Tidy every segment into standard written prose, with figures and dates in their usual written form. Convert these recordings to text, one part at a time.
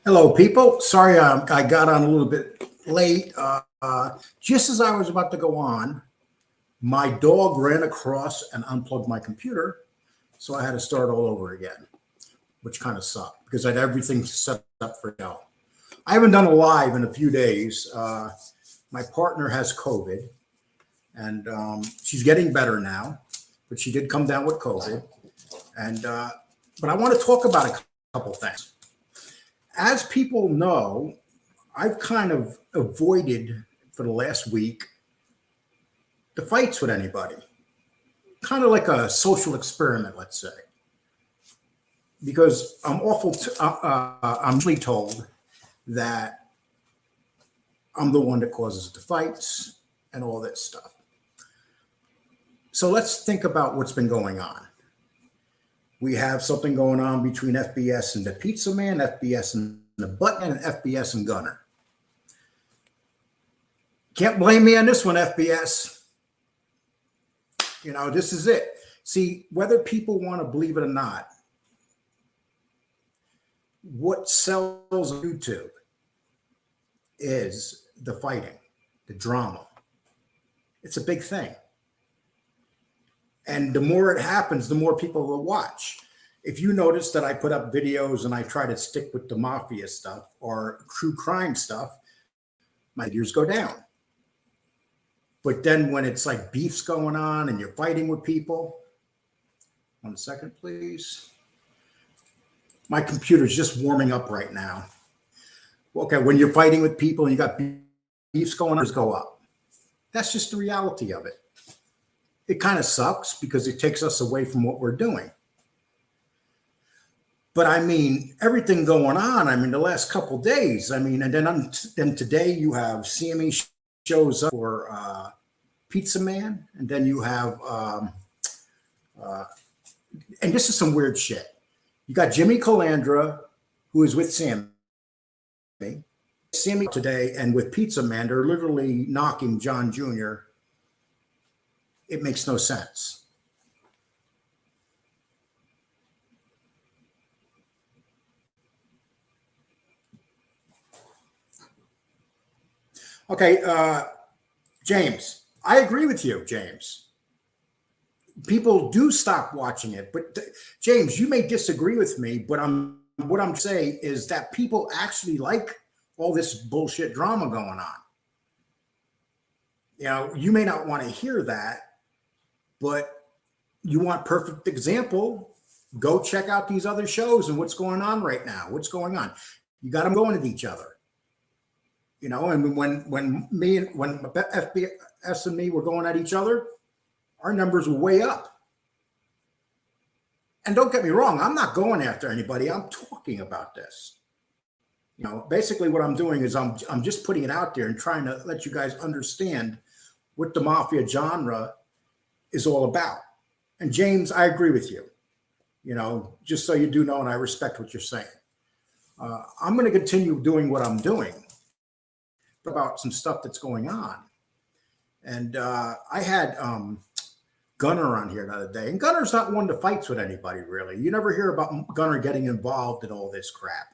Hello, people. Sorry, I got on a little bit late. Just as I was about to go on, my dog ran across and unplugged my computer, so I had to start all over again, which kind of sucked because I had everything set up for now. I haven't done a live in a few days. My partner has COVID, and she's getting better now, but she did come down with COVID. And but I want to talk about a couple things. As people know, I've kind of avoided for the last week the fights with anybody, kind of like a social experiment, let's say, because I'm I'm usually told that I'm the one that causes the fights and all that stuff. So let's think about what's been going on. We have something going on between FBS and the Pizza Man, FBS and the Button, and FBS and Gunner. Can't blame me on this one, FBS. You know, this is it. See, whether people want to believe it or not, what sells on YouTube is the fighting, the drama. It's a big thing. And the more it happens, the more people will watch. If you notice that I put up videos and I try to stick with the mafia stuff or true crime stuff, my views go down. But then when it's like beefs going on and you're fighting with people, 1 second, please. My computer's just warming up right now. Okay, when you're fighting with people and you got beefs going on, go up. That's just the reality of it. It kind of sucks because it takes us away from what we're doing. But I mean, everything going on, I mean, the last couple of days, I mean, and then today you have Sammy shows up for Pizza Man, and then you have, and this is some weird shit. You got Jimmy Calandra, who is with Sammy today, and with Pizza Man, they're literally knocking John Jr. It makes no sense. Okay, James, I agree with you, James. People do stop watching it, but James, you may disagree with me, but what I'm saying is that people actually like all this bullshit drama going on. You know, you may not want to hear that, but you want perfect example, go check out these other shows and what's going on right now. What's going on? You got them going at each other. You know, and when FBS and me were going at each other, our numbers were way up. And don't get me wrong, I'm not going after anybody. I'm talking about this. You know, basically what I'm doing is I'm just putting it out there and trying to let you guys understand what the mafia genre is all about. And James, I agree with you. You know, just so you do know, and I respect what you're saying. I'm going to continue doing what I'm doing about some stuff that's going on. And I had Gunner on here the other day, and Gunner's not one that fights with anybody, really. You never hear about Gunner getting involved in all this crap.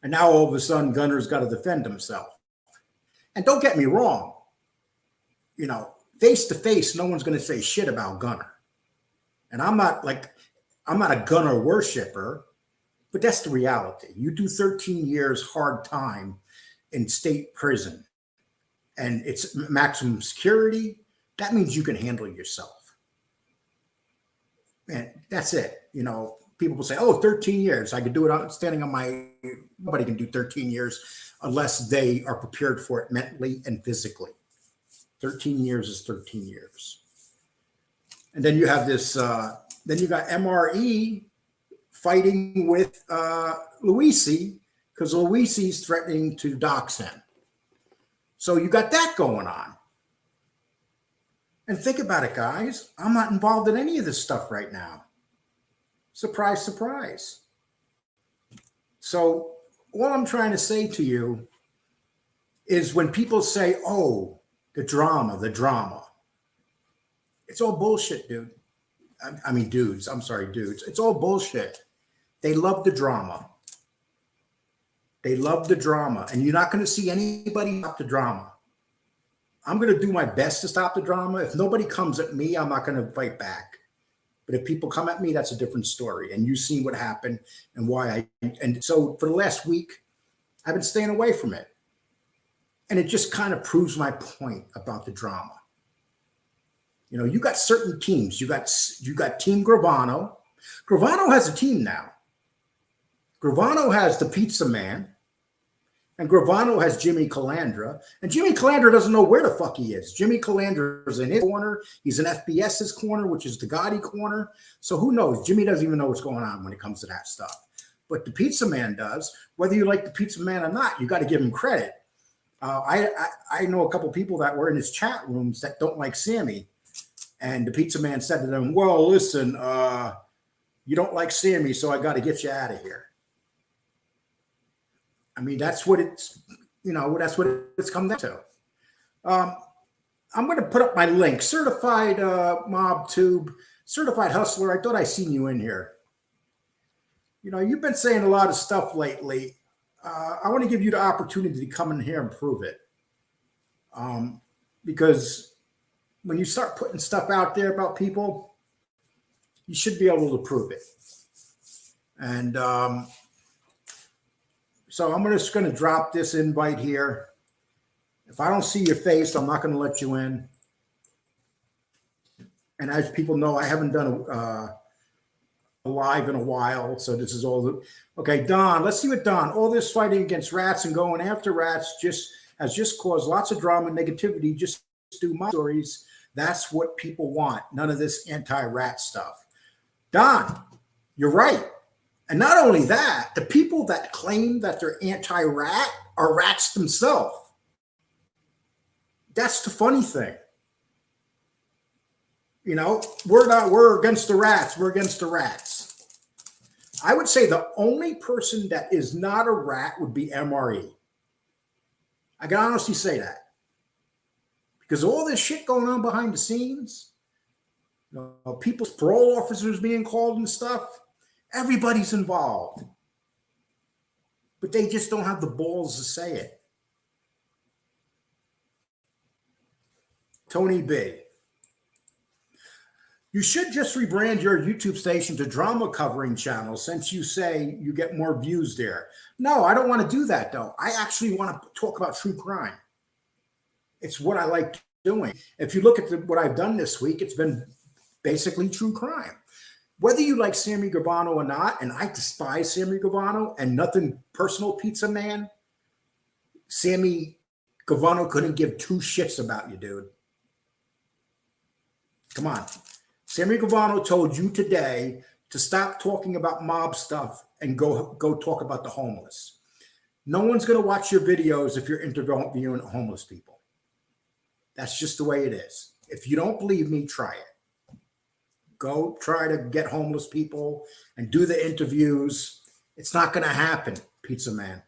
And now all of a sudden, Gunner's got to defend himself. And don't get me wrong, you know, face to face, no one's going to say shit about Gunner. And I'm not a Gunner worshiper, but that's the reality. You do 13 years hard time in state prison and it's maximum security. That means you can handle yourself. And that's it. You know, people will say, oh, 13 years. I could do it standing on my, nobody can do 13 years unless they are prepared for it mentally and physically. 13 years is 13 years. And then you have this, then you got MRE fighting with Luisi because Luisi's threatening to dox him. So you got that going on. And think about it, guys. I'm not involved in any of this stuff right now. Surprise, surprise. So what I'm trying to say to you is when people say, oh, the drama. It's all bullshit, dude. I mean, dudes. I'm sorry, dudes. It's all bullshit. They love the drama. They love the drama, and you're not going to see anybody stop the drama. I'm going to do my best to stop the drama. If nobody comes at me, I'm not going to fight back. But if people come at me, that's a different story. And you've seen what happened and why and so for the last week, I've been staying away from it. And it just kind of proves my point about the drama. You know, you got certain teams. You got Team Gravano. Gravano has a team now. Gravano has the Pizza Man. And Gravano has Jimmy Calandra. And Jimmy Calandra doesn't know where the fuck he is. Jimmy Calandra is in his corner. He's in FBS's corner, which is the Gotti corner. So who knows? Jimmy doesn't even know what's going on when it comes to that stuff. But the Pizza Man does. Whether you like the Pizza Man or not, you got to give him credit. I know a couple people that were in his chat rooms that don't like Sammy. And the Pizza Man said to them, well, listen, you don't like Sammy, so I got to get you out of here. I mean, that's what it's, you know, that's what it's come down to. I'm going to put up my link. Certified Mob Tube, Certified Hustler. I thought I seen you in here. You know, you've been saying a lot of stuff lately. I want to give you the opportunity to come in here and prove it. Because when you start putting stuff out there about people, you should be able to prove it. And so I'm just going to drop this invite here. If I don't see your face, I'm not going to let you in. And as people know, I haven't done a live in a while. So this is all the, okay, Don, let's see what Don, all this fighting against rats and going after rats has just caused lots of drama and negativity. Just do my stories. That's what people want. None of this anti-rat stuff. Don, you're right. And not only that, the people that claim that they're anti-rat are rats themselves. That's the funny thing. You know, we're against the rats. We're against the rats. I would say the only person that is not a rat would be MRE. I can honestly say that. Because all this shit going on behind the scenes, you know, people's parole officers being called and stuff, everybody's involved. But they just don't have the balls to say it. Tony B. You should just rebrand your YouTube station to drama covering channel since you say you get more views there. No, I don't want to do that though. I actually want to talk about true crime. It's what I like doing. If you look at what I've done this week, it's been basically true crime. Whether you like Sammy Gravano or not, and I despise Sammy Gravano and nothing personal, Pizza Man, Sammy Gravano couldn't give two shits about you, dude. Come on. Sammy Gravano told you today to stop talking about mob stuff and go talk about the homeless. No one's going to watch your videos if you're interviewing homeless people. That's just the way it is. If you don't believe me, try it. Go try to get homeless people and do the interviews. It's not going to happen, Pizza Man.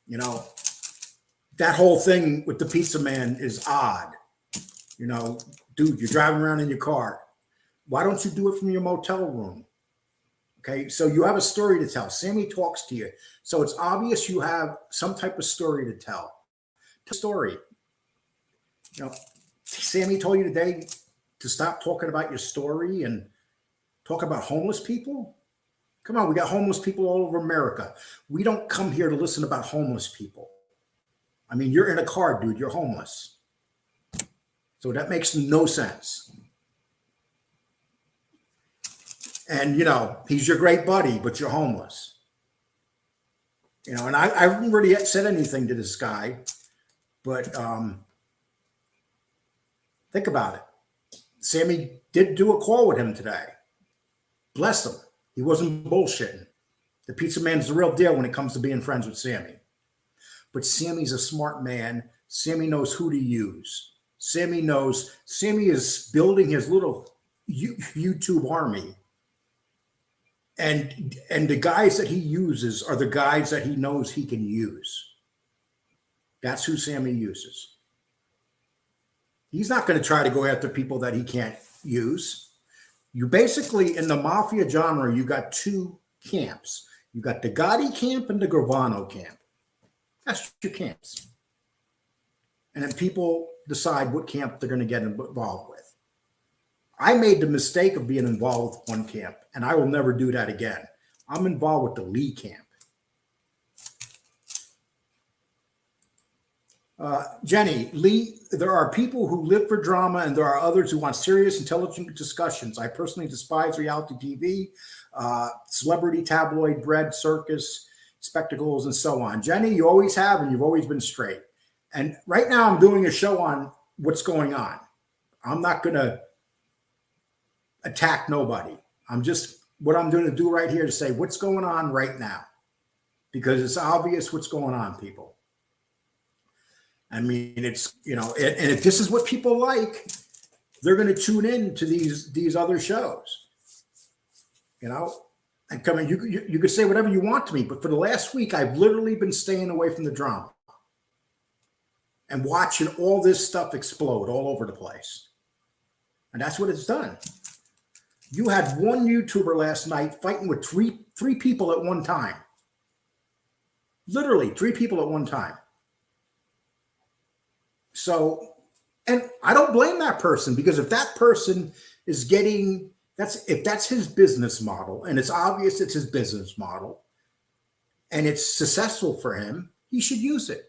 You know, that whole thing with the Pizza Man is odd. You know, dude, you're driving around in your car. Why don't you do it from your motel room? Okay, so you have a story to tell. Sammy talks to you. So it's obvious you have some type of story to tell. Tell a story. You know, Sammy told you today to stop talking about your story and talk about homeless people. Come on, we got homeless people all over America. We don't come here to listen about homeless people. I mean, you're in a car, dude. You're homeless. So that makes no sense. And, you know, he's your great buddy, but you're homeless. You know, and I haven't really said anything to this guy, but think about it. Sammy did do a call with him today. Bless him. He wasn't bullshitting. The Pizza Man's the real deal when it comes to being friends with Sammy. But Sammy's a smart man. Sammy knows who to use. Sammy knows. Sammy is building his little YouTube army. And the guys that he uses are the guys that he knows he can use. That's who Sammy uses. He's not going to try to go after people that he can't use. You basically, in the mafia genre, you got two camps. You got the Gotti camp and the Gravano camp. That's your camps. And then people decide what camp they're going to get involved with. I made the mistake of being involved with one camp, and I will never do that again. I'm involved with the Lee camp. Jenny, Lee, there are people who live for drama and there are others who want serious, intelligent discussions. I personally despise reality TV, celebrity tabloid bread, circus, spectacles, and so on. Jenny, you always have, and you've always been straight. And right now I'm doing a show on what's going on. I'm not going to attack nobody. What I'm going to do right here to say what's going on right now, because it's obvious what's going on, people. I mean, it's, and if this is what people like, they're going to tune in to these other shows, and come in. You could say whatever you want to me, but for the last week, I've literally been staying away from the drama and watching all this stuff explode all over the place. And that's what it's done. You had one YouTuber last night fighting with three people at one time. Literally 3 people at one time. So, and I don't blame that person, because if that person is if that's his business model, and it's obvious it's his business model, and it's successful for him, he should use it.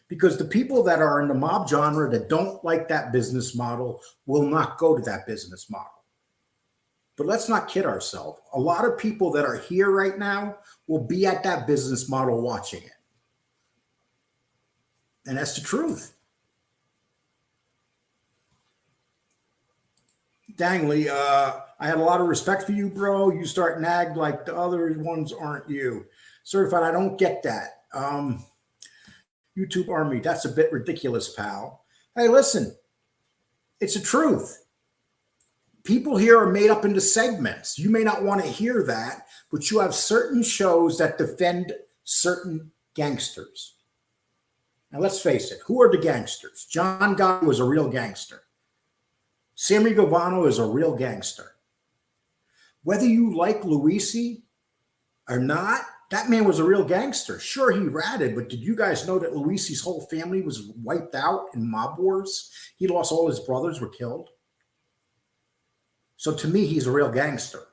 Because the people that are in the mob genre that don't like that business model will not go to that business model. But let's not kid ourselves. A lot of people that are here right now will be at that business model watching it. And that's the truth. Dangly, I had a lot of respect for you, bro. You start nagged like the other ones aren't you. Certified, I don't get that. YouTube Army, that's a bit ridiculous, pal. Hey, listen, it's the truth. People here are made up into segments. You may not want to hear that, but you have certain shows that defend certain gangsters. Now, let's face it. Who are the gangsters? John Gotti was a real gangster. Sammy Gravano is a real gangster. Whether you like Luisi or not, that man was a real gangster. Sure, he ratted, but did you guys know that Luisi's whole family was wiped out in mob wars? He lost all his brothers, were killed. So to me, he's a real gangster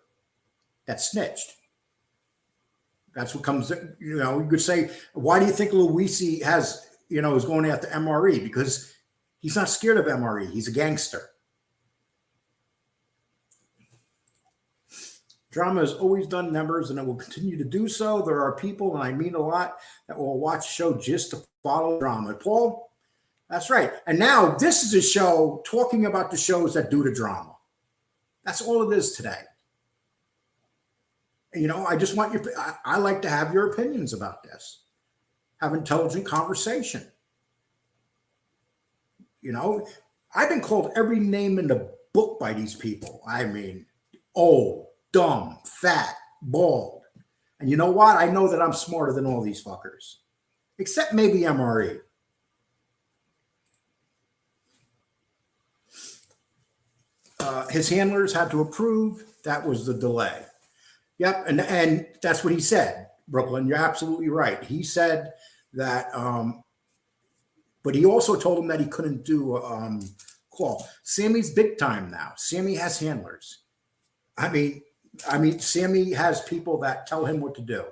that snitched. That's what comes, you could say, why do you think Luisi is going after MRE? Because he's not scared of MRE. He's a gangster. Drama has always done numbers, and it will continue to do so. There are people, and I mean a lot, that will watch a show just to follow drama. Paul, that's right. And now this is a show talking about the shows that do the drama. That's all it is today. And, I just want I like to have your opinions about this. Have intelligent conversation. I've been called every name in the book by these people. I mean, old, dumb, fat, bald. And you know what? I know that I'm smarter than all these fuckers. Except maybe MRE. His handlers had to approve. That was the delay. Yep, and that's what he said, Brooklyn. You're absolutely right. He said that, but he also told him that he couldn't do a call. Sammy's big time now. Sammy has handlers. I mean, Sammy has people that tell him what to do.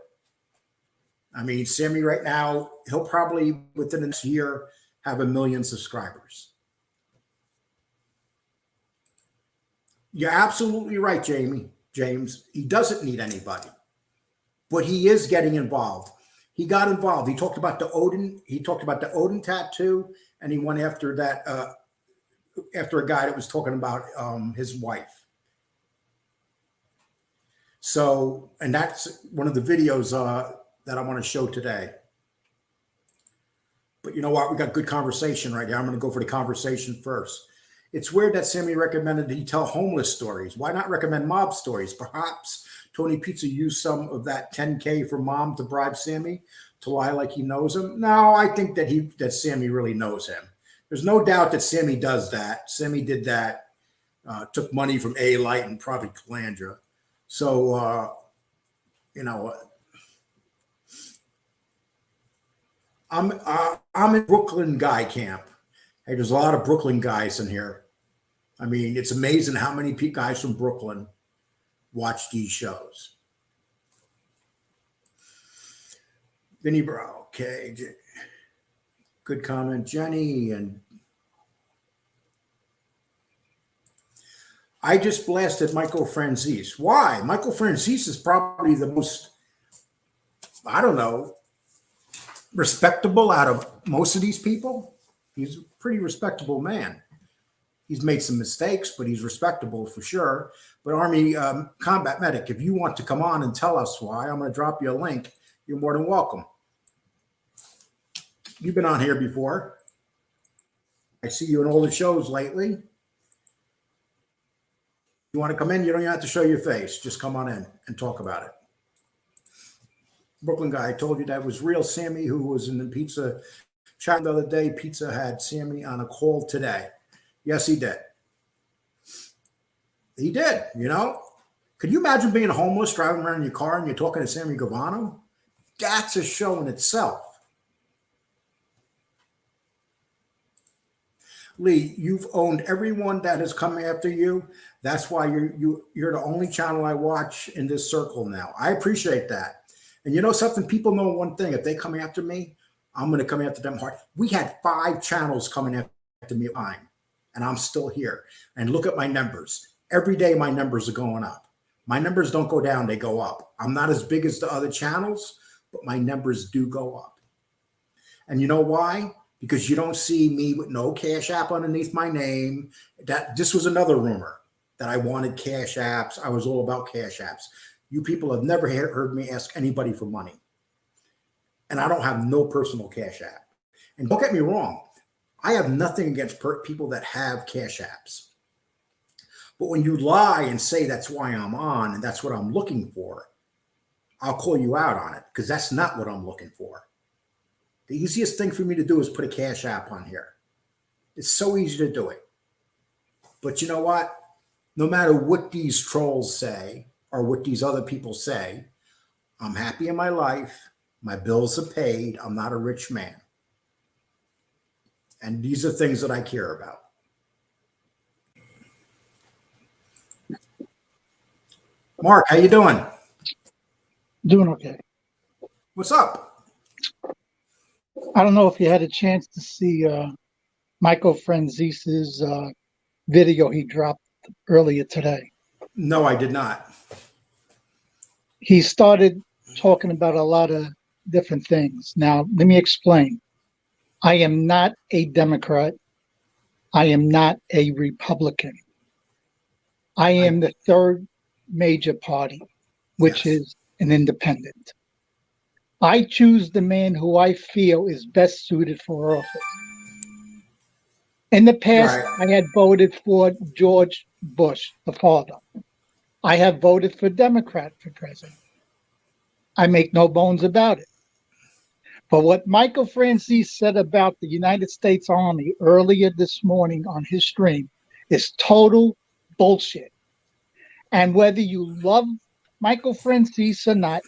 I mean, Sammy right now, he'll probably within the next year have 1 million subscribers. You're absolutely right, James. He doesn't need anybody, but he is getting involved. He got involved. He talked about the Oden tattoo, and he went after that after a guy that was talking about his wife. So, and that's one of the videos that I want to show today. But you know what? We got good conversation right now. I'm going to go for the conversation first. It's weird that Sammy recommended he tell homeless stories. Why not recommend mob stories? Perhaps Tony Pizza used some of that 10K for mom to bribe Sammy to lie like he knows him. No, I think that Sammy really knows him. There's no doubt that Sammy does that. Sammy did that, took money from A-Light and probably Calandra. So, I'm in Brooklyn guy camp. Hey, there's a lot of Brooklyn guys in here. I mean, it's amazing how many guys from Brooklyn watch these shows. Vinny Bro, okay. Good comment, Jenny. And I just blasted Michael Franzese. Why? Michael Franzese is probably the most, I don't know, respectable out of most of these people. He's a pretty respectable man. He's made some mistakes, but he's respectable for sure. But Army Combat Medic, if you want to come on and tell us why, I'm going to drop you a link. You're more than welcome. You've been on here before. I see you in all the shows lately. You want to come in, you don't even have to show your face. Just come on in and talk about it. Brooklyn guy, I told you that was real Sammy, who was in the pizza chat the other day. Pizza had Sammy on a call today. Yes, he did. He did, you know. Could you imagine being homeless, driving around in your car, and you're talking to Sammy Gravano? That's a show in itself. Lee, you've owned everyone that has come after you. That's why you're the only channel I watch in this circle now. I appreciate that. And you know something? People know one thing. If they come after me, I'm going to come after them hard. We had 5 channels coming after me, and I'm still here. And look at my numbers. Every day my numbers are going up. My numbers don't go down, they go up. I'm not as big as the other channels, but my numbers do go up. And you know why? Because you don't see me with no Cash App underneath my name. This was another rumor that I wanted Cash Apps. I was all about Cash Apps. You people have never heard me ask anybody for money. And I don't have no personal Cash App. And don't get me wrong, I have nothing against people that have Cash Apps. But when you lie and say that's why I'm on and that's what I'm looking for, I'll call you out on it because that's not what I'm looking for. The easiest thing for me to do is put a Cash App on here. It's so easy to do it. But you know what? No matter what these trolls say or what these other people say, I'm happy in my life. My bills are paid. I'm not a rich man. And these are things that I care about. Mark, how you doing? Doing okay. What's up? I don't know if you had a chance to see Michael Franzese's video he dropped earlier today. No, I did not. He started talking about a lot of different things. Now, let me explain. I am not a Democrat. I am not a Republican. I am the third major party, which is an independent. I choose the man who I feel is best suited for office. In the past, I had voted for George Bush, the father. I have voted for Democrat for president. I make no bones about it. But what Michael Franzese said about the United States Army earlier this morning on his stream is total bullshit. And whether you love Michael Franzese or not,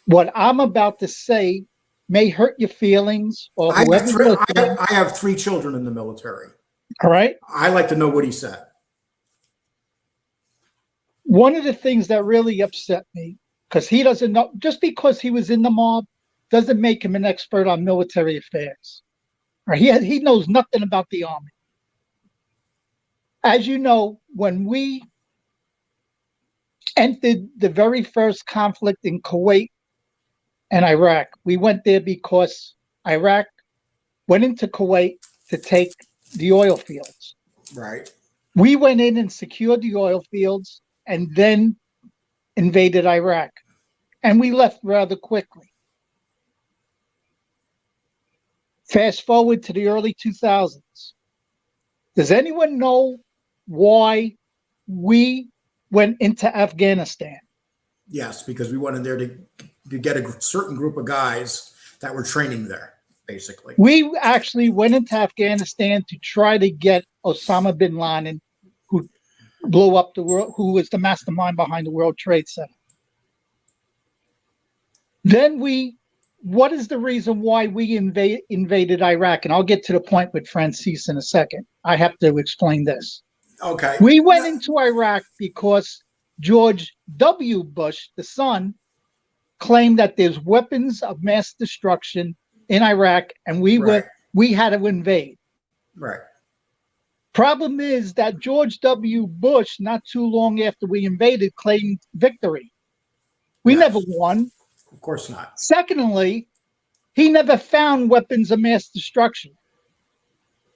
what I'm about to say may hurt your feelings or whoever's listening. I have 3 children in the military. All right. I like to know what he said. One of the things that really upset me, because he doesn't know, just because he was in the mob doesn't make him an expert on military affairs. Or he knows nothing about the Army. As you know, when we entered the very first conflict in Kuwait and Iraq, we went there because Iraq went into Kuwait to take the oil fields. Right. We went in and secured the oil fields and then invaded Iraq. And we left rather quickly. Fast forward to the early 2000s. Does anyone know why we went into Afghanistan? Yes, because we went in there to get a certain group of guys that were training there, basically. We actually went into Afghanistan to try to get Osama bin Laden, who blew up the world, who was the mastermind behind the World Trade Center. Then we what is the reason why we invaded Iraq? And I'll get to the point with Francis in a second. I have to explain this. Okay. We went into Iraq because George W. Bush, the son, claimed that there's weapons of mass destruction in Iraq, and we had to invade. Right. Problem is that George W. Bush, not too long after we invaded, claimed victory. We never won. Of course not. Secondly, he never found weapons of mass destruction.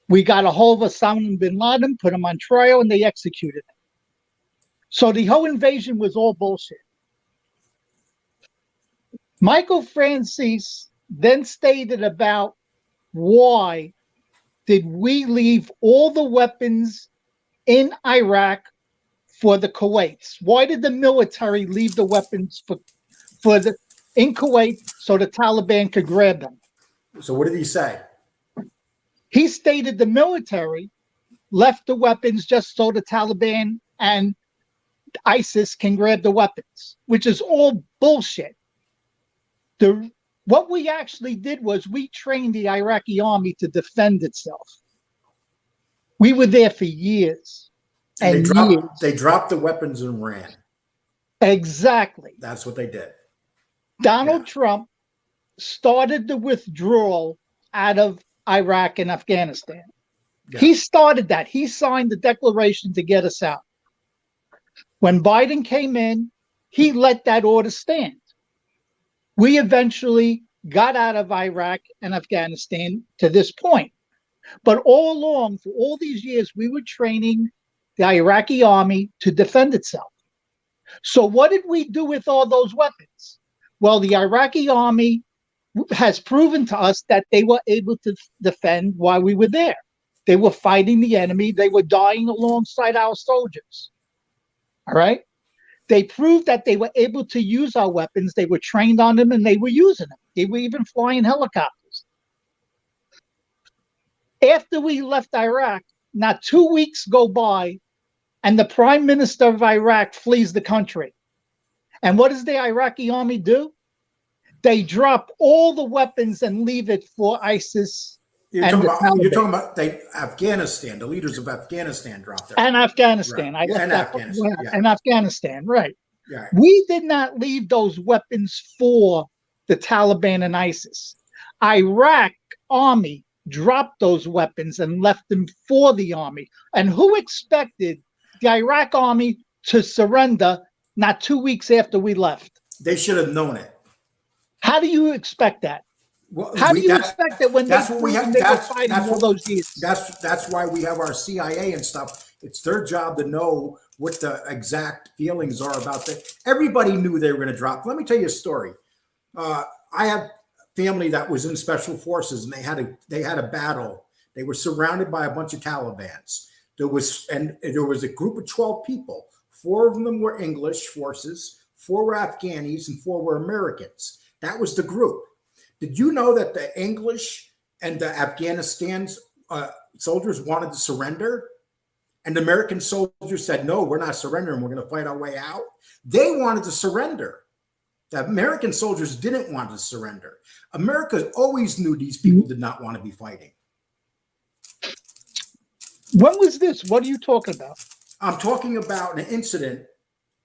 We got a hold of Osama bin Laden, put him on trial, and they executed him. So the whole invasion was all bullshit. Michael Francis then stated about why did we leave all the weapons in Iraq for the Kuwaits? Why did the military leave the weapons in Kuwait so the Taliban could grab them? So what did he say? He stated the military left the weapons just so the Taliban and ISIS can grab the weapons, which is all bullshit. What we actually did was we trained the Iraqi army to defend itself. We were there for years and years. They dropped the weapons and ran. Exactly. That's what they did. Donald Trump started the withdrawal out of Iraq and Afghanistan. Yeah. He started that. He signed the declaration to get us out. When Biden came in, he let that order stand. We eventually got out of Iraq and Afghanistan to this point. But all along, for all these years, we were training the Iraqi army to defend itself. So what did we do with all those weapons? Well, the Iraqi army has proven to us that they were able to defend while we were there. They were fighting the enemy. They were dying alongside our soldiers. All right? They proved that they were able to use our weapons. They were trained on them and they were using them. They were even flying helicopters. After we left Iraq, not 2 weeks go by and the prime minister of Iraq flees the country. And what does the Iraqi army do? They drop all the weapons and leave it for ISIS. You're talking about Afghanistan. The leaders of Afghanistan dropped their and Afghanistan. Right. And Afghanistan. And Afghanistan, right. Yeah. We did not leave those weapons for the Taliban and ISIS. Iraq army dropped those weapons and left them for the army. And who expected the Iraq army to surrender not 2 weeks after we left? They should have known it. How do you expect that? Well, how do you expect that when that's what we have? That's all those years? That's why we have our CIA and stuff. It's their job to know what the exact feelings are about that. Everybody knew they were going to drop. Let me tell you a story. I have family that was in special forces, and they had a battle. They were surrounded by a bunch of Talibans. There was a group of 12 people. 4 of them were English forces, 4 were Afghanis, and 4 were Americans. That was the group. Did you know that the English and the Afghanistan's soldiers wanted to surrender? And the American soldiers said, no, we're not surrendering. We're going to fight our way out. They wanted to surrender. The American soldiers didn't want to surrender. America always knew these people did not want to be fighting. When was this? What are you talking about? I'm talking about an incident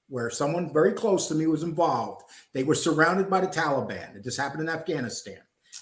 where someone very close to me was involved. They were surrounded by the Taliban. This happened in Afghanistan.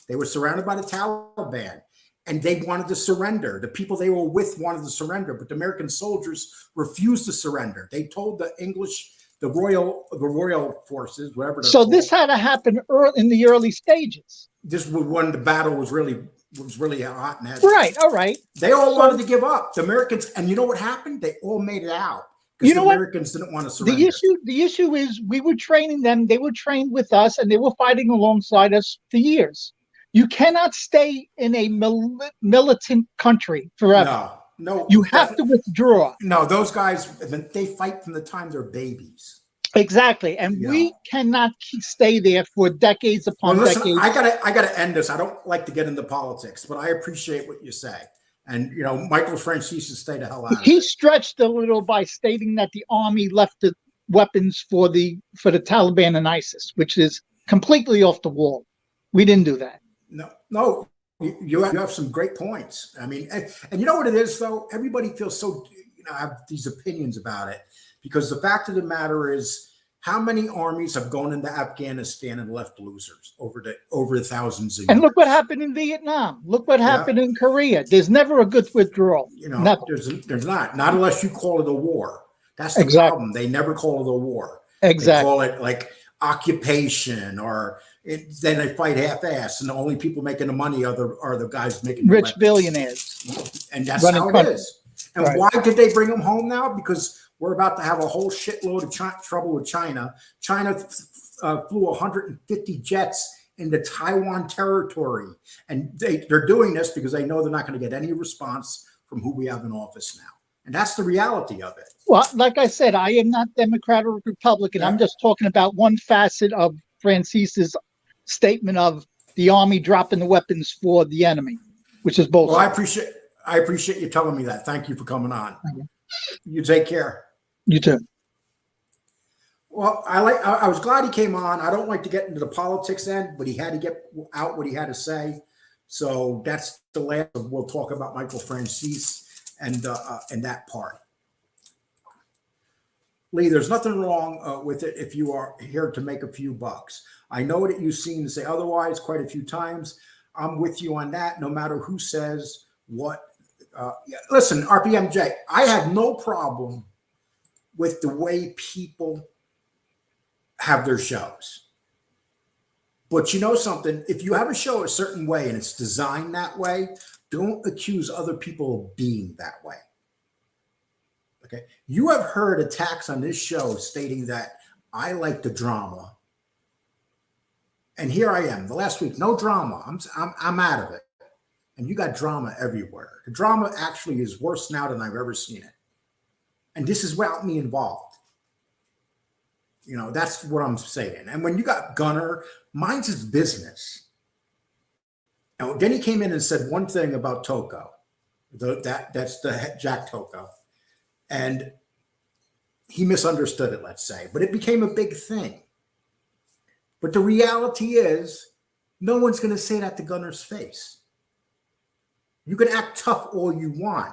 They were surrounded by the Taliban and they wanted to surrender. The people they were with wanted to surrender, but the American soldiers refused to surrender. They told the English, the royal forces, whatever. So this had to happen in the early stages. This was when the battle was really hot and heavy. Right. All right. They all wanted to give up. The Americans, and you know what happened? They all made it out. You know the what? Americans didn't want to surrender. The issue is we were training them. They were trained with us, and they were fighting alongside us for years. You cannot stay in a militant country forever. No. You have to withdraw. No, those guys, they fight from the time they're babies. Exactly, and we cannot stay there for decades upon decades. I gotta end this. I don't like to get into politics, but I appreciate what you say. And, Michael Francis stay the hell out of it. He stretched a little by stating that the army left the weapons for the Taliban and ISIS, which is completely off the wall. We didn't do that. No. You have some great points. I mean, and you know what it is, though? Everybody feels so, have these opinions about it, because the fact of the matter is, how many armies have gone into Afghanistan and left losers over thousands of years? And look what happened in Vietnam. Look what happened in Korea. There's never a good withdrawal. Never. There's not unless you call it a war. That's the problem. They never call it a war. Exactly. They call it like occupation, or then they fight half-ass, and the only people making the money are the guys making the rich billionaires. And that's how it is. And why did they bring them home now? Because we're about to have a whole shitload of trouble with China. China flew 150 jets into Taiwan territory. And they're doing this because they know they're not going to get any response from who we have in office now. And that's the reality of it. Well, like I said, I am not Democrat or Republican. I'm just talking about one facet of Francis's statement of the army dropping the weapons for the enemy, which is both. Well, I appreciate you telling me that. Thank you for coming on. You take care. You too. Well, I was glad he came on. I don't like to get into the politics end, but he had to get out what he had to say. So that's the last of, we'll talk about Michael Francis and that part. Lee, there's nothing wrong with it if you are here to make a few bucks. I know that you seem to say otherwise quite a few times. I'm with you on that, no matter who says what. Listen, RPMJ, I have no problem with the way people have their shows. But you know something, if you have a show a certain way and it's designed that way, don't accuse other people of being that way. Okay. You have heard attacks on this show stating that I like the drama. And here I am, the last week, no drama. I'm out of it. And you got drama everywhere. The drama actually is worse now than I've ever seen it. And this is without me involved. That's what I'm saying. And when you got Gunner, mine's his business. Now, then he came in and said one thing about Toko. That's the Jack Toko. And he misunderstood it, let's say. But it became a big thing. But the reality is, no one's going to say that to Gunner's face. You can act tough all you want,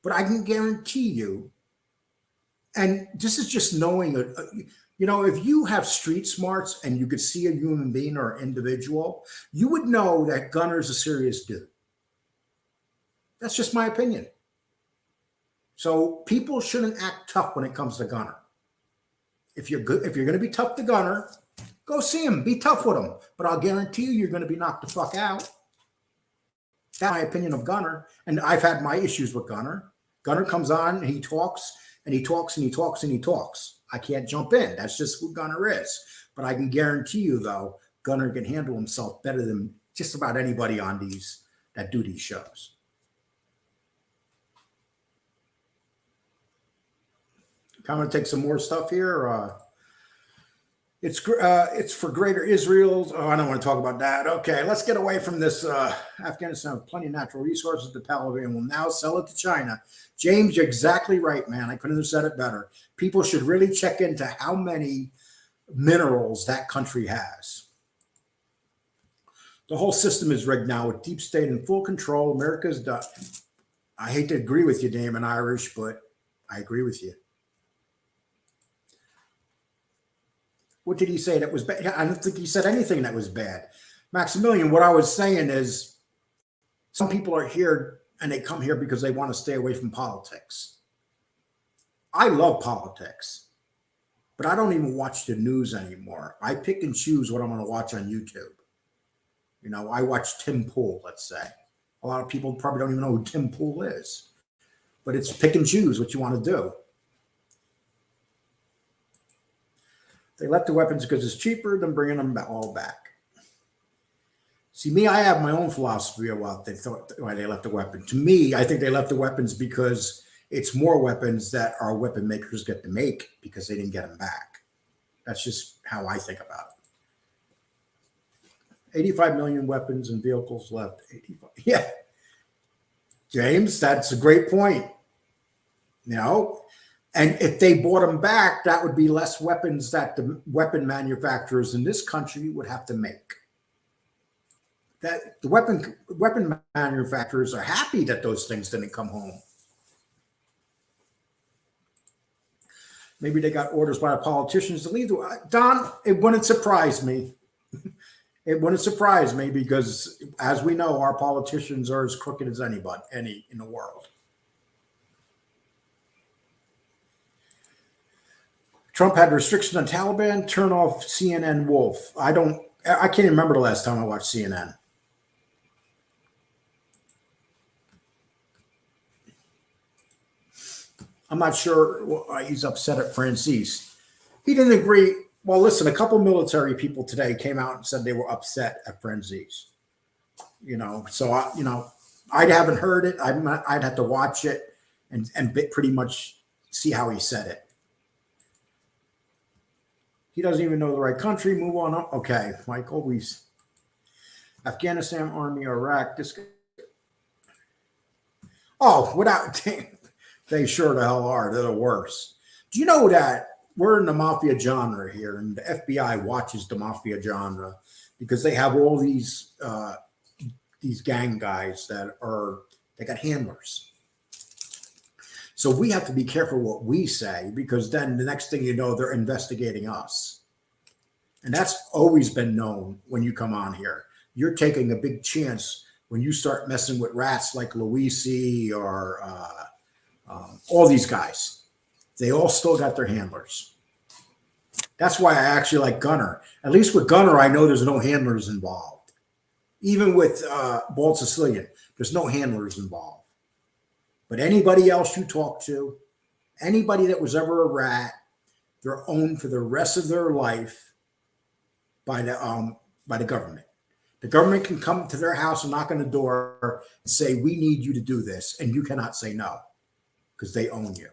but I can guarantee you, and this is just knowing, if you have street smarts and you could see a human being or an individual, you would know that Gunner's a serious dude. That's just my opinion. So people shouldn't act tough when it comes to Gunner. If you're going to be tough to Gunner, go see him, be tough with him. But I'll guarantee you're going to be knocked the fuck out. That's my opinion of Gunner. And I've had my issues with Gunner. Gunner comes on and he talks and he talks and he talks and he talks. I can't jump in. That's just who Gunner is. But I can guarantee you, though, Gunner can handle himself better than just about anybody on that do these shows. I'm going to take some more stuff here. It's for greater Israel. Oh, I don't want to talk about that. Okay, let's get away from this. Afghanistan has plenty of natural resources. The Taliban will now sell it to China. James, you're exactly right, man. I couldn't have said it better. People should really check into how many minerals that country has. The whole system is rigged now with deep state in full control. America's done. I hate to agree with you, Damon Irish, but I agree with you. What did he say that was bad? I don't think he said anything that was bad. Maximilian, what I was saying is some people are here and they come here because they want to stay away from politics. I love politics, but I don't even watch the news anymore. I pick and choose what I'm going to watch on YouTube. I watch Tim Pool, let's say. A lot of people probably don't even know who Tim Pool is, but it's pick and choose what you want to do. They left the weapons because it's cheaper than bringing them all back. See, me, I have my own philosophy of what they thought why they left the weapon. To me, I think they left the weapons because it's more weapons that our weapon makers get to make because they didn't get them back. That's just how I think about it. 85 million weapons and vehicles left. 85. Yeah. James, that's a great point. And if they bought them back, that would be less weapons that the weapon manufacturers in this country would have to make. that the weapon manufacturers are happy that those things didn't come home. Maybe they got orders by the politicians to leave. Don, it wouldn't surprise me. It wouldn't surprise me because, as we know, our politicians are as crooked as any in the world. Trump had restrictions on Taliban. Turn off CNN Wolf. I can't even remember the last time I watched CNN. I'm not sure he's upset at Francis. He didn't agree. Well, listen, a couple military people today came out and said they were upset at Francis. So I haven't heard it. I'd have to watch it and pretty much see how he said it. He doesn't even know the right country. Move on. Okay, Michael. Afghanistan, Army, Iraq. Without they sure the hell are. They're the worst. Do you know that we're in the mafia genre here, and the FBI watches the mafia genre because they have all these gang guys they got handlers. So we have to be careful what we say, because then the next thing you know, they're investigating us. And that's always been known when you come on here. You're taking a big chance when you start messing with rats like Luisi or all these guys. They all still got their handlers. That's why I actually like Gunner. At least with Gunner, I know there's no handlers involved. Even with Bald Sicilian, there's no handlers involved. But anybody else you talk to, anybody that was ever a rat, they're owned for the rest of their life by the government. The government can come to their house and knock on the door and say, "We need you to do this," and you cannot say no because they own you.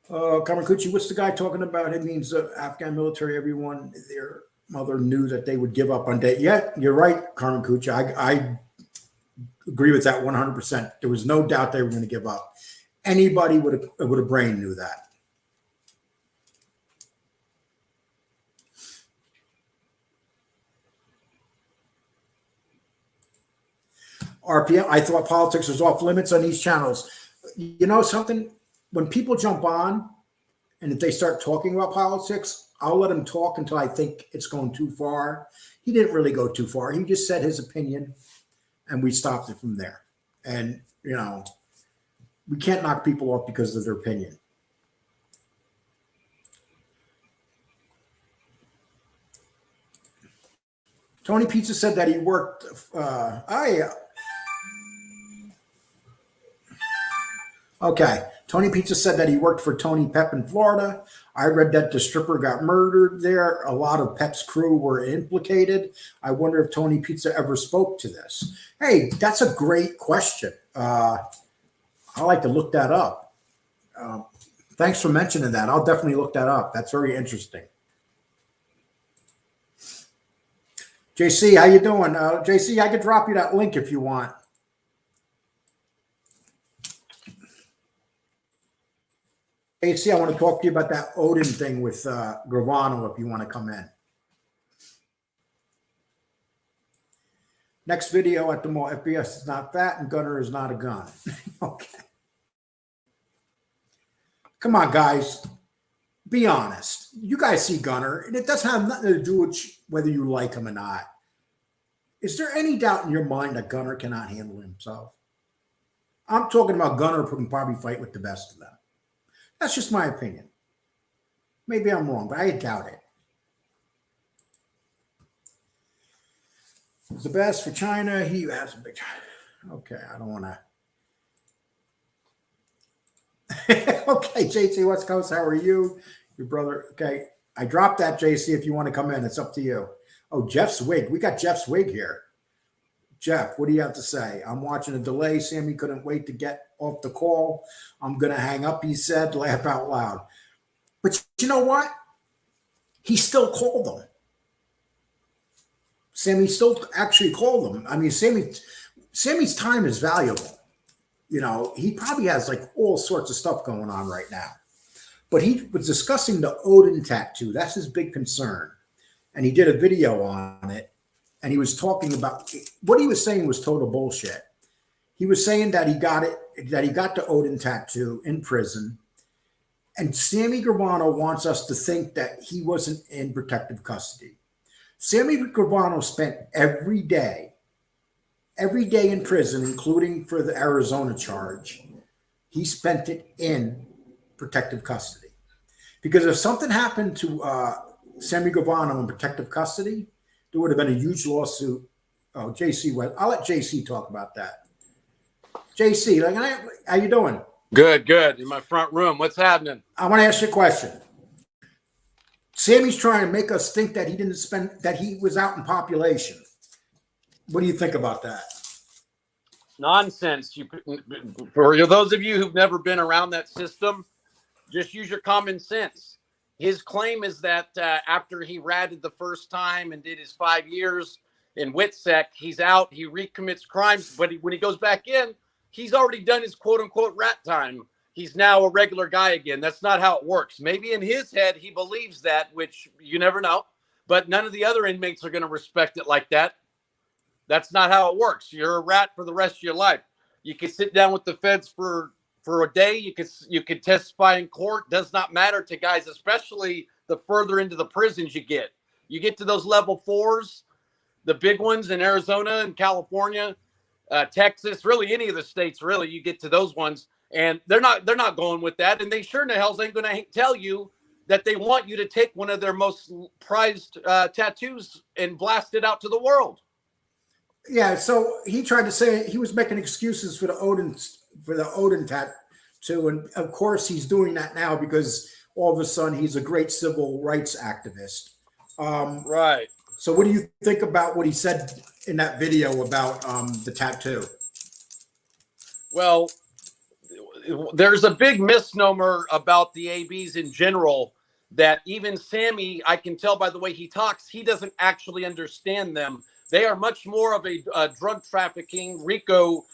Kamakuchi, what's the guy talking about? It means Afghan military, everyone, their mother knew that they would give up on day. Yeah, you're right, Kamakuchi. I agree with that 100%. There was no doubt they were going to give up. Anybody with a brain knew that. RPM, I thought politics was off limits on these channels. You know something? When people jump on and if they start talking about politics, I'll let him talk until I think it's going too far. He didn't really go too far. He just said his opinion and we stopped it from there. And, we can't knock people off because of their opinion. Tony Pizza said that he worked. Okay. Tony Pizza said that he worked for Tony Pep in Florida. I read that the stripper got murdered there. A lot of Pep's crew were implicated. I wonder if Tony Pizza ever spoke to this. Hey, that's a great question. I like to look that up. Thanks for mentioning that. I'll definitely look that up. That's very interesting. JC, how you doing? JC, I could drop you that link if you want. JC, I want to talk to you about that Oden thing with Gravano if you want to come in. Next video at the mall. FPS is not fat and Gunner is not a gun. Okay. Come on, guys. Be honest. You guys see Gunner, and it doesn't have nothing to do with whether you like him or not. Is there any doubt in your mind that Gunner cannot handle himself? I'm talking about Gunner can probably fight with the best of them. That's just my opinion. Maybe I'm wrong, but I doubt it. He's the best for China. He has a big. Okay, I don't want to. Okay, JC West Coast, how are you? Your brother. Okay, I dropped that, JC. If you want to come in, it's up to you. Oh, Jeff's wig. We got Jeff's wig here. Jeff, what do you have to say? I'm watching a delay. Sammy couldn't wait to get off the call. I'm going to hang up, he said. Laugh out loud. But you know what? He still called them. Sammy still actually called them. I mean, Sammy's time is valuable. He probably has like all sorts of stuff going on right now. But he was discussing the Oden tattoo. That's his big concern. and he did a video on it, and he was talking about what he was saying was total bullshit. He was saying that he got the Oden tattoo in prison, and Sammy Gravano wants us to think that he wasn't in protective custody. Sammy Gravano spent every day in prison, including for the Arizona charge. He spent it in protective custody. Because if something happened to Sammy Gravano in protective custody, there would have been a huge lawsuit. Oh, JC went. I'll let JC talk about that. JC, how you doing? Good. In my front room. What's happening? I want to ask you a question. Sammy's trying to make us think that he was out in population. What do you think about that? Nonsense. For those of you who've never been around that system, just use your common sense. His claim is that after he ratted the first time and did his 5 years in WITSEC, he's out, he recommits crimes, but when he goes back in, he's already done his quote-unquote rat time. He's now a regular guy again. That's not how it works. Maybe in his head, he believes that, which you never know, but none of the other inmates are going to respect it like that. That's not how it works. You're a rat for the rest of your life. You can sit down with the feds for a day. You could testify in court. Does not matter to guys, especially the further into the prisons you get. You get to those level 4s, the big ones in Arizona and California, Texas, really any of the states, really, you get to those ones, and they're not going with that, and they sure in the hell ain't going to tell you that they want you to take one of their most prized tattoos and blast it out to the world. Yeah, so he tried to say he was making excuses for the Oden tattoo, and of course he's doing that now because all of a sudden he's a great civil rights activist. Right. So what do you think about what he said in that video about the tattoo? Well, there's a big misnomer about the ABs in general that even Sammy, I can tell by the way he talks, he doesn't actually understand them. They are much more of a drug trafficking, RICO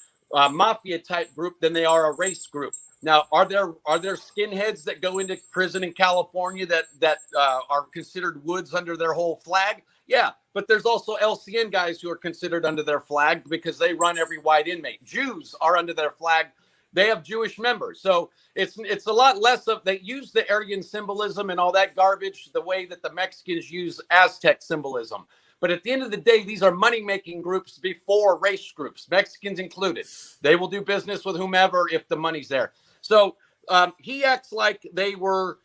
mafia type group than they are a race group. Now, are there skinheads that go into prison in California that are considered Woods under their whole flag? Yeah, but there's also LCN guys who are considered under their flag because they run every white inmate. Jews are under their flag. They have Jewish members. So it's a lot less of, they use the Aryan symbolism and all that garbage the way that the Mexicans use Aztec symbolism. But at the end of the day, these are money-making groups before race groups, Mexicans included. They will do business with whomever if the money's there. So he acts like they were,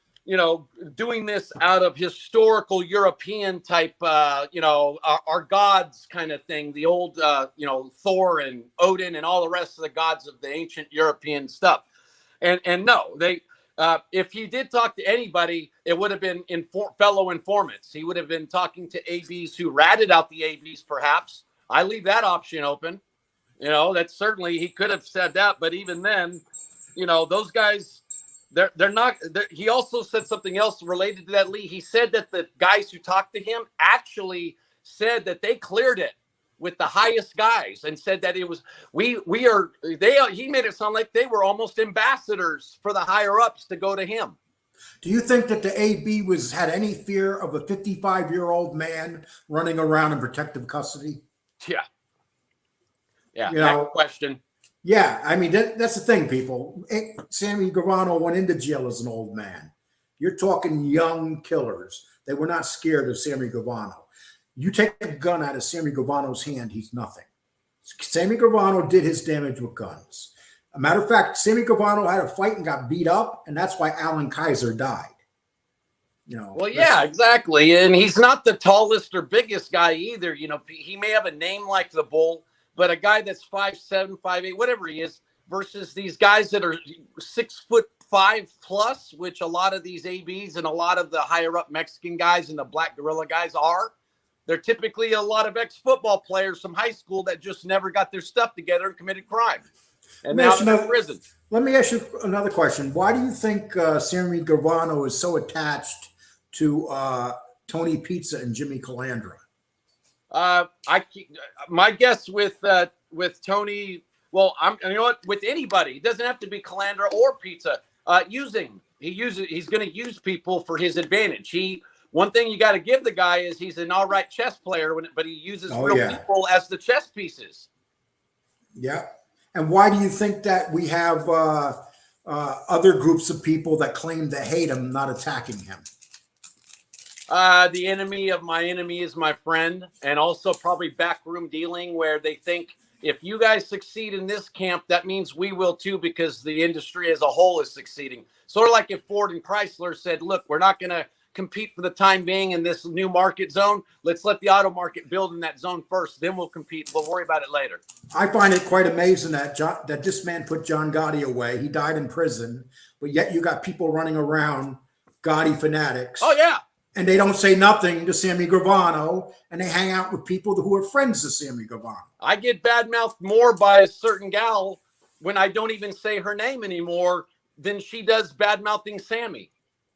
doing this out of historical European type, our gods kind of thing, the old, Thor and Odin and all the rest of the gods of the ancient European stuff. And no, they, if he did talk to anybody, it would have been fellow informants. He would have been talking to ABs who ratted out the ABs, perhaps. I leave that option open. That's certainly, he could have said that, but even then, those guys, they're not. He also said something else related to that, Lee. He said that the guys who talked to him actually said that they cleared it with the highest guys and said that it was he made it sound like they were almost ambassadors for the higher ups to go to him. Do you think that the AB had any fear of a 55-year-old man running around in protective custody? Yeah. Next question. Yeah, I mean, that's the thing, people. Sammy Gravano went into jail as an old man. You're talking young killers. They were not scared of Sammy Gravano. You take a gun out of Sammy Gravano's hand, he's nothing. Sammy Gravano did his damage with guns. A matter of fact, Sammy Gravano had a fight and got beat up, and that's why Alan Kaiser died. Well, yeah, exactly. And he's not the tallest or biggest guy either. He may have a name like the Bull, but a guy that's 5'7", 5'8", whatever he is, versus these guys that are 6'5" plus, which a lot of these ABs and a lot of the higher up Mexican guys and the Black Gorilla guys are. They're typically a lot of ex-football players from high school that just never got their stuff together and committed crime. And now they're in prison. Let me ask you another question. Why do you think Sammy Gravano is so attached to Tony Pizza and Jimmy Calandra? My guess with Tony, with anybody, it doesn't have to be Calandra or Pizza. He's going to use people for his advantage. one thing you got to give the guy is he's an all right chess player, but he uses real people as the chess pieces. Yeah. And why do you think that we have other groups of people that claim to hate him not attacking him? The enemy of my enemy is my friend, and also probably backroom dealing where they think if you guys succeed in this camp, that means we will too, because the industry as a whole is succeeding. Sort of like if Ford and Chrysler said, look, we're not going to compete for the time being in this new market zone. Let's let the auto market build in that zone first. Then we'll compete. We'll worry about it later. I find it quite amazing that that this man put John Gotti away. He died in prison, but yet you got people running around, Gotti fanatics. Oh, yeah. And they don't say nothing to Sammy Gravano, and they hang out with people who are friends to Sammy Gravano. I get badmouthed more by a certain gal when I don't even say her name anymore than she does badmouthing Sammy.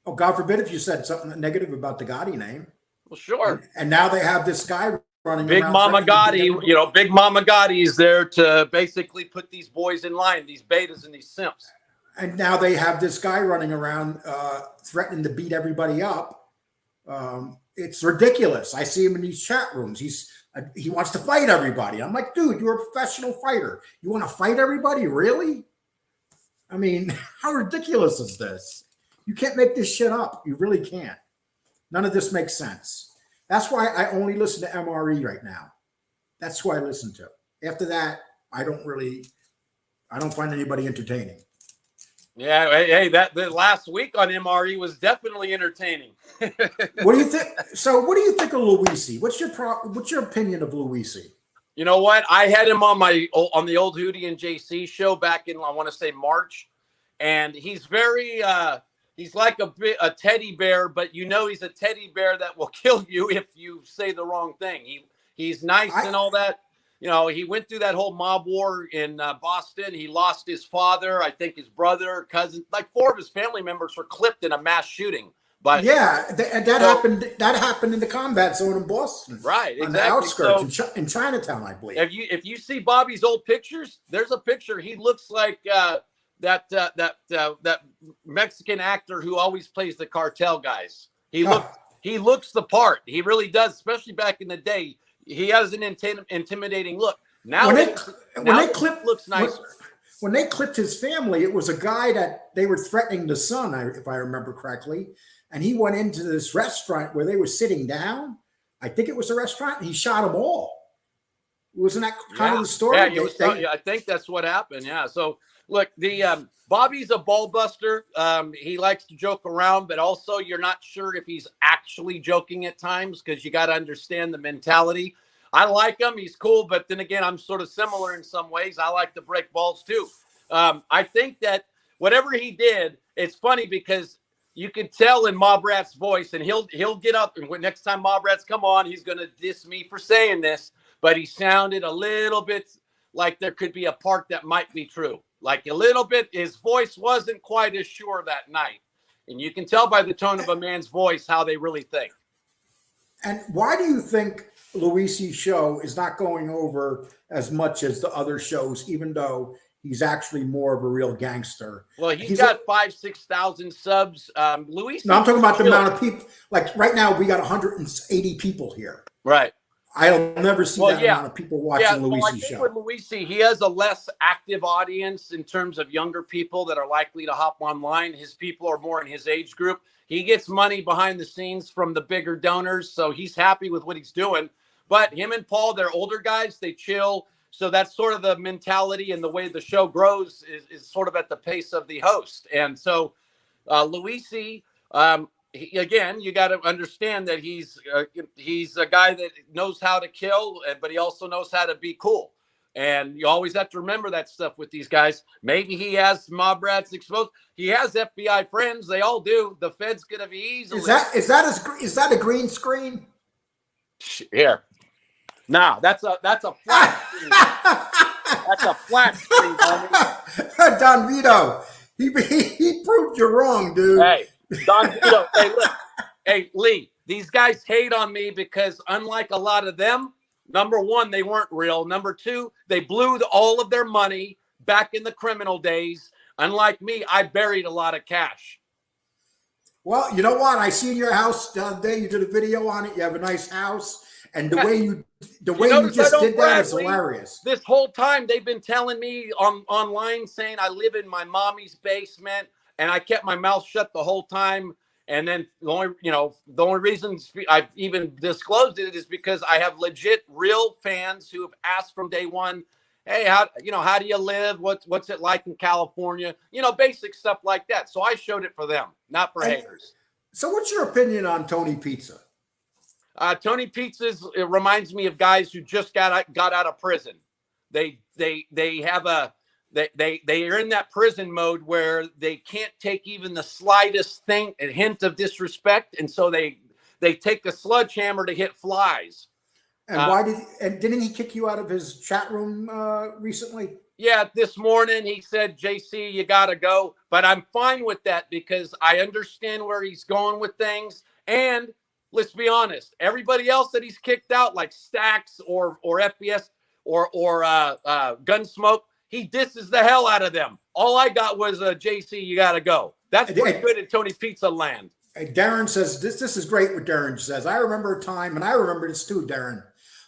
Oh, God forbid if you said something negative about the Gotti name. Well, sure. And now they have this guy running Big around. Mama Gotti, you know, Big Mama Gotti is there to basically put these boys in line, these betas and these simps. And now they have this guy running around threatening to beat everybody up. It's ridiculous. I see him in these chat rooms. He wants to fight everybody. I'm like, dude, you're a professional fighter. You want to fight everybody? Really? I mean, how ridiculous is this? You can't make this shit up. You really can't. None of this makes sense. That's why I only listen to MRE right now. That's who I listen to. After that, I don't find anybody entertaining. Yeah, hey, the last week on MRE was definitely entertaining. What do you think? So, what do you think of Luisi? What's your opinion of Luisi? You know what? I had him on the old Hootie and JC show back in, I want to say, March, and he's very he's like a teddy bear, but you know he's a teddy bear that will kill you if you say the wrong thing. He's nice and all that. You know, he went through that whole mob war in Boston. He lost his father, I think his brother, cousin, like 4 of his family members were clipped in a mass shooting. But yeah, and that happened. That happened in the combat zone in Boston, right? Exactly. On the outskirts in Chinatown, I believe. If you see Bobby's old pictures, there's a picture. He looks like that Mexican actor who always plays the cartel guys. He looks the part. He really does, especially back in the day. He has an intimidating look. Now when they clipped, looks nicer. When they clipped his family, it was a guy that they were threatening the son, if I remember correctly. And he went into this restaurant where they were sitting down. I think it was a restaurant. And he shot them all. Wasn't that kind of the story? Yeah, I think that's what happened. Yeah. So look, the Bobby's a ball buster. He likes to joke around, but also you're not sure if he's actually joking at times because you got to understand the mentality. I like him. He's cool. But then again, I'm sort of similar in some ways. I like to break balls too. I think that whatever he did, it's funny because you could tell in Mob Rat's voice, and he'll get up, and when next time Mob Rats come on, he's going to diss me for saying this, but he sounded a little bit like there could be a part that might be true. Like a little bit, his voice wasn't quite as sure that night. And you can tell by the tone of a man's voice how they really think. And why do you think Luisi's show is not going over as much as the other shows, even though he's actually more of a real gangster? Well, he's got 5,000-6,000 subs. Luisi. No, I'm talking about the amount of people. Like right now, we got 180 people here. Right. I'll never see that amount of people watching Luisi's show. With Luisi, he has a less active audience in terms of younger people that are likely to hop online. His people are more in his age group. He gets money behind the scenes from the bigger donors, so he's happy with what he's doing. But him and Paul, they're older guys. They chill. So that's sort of the mentality, and the way the show grows is sort of at the pace of the host. And so Luisi, again, you got to understand that he's a guy that knows how to kill, but he also knows how to be cool. And you always have to remember that stuff with these guys. Maybe he has Mob Rats exposed. He has FBI friends. They all do. The Fed's going to be easily. Is that a green screen? Here. Nah, that's a flat screen. That's a flat screen, homie. Don Vito, he proved you wrong, dude. Hey, Don Vito. Hey, look. Hey, Lee, these guys hate on me because unlike a lot of them, number one, they weren't real. Number two, they blew all of their money back in the criminal days. Unlike me, I buried a lot of cash. Well, you know what? I seen your house the other day. You did a video on it. You have a nice house, and the way you notice I just don't did that brag, is Lee? hilarious. This whole time they've been telling me online saying I live in my mommy's basement, and I kept my mouth shut the whole time. And then the only reason I've even disclosed it is because I have legit real fans who have asked from day one, hey, how do you live? What's it like in California? Basic stuff like that. So I showed it for them, not for haters. So what's your opinion on Tony Pizza? Tony Pizza's, it reminds me of guys who just got out of prison. They are in that prison mode where they can't take even the slightest thing, a hint of disrespect, and so they take a sledgehammer to hit flies. And didn't he kick you out of his chat room recently? Yeah, this morning he said, JC, you got to go. But I'm fine with that because I understand where he's going with things. And let's be honest, everybody else that he's kicked out, like Stacks or FPS or Gunsmoke, he disses the hell out of them. All I got was JC, you got to go. That's pretty good at Tony Pizza land. Darren says, this is great what Darren says. I remember a time, and I remember this too, Darren.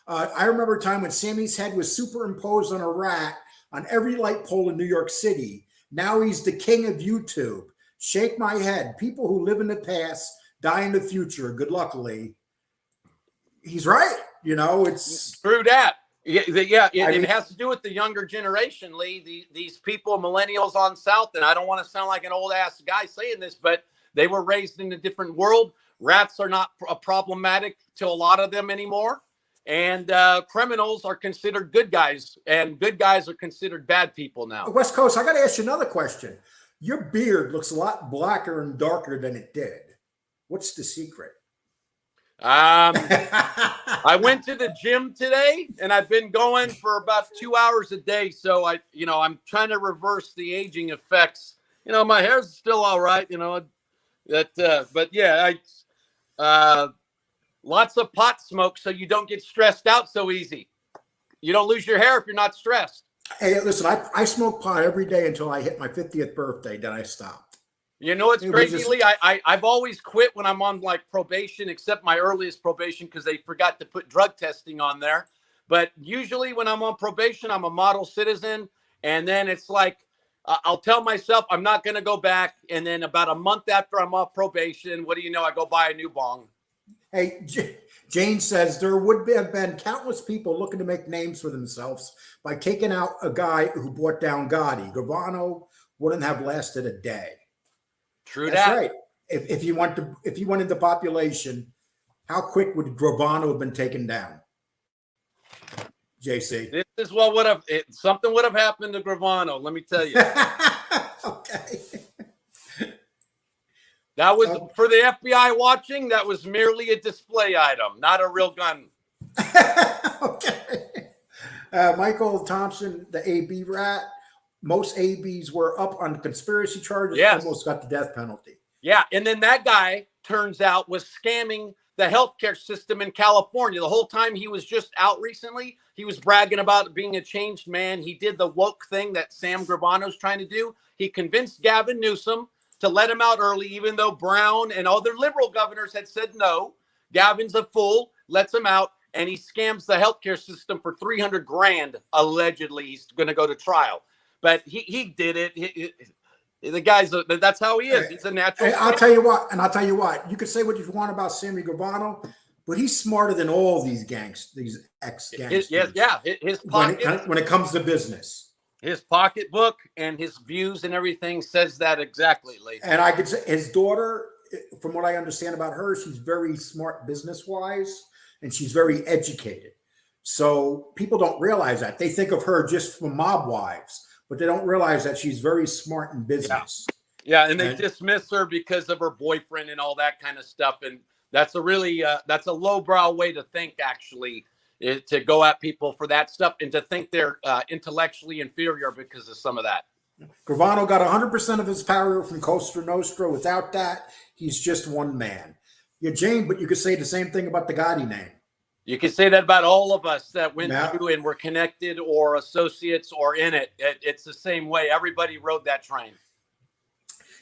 I remember a time when Sammy's head was superimposed on a rat on every light pole in New York City. Now he's the king of YouTube. Shake my head. People who live in the past die in the future. Good luck, Lee. He's right. It's through that. It has to do with the younger generation, Lee. These people, millennials on South, and I don't want to sound like an old ass guy saying this, but they were raised in a different world. Rats are not problematic to a lot of them anymore. And criminals are considered good guys, and good guys are considered bad people now. West Coast, I got to ask you another question. Your beard looks a lot blacker and darker than it did. What's the secret? I went to the gym today, and I've been going for about 2 hours a day. So I'm trying to reverse the aging effects. My hair's still all right. But yeah, lots of pot smoke so you don't get stressed out so easy. You don't lose your hair if you're not stressed. Hey, listen, I smoke pot every day until I hit my 50th birthday. Then I stopped. You know what's crazy, Lee? I've always quit when I'm on like probation, except my earliest probation because they forgot to put drug testing on there. But usually when I'm on probation, I'm a model citizen. And then it's like, I'll tell myself I'm not going to go back. And then about a month after I'm off probation, what do you know? I go buy a new bong. Hey, Jane says there would have been countless people looking to make names for themselves by taking out a guy who brought down Gotti. Gravano wouldn't have lasted a day. True. That's that. right. If you went into population, how quick would Gravano have been taken down? JC. This is what would have something would have happened to Gravano. Let me tell you. Okay. That was for the FBI watching. That was merely a display item, not a real gun. Okay. Michael Thompson, the AB rat. Most ABs were up on conspiracy charges. Yes. Almost got the death penalty. Yeah, and then that guy turns out was scamming the healthcare system in California. The whole time he was just out recently, he was bragging about being a changed man. He did the woke thing that Sam Gravano's trying to do. He convinced Gavin Newsom to let him out early, even though Brown and other liberal governors had said no. Gavin's a fool, lets him out, and he scams the healthcare system for $300 grand. Allegedly, he's going to go to trial, but he did it. The guy's that's how he is. He's a natural. Hey, I'll tell you what. You could say what you want about Sammy Gravano, but he's smarter than all these ex-gangsters. His pocket, when it comes to business. His pocketbook and his views and everything says that exactly, Lee. And I could say his daughter, from what I understand about her, she's very smart business-wise, and she's very educated. So people don't realize that. They think of her just from mob wives, but they don't realize that she's very smart in business. Yeah, and they dismiss her because of her boyfriend and all that kind of stuff. And that's a really that's a lowbrow way to think, actually, to go at people for that stuff and to think they're intellectually inferior because of some of that. Gravano got 100% of his power from Costa Nostra. Without that, he's just one man. Yeah, Jane, but you could say the same thing about the Gotti name. You can say that about all of us that went through and were connected or associates or in it. It's the same way. Everybody rode that train.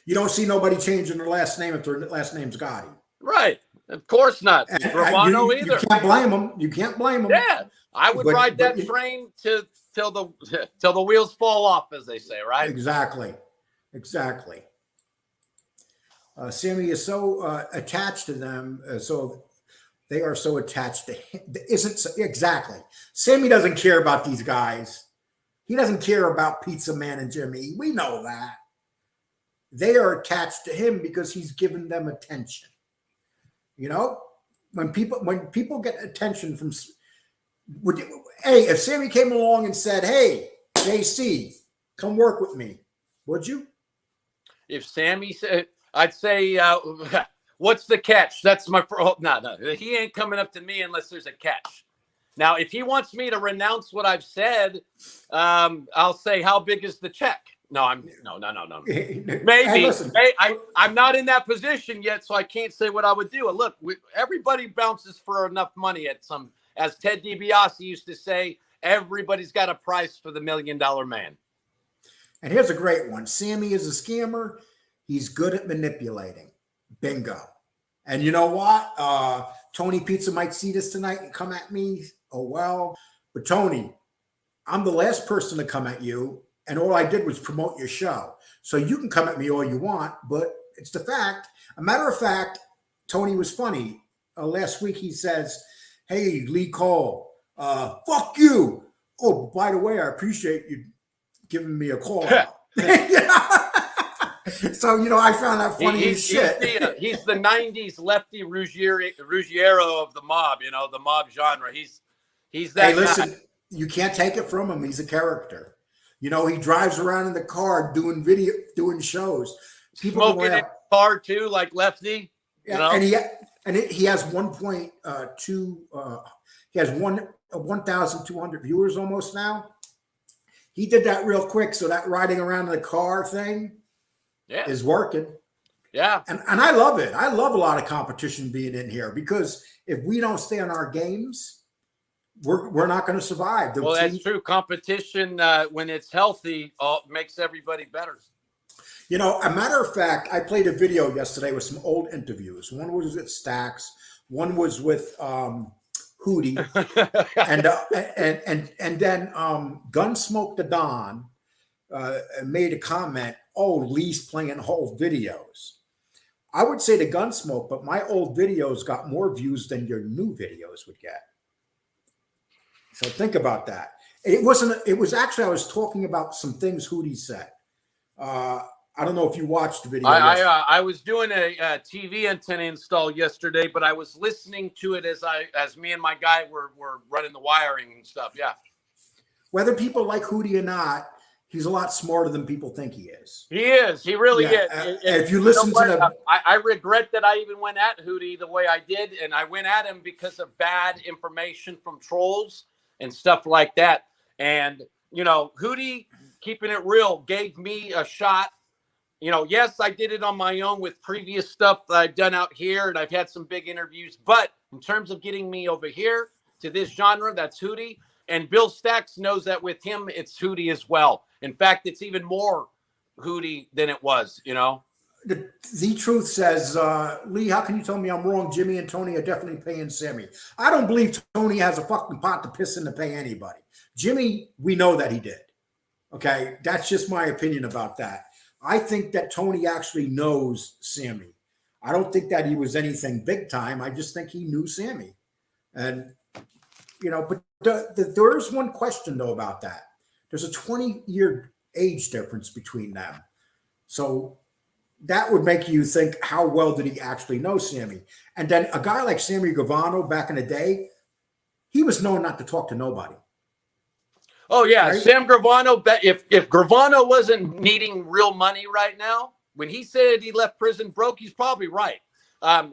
You don't see nobody changing their last name if their last name's Gotti. Right. Of course not. And Gravano you either. can't blame them. You can't blame them. Yeah. I would ride that train till the wheels fall off, as they say, right? Exactly. Exactly. Sammy is so attached to them, so they are so attached to him. Exactly. Sammy doesn't care about these guys. He doesn't care about Pizza Man and Jimmy. We know that. They are attached to him because he's given them attention. You know, when people get attention from, hey, if Sammy came along and said, "Hey, JC, come work with me," would you? If Sammy said, I'd say, what's the catch? That's my no. He ain't coming up to me unless there's a catch. Now, if he wants me to renounce what I've said, I'll say, "How big is the check?" No. Maybe. I'm not in that position yet, so I can't say what I would do. Look, everybody bounces for enough money at some, as Ted DiBiase used to say, everybody's got a price for the $1 million man. And here's a great one. Sammy is a scammer. He's good at manipulating. Bingo. And you know what? Tony Pizza might see this tonight and come at me. Oh, well. But Tony, I'm the last person to come at you. And all I did was promote your show. So you can come at me all you want, but it's the fact. A matter of fact, Tony was funny. Last week he says, "Hey, Lee Cole, fuck you. Oh, by the way, I appreciate you giving me a call out." So, you know, I found that funny as shit. He's the 90s lefty Ruggiero of the mob, you know, the mob genre. He's that. Hey, listen, you can't take it from him. He's a character. You know, he drives around in the car doing shows. People smoking in the car too, like Lefty. Yeah, you know? and he has 1.2. He has 1,200 viewers almost now. He did that real quick, so that riding around in the car thing is working. Yeah, and I love it. I love a lot of competition being in here because if we don't stay on our games, we're not going to survive. Well, that's true. Competition, when it's healthy, makes everybody better. You know, a matter of fact, I played a video yesterday with some old interviews. One was with Stax, one was with Hootie, and then Gunsmoke the Don made a comment. Oh, Lee's playing whole videos. I would say the Gunsmoke, but my old videos got more views than your new videos would get. So think about that. It was actually, I was talking about some things Hootie said. I don't know if you watched the video. I was doing a TV antenna install yesterday, but I was listening to it as me and my guy were running the wiring and stuff. Yeah. Whether people like Hootie or not, he's a lot smarter than people think he is. He is. He really is. If you listen to I regret that I even went at Hootie the way I did, and I went at him because of bad information from trolls and stuff like that. And, you know, Hootie, keeping it real, gave me a shot. You know, yes, I did it on my own with previous stuff that I've done out here, and I've had some big interviews. But in terms of getting me over here to this genre, that's Hootie. And Bill Stax knows that with him, it's Hootie as well. In fact, it's even more Hootie than it was, you know. The truth says, Lee, how can you tell me I'm wrong? Jimmy and Tony are definitely paying Sammy. I don't believe Tony has a fucking pot to piss in to pay anybody. Jimmy, we know that he did. Okay, that's just my opinion about that. I think that Tony actually knows Sammy. I don't think that he was anything big time. I just think he knew Sammy. And, you know, but there is one question, though, about that. There's a 20-year age difference between them. So that would make you think, how well did he actually know Sammy? And then a guy like Sammy Gravano back in the day, he was known not to talk to nobody. Oh, yeah. Right? Sam Gravano, if Gravano wasn't needing real money right now, when he said he left prison broke, he's probably right.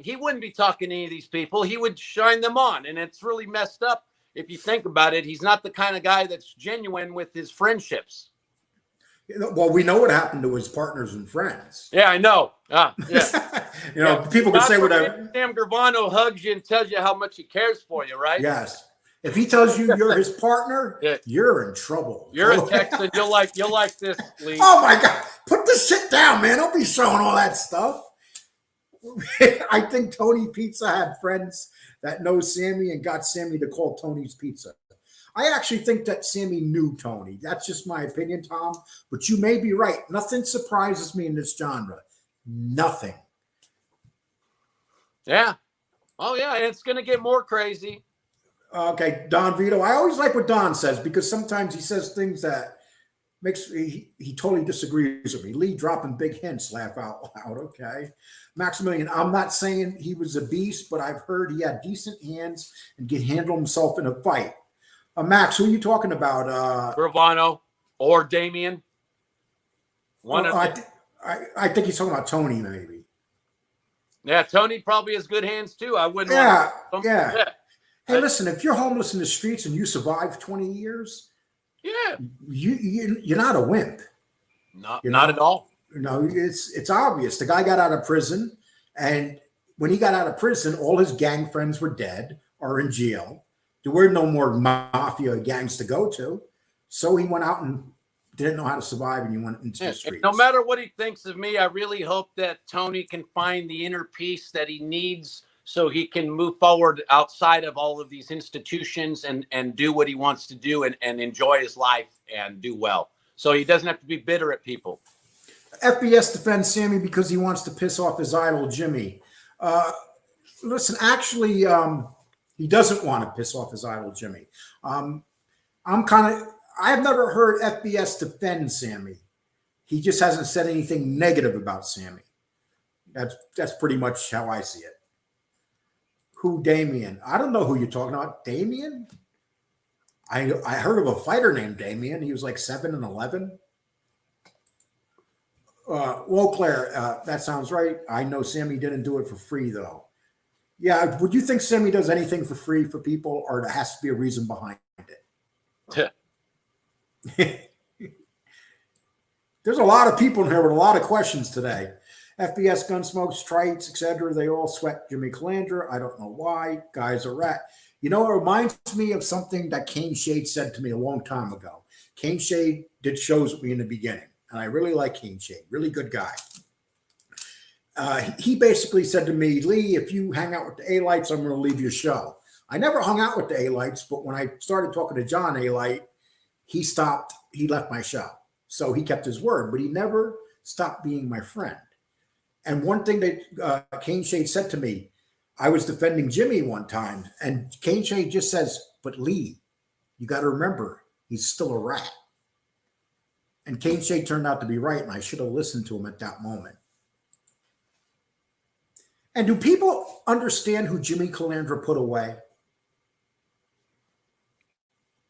He wouldn't be talking to any of these people. He would shine them on. And it's really messed up. If you think about it, he's not the kind of guy that's genuine with his friendships. Well, we know what happened to his partners and friends. Yeah, I know. Yeah. People can say whatever. Sam Gravano hugs you and tells you how much he cares for you, right? Yes. If he tells you you're his partner, Yeah. you're in trouble. You're a Texan. You'll like this, Lee. Oh my God. Put this shit down, man. Don't be showing all that stuff. I think Tony Pizza had friends that know Sammy and got Sammy to call Tony's Pizza. I actually think that Sammy knew Tony. That's just my opinion, Tom. But you may be right. Nothing surprises me in this genre. Nothing. Yeah. Oh, yeah. It's going to get more crazy. Okay, Don Vito. I always like what Don says because sometimes he says things that makes me, he totally disagrees with me. Lee dropping big hints, laugh out loud. Okay. Maximilian, I'm not saying he was a beast, but I've heard he had decent hands and can handle himself in a fight. Max, who are you talking about? Gravano or Damien. I think he's talking about Tony, maybe. Yeah, Tony probably has good hands too. I wouldn't. Yeah. Hey, listen, if you're homeless in the streets and you survive 20 years, you're not a wimp. Not at all. No, it's obvious. The guy got out of prison, and when he got out of prison, all his gang friends were dead or in jail. There were no more mafia gangs to go to, so he went out and didn't know how to survive, and he went into the streets. No matter what he thinks of me, I really hope that Tony can find the inner peace that he needs so he can move forward outside of all of these institutions and do what he wants to do and enjoy his life and do well. So he doesn't have to be bitter at people. FBS defends Sammy because he wants to piss off his idol, Jimmy. Listen, actually, he doesn't want to piss off his idol, Jimmy. I've never heard FBS defend Sammy. He just hasn't said anything negative about Sammy. That's pretty much how I see it. Who, Damien? I don't know who you're talking about. Damien? I heard of a fighter named Damien. He was like 7-11. Well, Claire, that sounds right. I know Sammy didn't do it for free, though. Yeah, would you think Sammy does anything for free for people, or there has to be a reason behind it? There's a lot of people in here with a lot of questions today. FBS, Gunsmoke, Trites, etc. They all sweat Jimmy Calandra. I don't know why. Guys are rat. You know, it reminds me of something that Kane Shade said to me a long time ago. Kane Shade did shows with me in the beginning, and I really like Kane Shade. Really good guy. He basically said to me, Lee, if you hang out with the A-Lights, I'm going to leave your show. I never hung out with the A-Lights, but when I started talking to John A-Light, he left my show. So he kept his word, but he never stopped being my friend. And one thing that Kane Shade said to me, I was defending Jimmy one time, and Kane Shade just says, but Lee, you got to remember, he's still a rat. And Kane Shade turned out to be right, and I should have listened to him at that moment. And do people understand who Jimmy Calandra put away?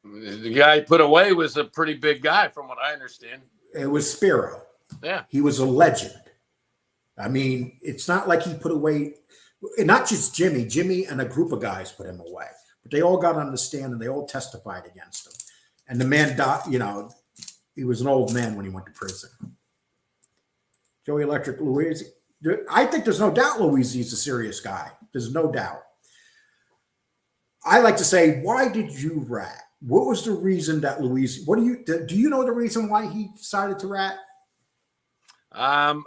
The guy he put away was a pretty big guy, from what I understand. It was Spiro. Yeah. He was a legend. I mean, it's not like he put away, not just Jimmy and a group of guys put him away, but they all got on the stand and they all testified against him. And the man died, you know, he was an old man when he went to prison. Joey Electric, Luisi. I think there's no doubt Luisi's a serious guy. There's no doubt. I like to say, why did you rat? What was the reason that Luisi, do you know the reason why he decided to rat?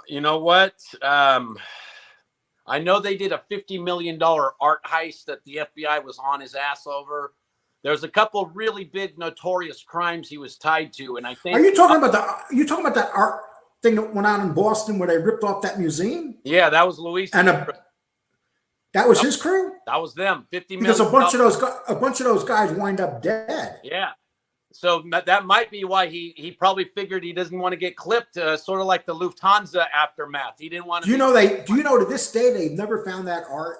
You know what? I know they did a $50 million art heist that the FBI was on his ass over. There's a couple of really big notorious crimes he was tied to, and I think. Are you talking about that art thing that went on in Boston where they ripped off that museum? Yeah, that was Luisi. And that was his crew? That was them. 50 million. Because a bunch of those guys wind up dead. Yeah. So that might be why he probably figured he doesn't want to get clipped, sort of like the Lufthansa aftermath. He didn't want to. Do you know to this day they've never found that art?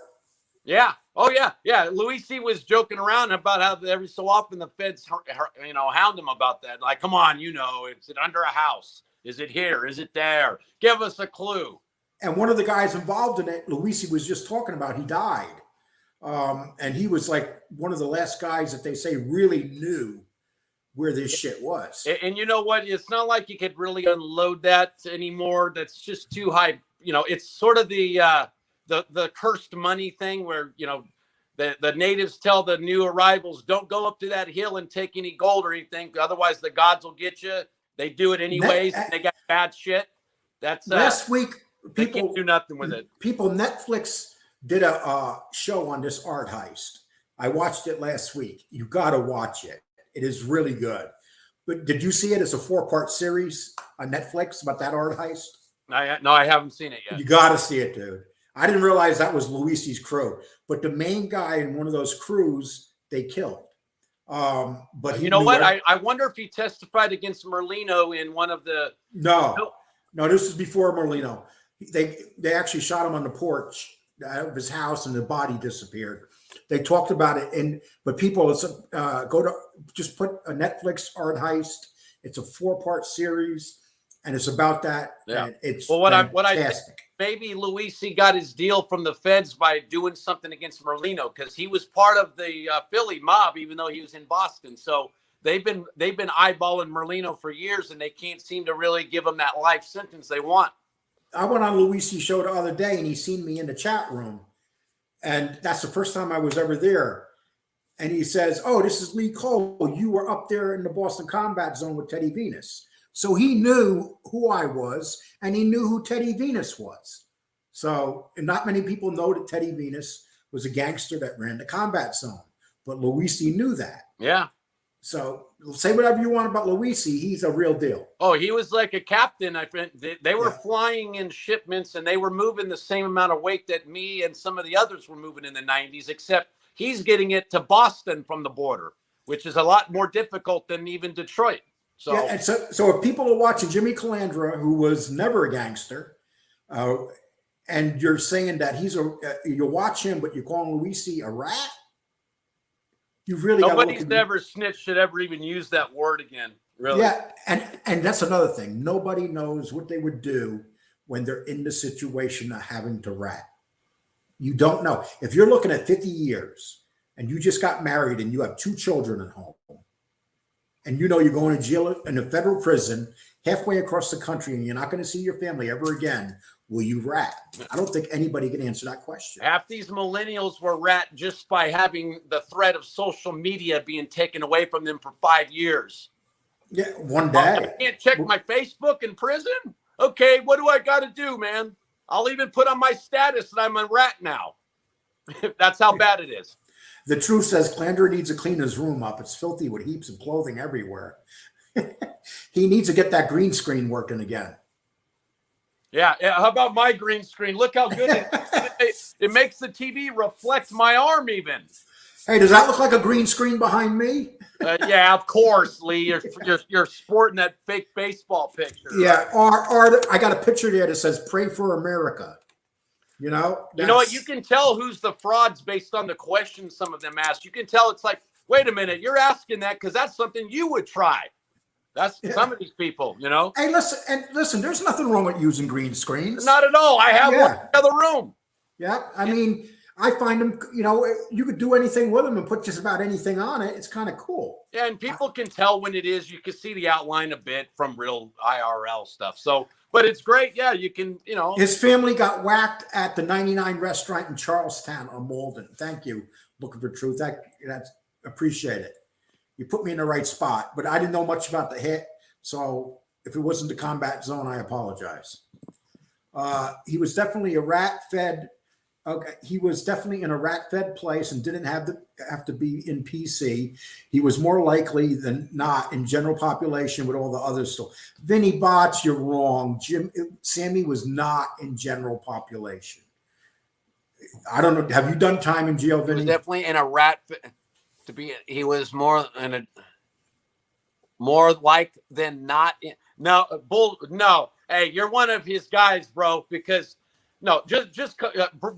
Yeah. Oh yeah. Yeah. Luisi was joking around about how every so often the feds, hound him about that. Like, come on, is it under a house? Is it here? Is it there? Give us a clue. And one of the guys involved in it, Luisi was just talking about, he died. And he was like one of the last guys that they say really knew where this shit was. And you know what? It's not like you could really unload that anymore. That's just too high. It's sort of the cursed money thing where, The natives tell the new arrivals, don't go up to that hill and take any gold or anything. Otherwise, the gods will get you. They do it anyways. They got bad shit. That's last week. They can't do nothing with it. Netflix did a show on this art heist. I watched it last week. You got to watch it. It is really good. But did you see it? It's a 4-part series on Netflix about that art heist. No, I haven't seen it yet. You got to see it, dude. I didn't realize that was Luisi's crew, but the main guy in one of those crews they killed. But you know what? I wonder if he testified against Merlino in one of the. No, this is before Merlino. They actually shot him on the porch of his house, and the body disappeared. They talked about it, but people just put a Netflix art heist. It's a 4-part series, and it's about that. Yeah, and it's what I think, fantastic. maybe Luisi got his deal from the feds by doing something against Merlino, because he was part of the Philly mob, even though he was in Boston. So they've been eyeballing Merlino for years, and they can't seem to really give him that life sentence they want. I went on Luisi's show the other day, and he seen me in the chat room, and that's the first time I was ever there. And he says, "Oh, this is Lee Cole. You were up there in the Boston Combat Zone with Teddy Venus." So he knew who I was, and he knew who Teddy Venus was. So, and not many people know that Teddy Venus was a gangster that ran the combat zone, but Luisi knew that. Yeah. So say whatever you want about Luisi, he's a real deal. Oh, he was like a captain. They were flying in shipments, and they were moving the same amount of weight that me and some of the others were moving in the 90s, except he's getting it to Boston from the border, which is a lot more difficult than even Detroit. So, yeah, and so if people are watching Jimmy Calandra, who was never a gangster, and you're saying that you watch him, but you call Luisi a rat, you've really nobody's never snitched should ever even use that word again. Really? Yeah, and that's another thing. Nobody knows what they would do when they're in the situation of having to rat. You don't know. If you're looking at 50 years and you just got married and you have 2 children at home, and you know you're going to jail in a federal prison halfway across the country, and you're not going to see your family ever again, will you rat? I don't think anybody can answer that question. Half these millennials were rat just by having the threat of social media being taken away from them for 5 years. Yeah, one day. I can't check my Facebook in prison? Okay, what do I got to do, man? I'll even put on my status that I'm a rat now. That's how bad it is. The truth says Calandra needs to clean his room up. It's filthy with heaps of clothing everywhere. He needs to get that green screen working again. Yeah. How about my green screen? Look how good it makes the TV reflect my arm even. Hey, does that look like a green screen behind me? Yeah, of course, Lee. You're sporting that fake baseball picture. Yeah, right? I got a picture there that says "Pray for America." You know what? You can tell who's the frauds based on the questions some of them ask. You can tell it's like, wait a minute, you're asking that because that's something you would try. That's some of these people, you know. Hey, listen. There's nothing wrong with using green screens. Not at all. I have one in the other room. Yeah, I mean, I find them. You know, you could do anything with them and put just about anything on it. It's kind of cool. Yeah, and people can tell when it is. You can see the outline a bit from real IRL stuff. So, but it's great. Yeah, you can. You know, his family got whacked at the 99 restaurant in Charlestown or Malden. Thank you, Looking for Truth. That's appreciate it. You put me in the right spot, but I didn't know much about the hit. So if it wasn't the combat zone, I apologize. He was definitely a rat-fed. Okay, he was definitely in a rat-fed place and didn't have to be in PC. He was more likely than not in general population with all the other stuff. Vinny Botch, you're wrong. Sammy was not in general population. I don't know. Have you done time in jail, Vinny? He was definitely in a rat. He was more like than not. No. Hey, you're one of his guys, bro. Because just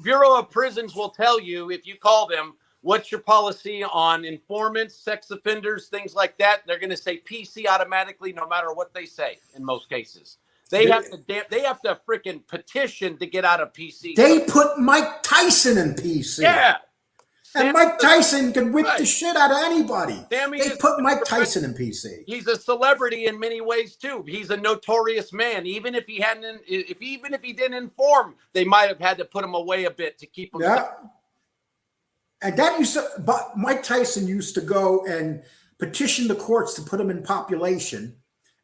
Bureau of Prisons will tell you if you call them what's your policy on informants, sex offenders, things like that. They're going to say PC automatically, no matter what they say. In most cases, they have to freaking petition to get out of PC. They put Mike Tyson in PC. Yeah. And Mike Tyson can whip the shit out of anybody. They put Mike Tyson in PC. He's a celebrity in many ways too. He's a notorious man. Even if he didn't inform, they might have had to put him away a bit to keep him. Yeah. And that used to, but Mike Tyson used to go and petition the courts to put him in population.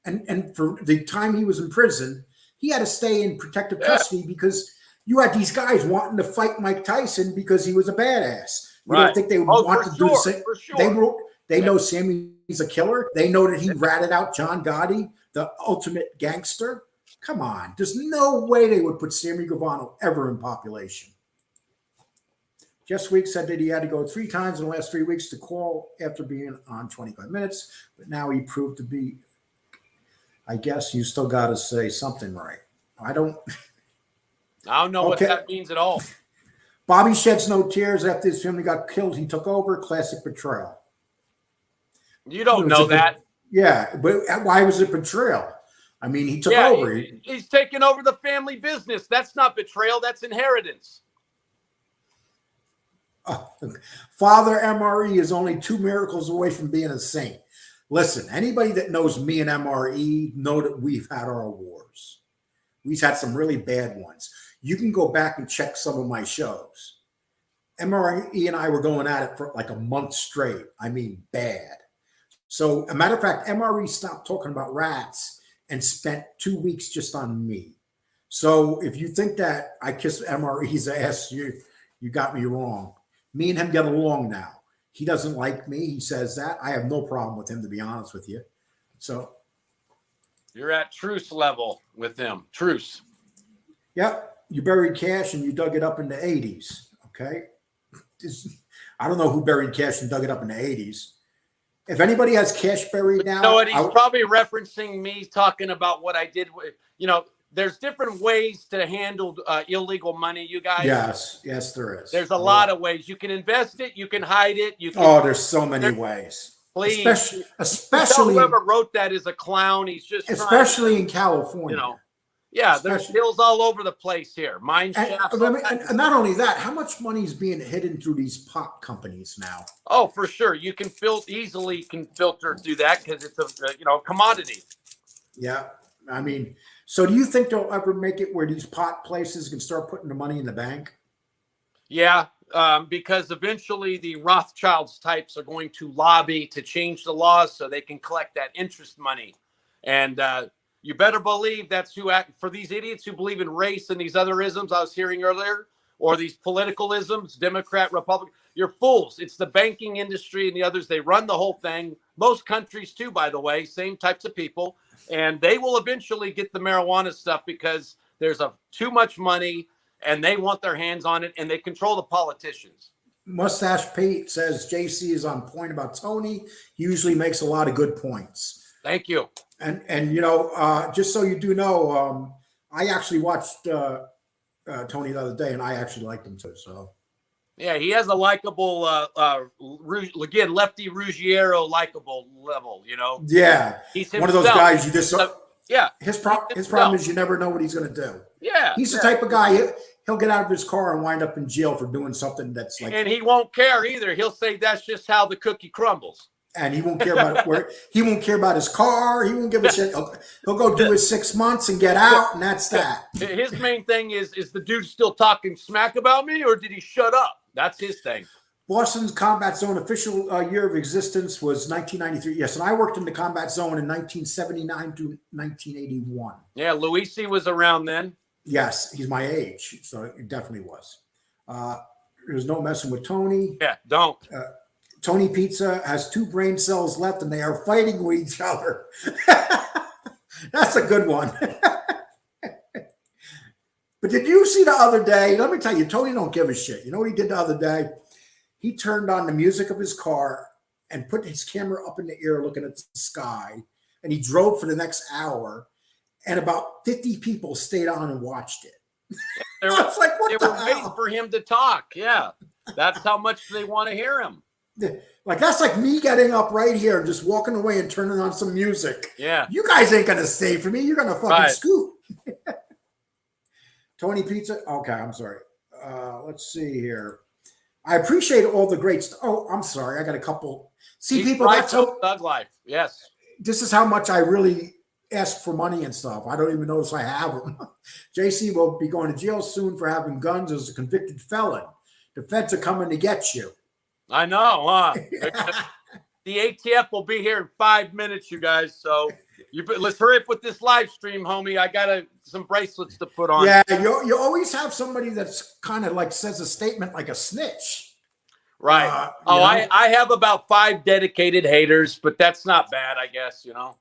And for the time he was in prison, he had to stay in protective custody because you had these guys wanting to fight Mike Tyson because he was a badass. You don't think they would want to do the same? For sure. They know Sammy's a killer. They know that he ratted out John Gotti, the ultimate gangster. Come on. There's no way they would put Sammy Gravano ever in population. Jess Week said that he had to go 3 times in the last 3 weeks to call after being on 25 minutes, but now he proved to be, I guess you still got to say something right. I don't know what that means at all. Bobby sheds no tears after his family got killed. He took over. Classic betrayal. You don't know that. Yeah, but why was it betrayal? I mean, he took over. He's taking over the family business. That's not betrayal. That's inheritance. Father MRE is only 2 miracles away from being a saint. Listen, anybody that knows me and MRE know that we've had our wars. We've had some really bad ones. You can go back and check some of my shows. MRE and I were going at it for like a month straight. I mean, bad. So, a matter of fact, MRE stopped talking about rats and spent 2 weeks just on me. So, if you think that I kiss MRE's ass, you got me wrong. Me and him get along now. He doesn't like me. He says that. I have no problem with him, to be honest with you. So, you're at truce level with him. Truce. Yep. You buried cash and you dug it up in the 80s. Okay. I don't know who buried cash and dug it up in the 80s. If anybody has cash buried now. You know what? He's probably referencing me talking about what I did with, there's different ways to handle illegal money, you guys. Yes, there is. There's a lot of ways. You can invest it. You can hide it. You can, there's so many ways. Please. Especially whoever wrote that is a clown. He's just especially in California. There's hills all over the place here. Mine shafts. And not only that, how much money is being hidden through these pot companies now? Oh, for sure. You can easily filter through that because it's a commodity. Yeah. I mean, so do you think they'll ever make it where these pot places can start putting the money in the bank? Yeah, because eventually the Rothschilds types are going to lobby to change the laws so they can collect that interest money. And you better believe that's for these idiots who believe in race and these other isms I was hearing earlier, or these political isms, Democrat, Republican, you're fools. It's the banking industry and the others. They run the whole thing. Most countries too, by the way, same types of people. And they will eventually get the marijuana stuff because there's too much money and they want their hands on it and they control the politicians. Mustache Pete says JC is on point about Tony. He usually makes a lot of good points. Thank you. And just so you do know, I actually watched Tony the other day and I actually liked him too. So yeah, he has a likable, again, Lefty Ruggiero likable level, Yeah. He's one of those guys you just yeah. His problem is you never know what he's going to do. Yeah. He's the type of guy, he'll get out of his car and wind up in jail for doing something that's like. And he won't care either. He'll say that's just how the cookie crumbles. And he won't care about he won't care about his car. He won't give a shit. He'll go do his 6 months and get out, and that's that. His main thing is the dude still talking smack about me, or did he shut up? That's his thing. Boston's Combat Zone official year of existence was 1993. Yes, and I worked in the Combat Zone in 1979 to 1981. Yeah, Luisi was around then. Yes, he's my age, so it definitely was. There's no messing with Tony. Yeah, don't. Tony Pizza has 2 brain cells left, and they are fighting with each other. That's a good one. But did you see the other day? Let me tell you, Tony don't give a shit. You know what he did the other day? He turned on the music of his car and put his camera up in the air looking at the sky, and he drove for the next hour, and about 50 people stayed on and watched it. They were waiting for him to talk. Yeah, that's how much they want to hear him. Like, that's like me getting up right here and just walking away and turning on some music. Yeah. You guys ain't going to stay for me. You're going to fucking scoot. Tony Pizza. Okay, I'm sorry. Let's see here. I appreciate all the great stuff. Oh, I'm sorry. I got a couple. See, people, that's how thug life. Yes. This is how much I really ask for money and stuff. I don't even notice I have them. JC will be going to jail soon for having guns as a convicted felon. The feds are coming to get you. I know, huh? The ATF will be here in 5 minutes, you guys. So let's hurry up with this live stream, homie. I got some bracelets to put on. Yeah, you always have somebody that's kind of like says a statement like a snitch. Right. I have about 5 dedicated haters, but that's not bad, I guess, you know.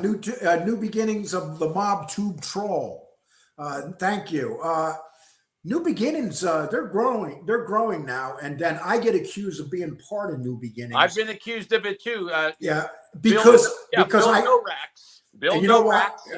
New beginnings of the mob tube troll. Thank you. New beginnings, they're growing now, and then I get accused of being part of new beginnings. I've been accused of it too. Because Bill I no racks. Bill and you know no why? racks.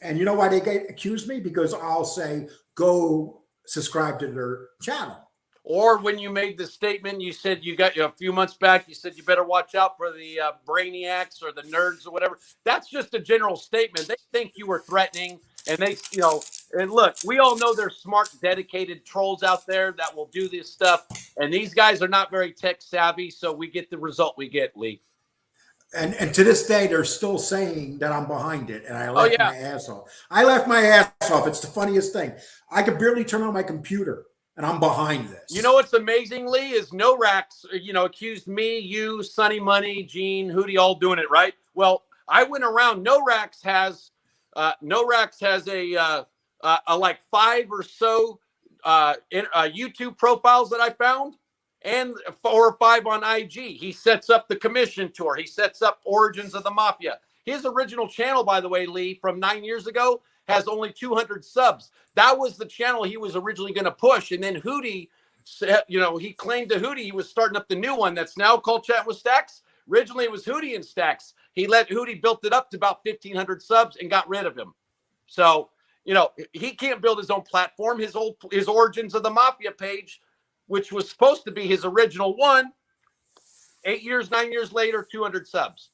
And you know why they get accused me? Because I'll say go subscribe to their channel. Or when you made the statement, you said you got a few months back, you said you better watch out for the brainiacs or the nerds or whatever. That's just a general statement. They think you were threatening, and they, you know, and look, we all know there's smart, dedicated trolls out there that will do this stuff, and these guys are not very tech savvy, so we get the result we get, Lee. And to this day, they're still saying that I'm behind it, and I left my ass off. I left my ass off. It's the funniest thing. I could barely turn on my computer, and I'm behind this. You know what's amazing, Lee, is No Racks, you know, accused me, you, Sunny Money, Gene, Hootie, all doing it, right? Well, I went around. No Racks has a like 5 or so YouTube profiles that I found, and 4 or 5 on IG. He sets up the commission tour. He sets up Origins of the Mafia. His original channel, by the way, Lee, from 9 years ago, has only 200 subs. That was the channel he was originally going to push. And then Hootie, you know, he claimed to Hootie he was starting up the new one that's now called Chat with Stacks. Originally, it was Hootie and Stacks. He let Hootie built it up to about 1,500 subs and got rid of him. So, you know, he can't build his own platform. His Origins of the Mafia page, which was supposed to be his original one, 9 years later, 200 subs.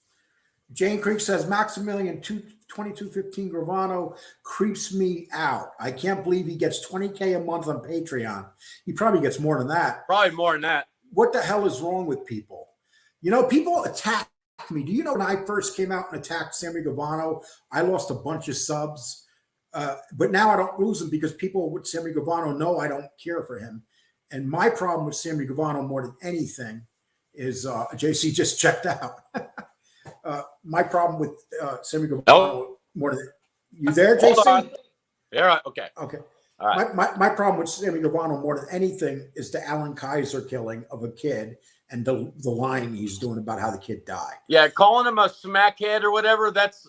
Jane Creek says Maximilian 2215 Gravano creeps me out. I can't believe he gets 20K a month on Patreon. He probably gets more than that. Probably more than that. What the hell is wrong with people? You know, people attack me. Do you know when I first came out and attacked Sammy Gravano, I lost a bunch of subs. But now I don't lose them because people with Sammy Gravano know I don't care for him. And my problem with Sammy Gravano more than anything is JC just checked out. My problem with Sammy Gravano more than you there, JC? Hold on. Yeah, right. Okay. Okay. All right. My problem with Sammy Gravano more than anything is the Alan Kaiser killing of a kid and the lying he's doing about how the kid died. Yeah, calling him a smackhead or whatever, that's,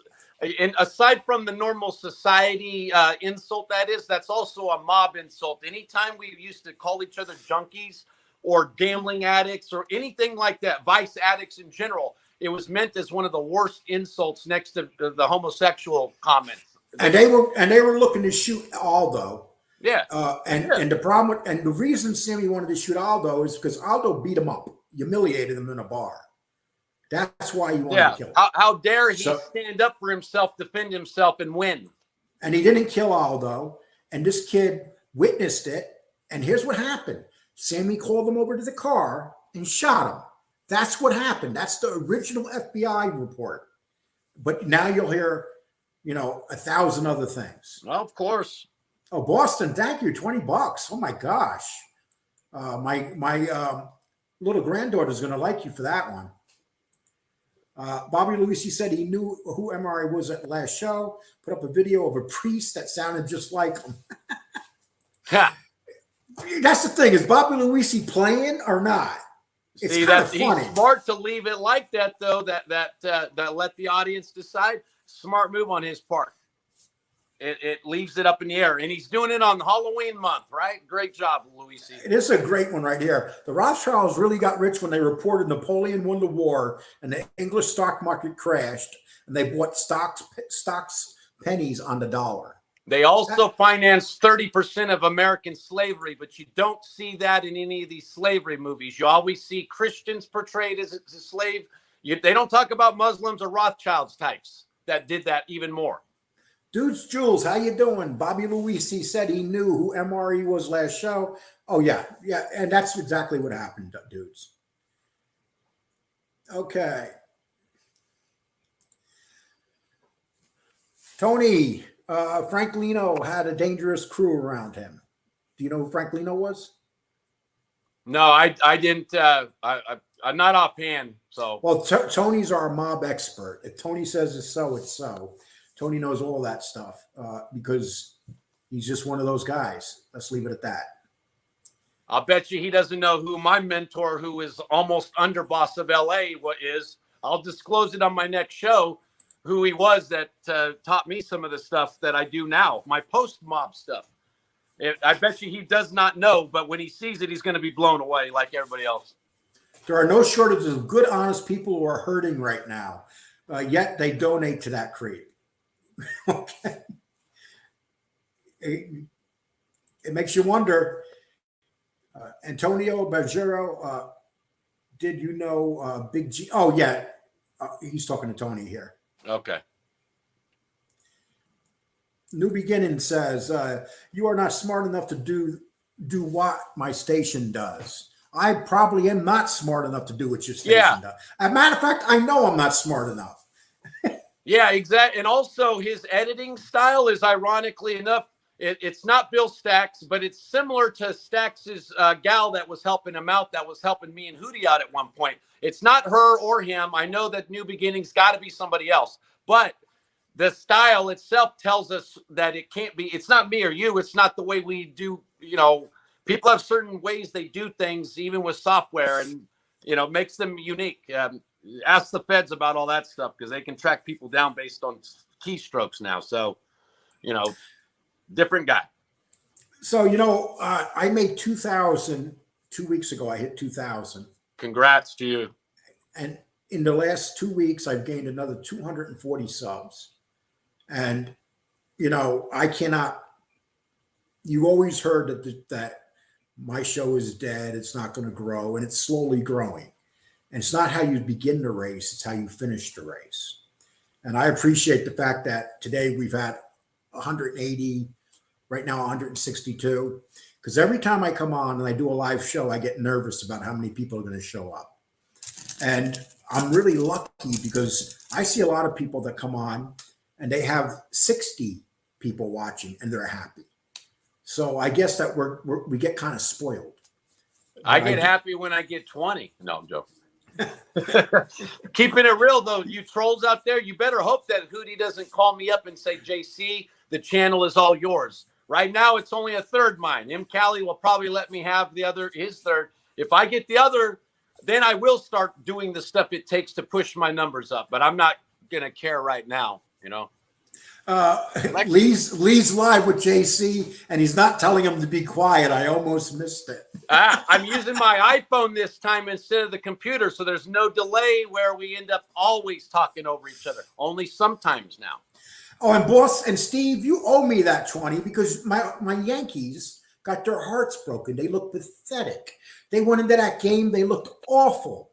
and aside from the normal society insult that's also a mob insult. Anytime we used to call each other junkies or gambling addicts or anything like that, vice addicts in general, it was meant as one of the worst insults next to the homosexual comments. And they were looking to shoot Aldo. Yeah. And the problem with, and the reason Sammy wanted to shoot Aldo is because Aldo beat him up, humiliated him in a bar. That's why he wanted to kill him. How dare he stand up for himself, defend himself, and win? And he didn't kill Aldo. And this kid witnessed it. And here's what happened. Sammy called him over to the car and shot him. That's what happened. That's the original FBI report. But now you'll hear, you know, 1,000 other things. Well, of course. Oh, Boston, thank you. $20. Oh my gosh. My little granddaughter's going to like you for that one. Bobby Luisi said he knew who MRI was at the last show. Put up a video of a priest that sounded just like him. That's the thing. Is Bobby Luisi playing or not? It's kind of funny. He's smart to leave it like that, though. That let the audience decide. Smart move on his part. It leaves it up in the air, and he's doing it on Halloween month, right? Great job, Luisi. It is a great one right here. The Rothschilds really got rich when they reported Napoleon won the war and the English stock market crashed, and they bought stocks pennies on the dollar. They also financed 30% of American slavery, but you don't see that in any of these slavery movies. You always see Christians portrayed as a slave. They don't talk about Muslims or Rothschilds types that did that even more. Dudes, Jules, how you doing? Bobby Luisi said he knew who MRE was last show. Oh, yeah. Yeah, and that's exactly what happened, dudes. Okay. Tony, Frank Lino had a dangerous crew around him. Do you know who Frank Lino was? No, I didn't. I'm not offhand. So, Well, Tony's our mob expert. If Tony says it's so, it's so. Tony knows all that stuff because he's just one of those guys. Let's leave it at that. I'll bet you he doesn't know who my mentor, who is almost underboss of LA, what is. I'll disclose it on my next show, who he was that taught me some of the stuff that I do now, my post-mob stuff. I bet you he does not know, but when he sees it, he's going to be blown away like everybody else. There are no shortages of good, honest people who are hurting right now, yet they donate to that creep. Okay. It makes you wonder. Antonio Bergero, did you know Big G? Oh, yeah. He's talking to Tony here. Okay. New Beginning says, you are not smart enough to do what my station does. I probably am not smart enough to do what your station does. As a matter of fact, I know I'm not smart enough. Yeah, exactly. And also his editing style is, ironically enough, it's not Bill Stacks, but it's similar to Stacks's gal that was helping him out, that was helping me and Hootie out at one point. It's not her or him. I know that New Beginnings got to be somebody else, but the style itself tells us that it can't be. It's not me or you. It's not the way we do. You know, people have certain ways they do things, even with software, and makes them unique. Ask the feds about all that stuff because they can track people down based on keystrokes now. So, different guy. So, I made 2,000 2 weeks ago. I hit 2,000. Congrats to you. And in the last 2 weeks, I've gained another 240 subs. And, I cannot, you always heard that my show is dead. It's not going to grow, and it's slowly growing. And it's not how you begin the race. It's how you finish the race. And I appreciate the fact that today we've had 180, right now 162, because every time I come on and I do a live show, I get nervous about how many people are going to show up. And I'm really lucky because I see a lot of people that come on and they have 60 people watching and they're happy. So I guess that we get kind of spoiled. I get happy when I get 20. No, I'm joking. Keeping it real though, you trolls out there, you better hope that Hootie doesn't call me up and say, JC, the channel is all yours. Right now it's only a third mine. M. Callie will probably let me have his third. If I get the other, then I will start doing the stuff it takes to push my numbers up, but I'm not gonna care right now, Lee's live with JC and he's not telling him to be quiet. I almost missed it. I'm using my iPhone this time instead of the computer, so there's no delay where we end up always talking over each other. Only sometimes now. Oh, and boss and Steve, you owe me that 20 because my Yankees got their hearts broken. They looked pathetic. They went into that game. They looked awful.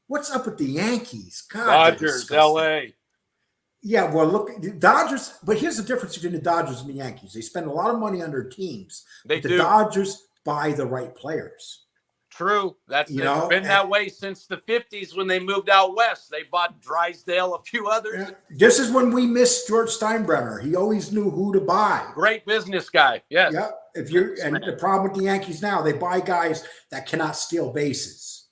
What's up with the Yankees? God, Dodgers, LA. Yeah, well, look, the Dodgers, but here's the difference between the Dodgers and the Yankees. They spend a lot of money on their teams. They do. The Dodgers buy the right players. True. It's been that way since the 50s when they moved out west. They bought Drysdale, a few others. This is when we missed George Steinbrenner. He always knew who to buy. Great business guy. Yes. Yeah. The problem with the Yankees now, they buy guys that cannot steal bases.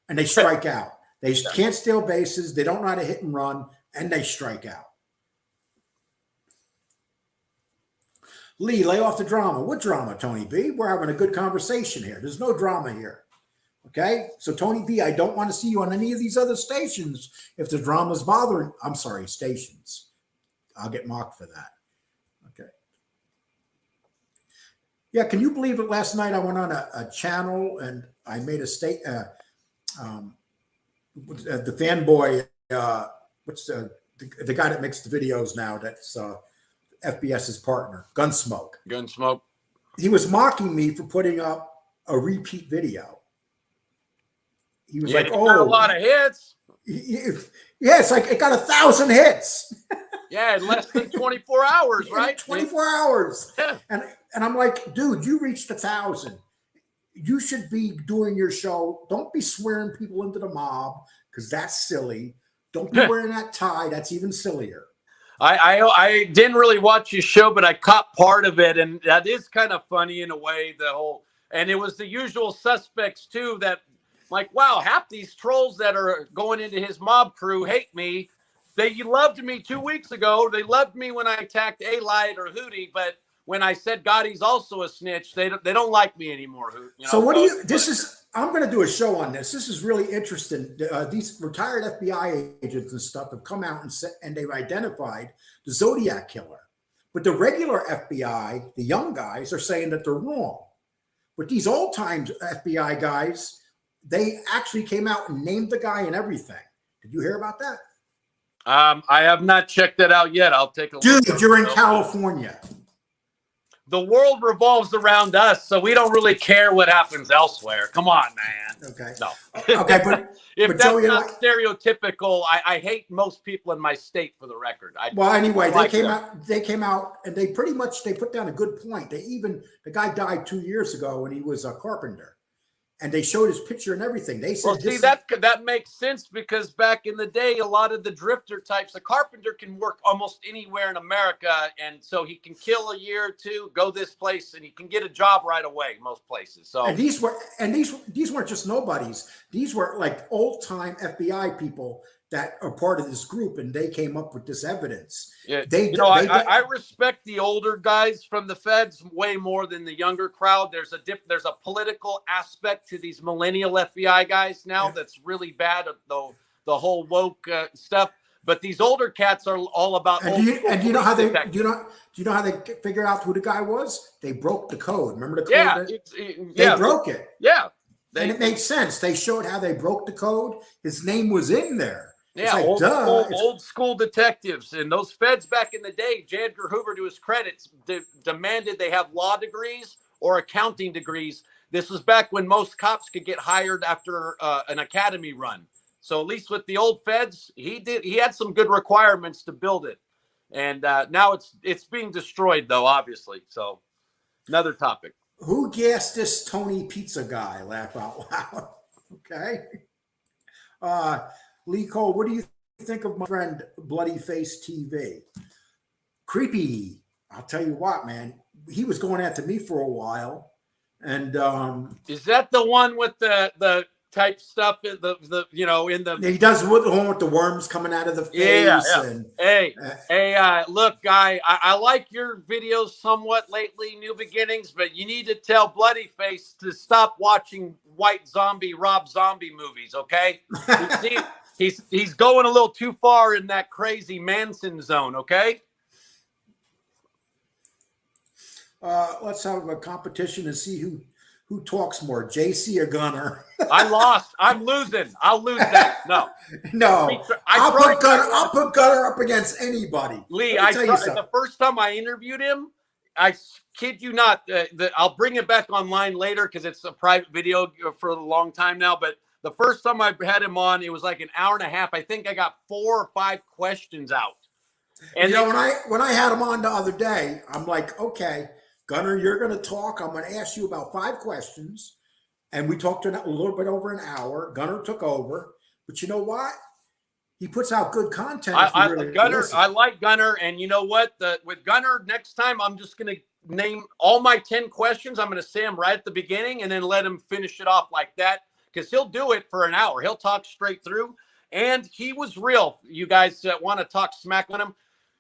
And they strike out. They can't steal bases. They don't know how to hit and run. And they strike out. Lee, lay off the drama. What drama, Tony B? We're having a good conversation here. There's no drama here. Okay? So, Tony B, I don't want to see you on any of these other stations if the drama's bothering. I'm sorry, stations. I'll get mocked for that. Okay. Yeah, can you believe it? Last night I went on a channel and I made a the fanboy, what's the guy that makes the videos now that's FBS's partner, Gunsmoke. He was mocking me for putting up a repeat video. He was like, "Oh, a lot of hits." Yeah, it's like it got 1,000 hits. Yeah, in less than 24 hours, right? 24 hours. And I'm like, dude, you reached 1,000. You should be doing your show. Don't be swearing people into the mob because that's silly. Don't be wearing that tie. That's even sillier. I didn't really watch your show, but I caught part of it, and that is kind of funny in a way. The whole And it was the usual suspects too that, like, wow, half these trolls that are going into his mob crew hate me. They loved me 2 weeks ago. They loved me when I attacked A-Light or Hootie, but when I said Gotti's also a snitch, they don't like me anymore. You know? So what do you? This is. I'm going to do a show on this. This is really interesting. These retired FBI agents and stuff have come out and said, and they've identified the Zodiac killer. But the regular FBI, the young guys, are saying that they're wrong. But these old-time FBI guys, they actually came out and named the guy and everything. Did you hear about that? I have not checked that out yet. I'll take a look. Dude, you're in California. The world revolves around us, so we don't really care what happens elsewhere. Come on, man. Okay. No. Okay, but if but that's Joey, not stereotypical, I hate most people in my state, for the record. Well, anyway, like they came out and they pretty much they put down a good point. The guy died 2 years ago and he was a carpenter. And they showed his picture and everything. They said, well, see, that makes sense, because back in the day, a lot of the drifter types, a carpenter can work almost anywhere in America, and so he can kill a year or two, go this place, and he can get a job right away most places. So and these weren't just nobodies. These were like old time FBI people that are part of this group, and they came up with this evidence. Yeah, I respect the older guys from the feds way more than the younger crowd. There's a political aspect to these millennial FBI guys now that's really bad. The whole woke stuff. But these older cats are all about. Do you know how they figured out who the guy was? They broke the code. Remember the code? They broke it. Yeah, and it made sense. They showed how they broke the code. His name was in there. Yeah, like, old school detectives. And those feds back in the day, J. Edgar Hoover, to his credit, demanded they have law degrees or accounting degrees. This was back when most cops could get hired after an academy run. So at least with the old feds, he had some good requirements to build it. And now it's being destroyed, though, obviously. So another topic. Who gassed this Tony Pizza guy? Laugh out loud. Okay. Lee Cole, what do you think of my friend Bloody Face TV? Creepy. I'll tell you what, man. He was going after me for a while. And is that the one with the type stuff in the he does the one with the worms coming out of the face? Yeah. And, hey, look, guy, I like your videos somewhat lately, New Beginnings, but you need to tell Bloody Face to stop watching white zombie Rob Zombie movies, okay? He's going a little too far in that crazy Manson zone, okay? Let's have a competition and see who talks more, JC or Gunner. I lost. I'm losing. I'll lose that. No. I'll put Gunner up against anybody. Lee, the first time I interviewed him, I kid you not, I'll bring it back online later because it's a private video for a long time now, but the first time I had him on, it was like an hour and a half. I think I got 4 or 5 questions out. And when I had him on the other day, I'm like, okay, Gunner, you're going to talk. I'm going to ask you about 5 questions. And we talked a little bit over an hour. Gunner took over. But you know what? He puts out good content. I like Gunner. And you know what? With Gunner, next time, I'm just going to name all my 10 questions. I'm going to say them right at the beginning and then let him finish it off like that. Because he'll do it for an hour. He'll talk straight through. And he was real. You guys want to talk smack on him.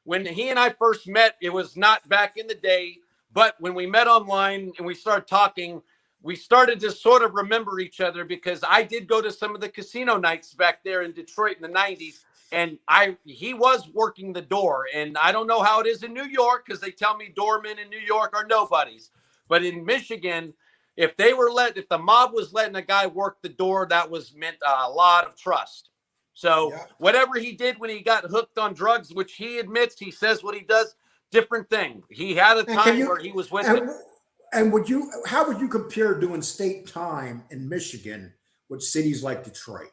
When he and I first met, it was not back in the day. But when we met online and we started talking, we started to sort of remember each other because I did go to some of the casino nights back there in Detroit in the 90s. And he was working the door. And I don't know how it is in New York because they tell me doormen in New York are nobodies. But in Michigan, if the mob was letting a guy work the door, that meant a lot of trust. So whatever he did when he got hooked on drugs, which he admits, he says what he does, different thing. He had a time where he was with it. And how would you compare doing state time in Michigan with cities like Detroit?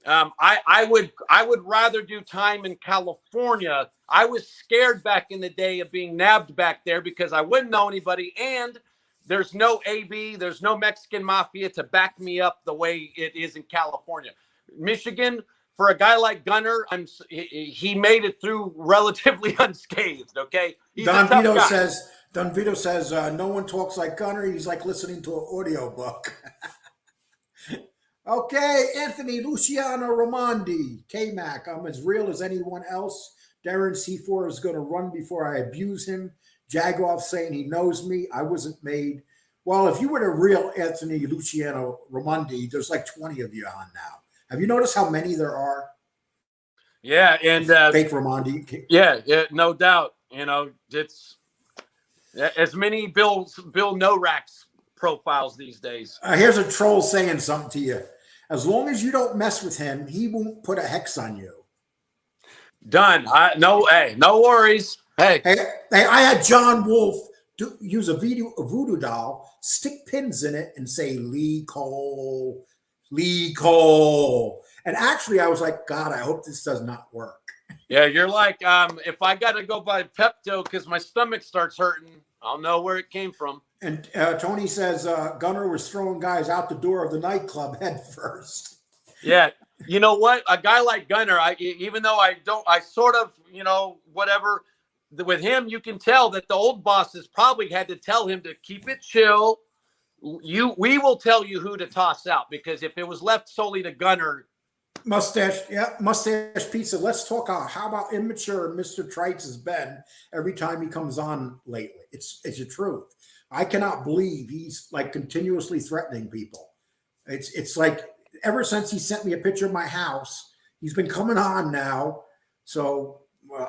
I would rather do time in California. I was scared back in the day of being nabbed back there because I wouldn't know anybody, and there's no AB, there's no Mexican mafia to back me up the way it is in California. Michigan, for a guy like Gunner, he made it through relatively unscathed. Okay, Don Vito says Don Vito says, no one talks like Gunner. He's like listening to an audio book. Okay, Anthony Luciano Ramondi, K-Mac. I'm as real as anyone else. Darren C4 is going to run before I abuse him. Jagoff saying he knows me. I wasn't made. Well, if you were the real Anthony Luciano Ramondi, there's like 20 of you on now. Have you noticed how many there are? Yeah, and fake Ramondi. Yeah, no doubt. You know, it's as many Bill No-Racks profiles these days. Here's a troll saying something to you. As long as you don't mess with him, he won't put a hex on you. Done. No worries. Hey, I had John Wolf use a voodoo doll, stick pins in it, and say Lee Cole, Lee Cole. And actually, I was like, God, I hope this does not work. Yeah, you're like, if I got to go buy Pepto because my stomach starts hurting, I'll know where it came from. And Tony says Gunner was throwing guys out the door of the nightclub head first. Yeah. You know what? A guy like Gunner, even though I sort of, whatever, with him, you can tell that the old bosses probably had to tell him to keep it chill. We will tell you who to toss out, because if it was left solely to Gunner. Mustache Pizza. Let's talk how about immature Mr. Trites has been every time he comes on lately. It's the truth. I cannot believe he's like continuously threatening people. It's like ever since he sent me a picture of my house, he's been coming on now. So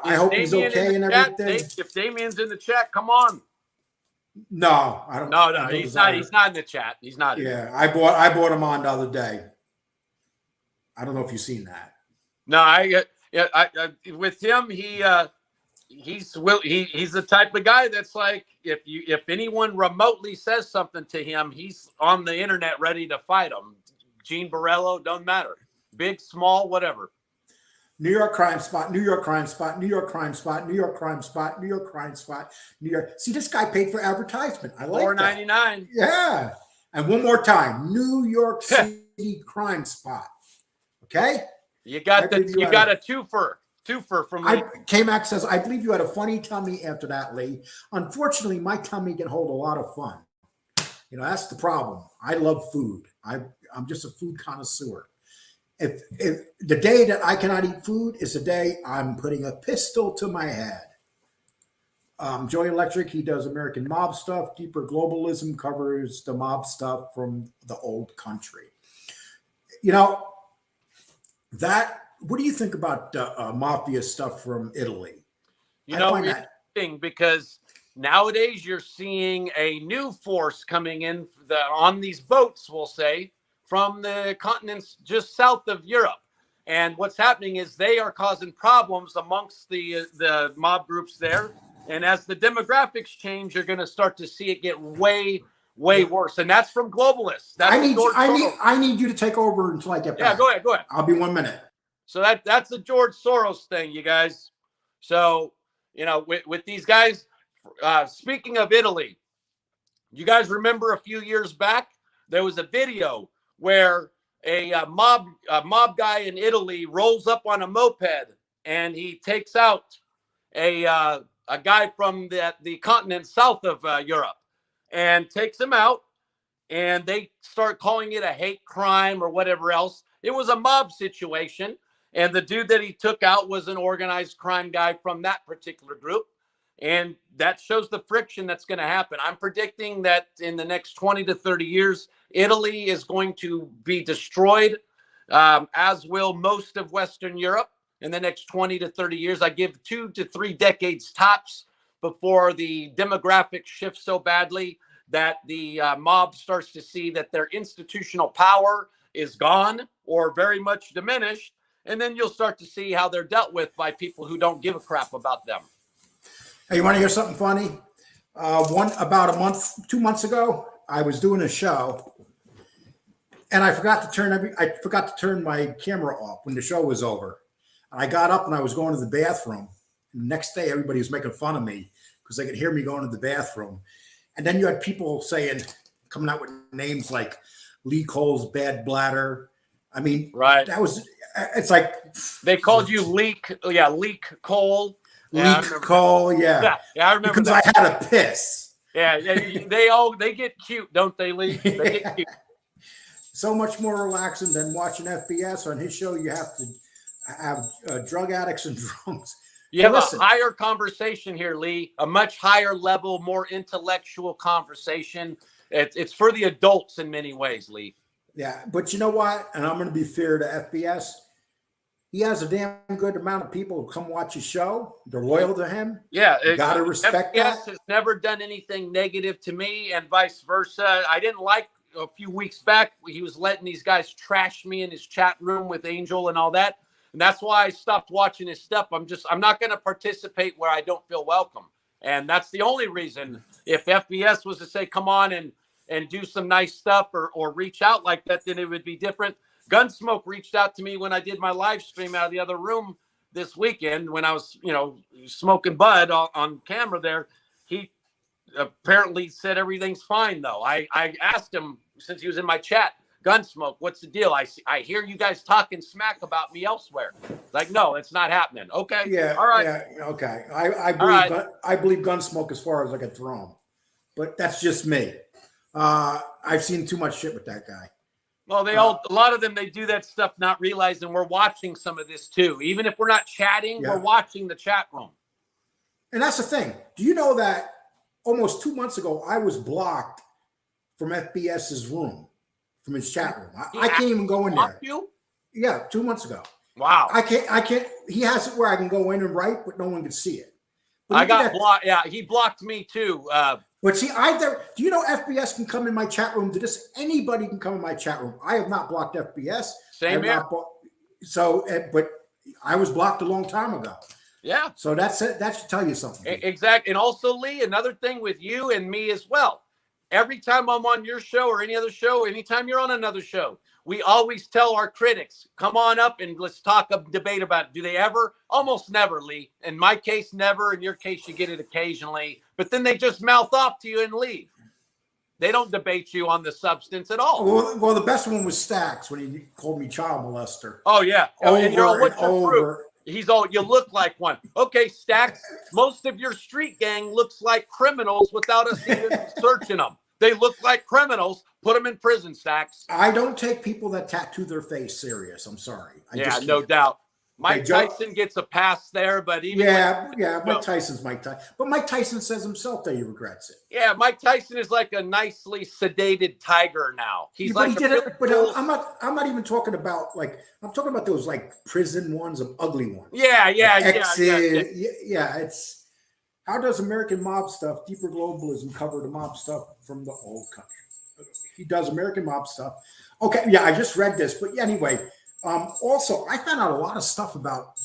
I hope he's okay and everything. If Damien's in the chat, come on. No, I don't. No, he's not. He's not in the chat. He's not. Yeah, I bought him on the other day. I don't know if you've seen that. No, I with him, he's the type of guy that's like, if anyone remotely says something to him, he's on the internet ready to fight him. Gene Borello, don't matter, big, small, whatever. New York crime spot, New York crime spot, New York crime spot, New York crime spot, New York crime spot, New York. See, this guy paid for advertisement. I like $4.99. Yeah, and one more time, New York City crime spot. Okay, you got a twofer from Lee. K-Mac says, I believe you had a funny tummy after that, Lee. Unfortunately, my tummy can hold a lot of fun. That's the problem. I love food. I'm just a food connoisseur. If the day that I cannot eat food is the day I'm putting a pistol to my head. Joey Electric, he does American mob stuff. Deeper Globalism covers the mob stuff from the old country. What do you think about mafia stuff from Italy? It's interesting because nowadays you're seeing a new force coming in on these boats, we'll say, from the continents just south of Europe. And what's happening is they are causing problems amongst the mob groups there. And as the demographics change, you're going to start to see it get way worse. And that's from globalists. I need you to take over until I get back. Yeah, go ahead. I'll be 1 minute. So that's the George Soros thing, you guys. So, with these guys, speaking of Italy, you guys remember a few years back, there was a video where a mob guy in Italy rolls up on a moped and he takes out a guy from the continent south of Europe and takes him out, and they start calling it a hate crime or whatever else. It was a mob situation, and the dude that he took out was an organized crime guy from that particular group. And that shows the friction that's going to happen. I'm predicting that in the next 20 to 30 years, Italy is going to be destroyed, as will most of Western Europe in the next 20 to 30 years. I give 2 to 3 decades tops before the demographics shift so badly that the mob starts to see that their institutional power is gone or very much diminished. And then you'll start to see how they're dealt with by people who don't give a crap about them. Hey, you want to hear something funny? About 2 months ago, I was doing a show, and I forgot to turn my camera off when the show was over. I got up and I was going to the bathroom. And the next day, everybody was making fun of me because they could hear me going to the bathroom. And then you had people coming out with names like Lee Cole's bad bladder. I mean, right? It's like they called you Leak Cole. Yeah, leak coal. yeah, I remember because that. I had to piss. Yeah, they get cute, don't they, Lee? They get cute. So much more relaxing than watching FBS. On his show, you have to have drug addicts and drunks. You have Listen, a higher conversation here, Lee, a much higher level, more intellectual conversation. It's for the adults in many ways, Lee. yeah, but you know what? And I'm going to be fair to FBS. He has a damn good amount of people who come watch his show. They're loyal to him. Yeah, you got to respect that. FBS has never done anything negative to me, and vice versa. I didn't like a few weeks back he was letting these guys trash me in his chat room with Angel and all that. And that's why I stopped watching his stuff. I'm not going to participate where I don't feel welcome. And that's the only reason. If FBS was to say, come on and do some nice stuff or reach out like that, then it would be different. Gunsmoke reached out to me when I did my live stream out of the other room this weekend when I was, smoking bud on camera there. He apparently said everything's fine, though. I asked him, since he was in my chat, Gunsmoke, what's the deal? I hear you guys talking smack about me elsewhere. Like, no, it's not happening. Okay. Yeah. All right. Yeah. Okay. I believe Gunsmoke as far as I can throw him, but that's just me. I've seen too much shit with that guy. Well, a lot of them, they do that stuff not realizing we're watching some of this too. Even if we're not chatting, we're watching the chat room. And that's the thing. Do you know that almost 2 months ago, I was blocked from FBS's room, from his chat room. I can't even go in there. You? Yeah, 2 months ago. Wow. I can't. He has it where I can go in and write, but no one can see it. But I got blocked. Yeah, he blocked me too. But see, do you know FBS can come in my chat room? Anybody can come in my chat room. I have not blocked FBS. Same here. But I was blocked a long time ago. Yeah. So that's it. That should tell you something. Exactly. And also, Lee, another thing with you and me as well. Every time I'm on your show or any other show, anytime you're on another show, we always tell our critics, come on up and let's talk a debate about it. Do they ever? Almost never, Lee. In my case, never. In your case, you get it occasionally. But then they just mouth off to you and leave. They don't debate you on the substance at all. Well, the best one was Stacks when he called me child molester. Oh, yeah. And you're all, what's your proof? He's all, you look like one. Okay, Stacks, most of your street gang looks like criminals without us even searching them. They look like criminals. Put them in prison, Stacks. I don't take people that tattoo their face serious. I'm sorry. No doubt. Mike Tyson gets a pass there, but even Mike Tyson's Mike Tyson. But Mike Tyson says himself that he regrets it. Yeah, Mike Tyson is like a nicely sedated tiger now. He's like, I'm not even talking about I'm talking about those prison ones, of ugly ones. Yeah. It's how does American mob stuff, deeper globalism, cover the mob stuff from the old country? He does American mob stuff. Okay, yeah, I just read this, but anyway. Also, I found out a lot of stuff about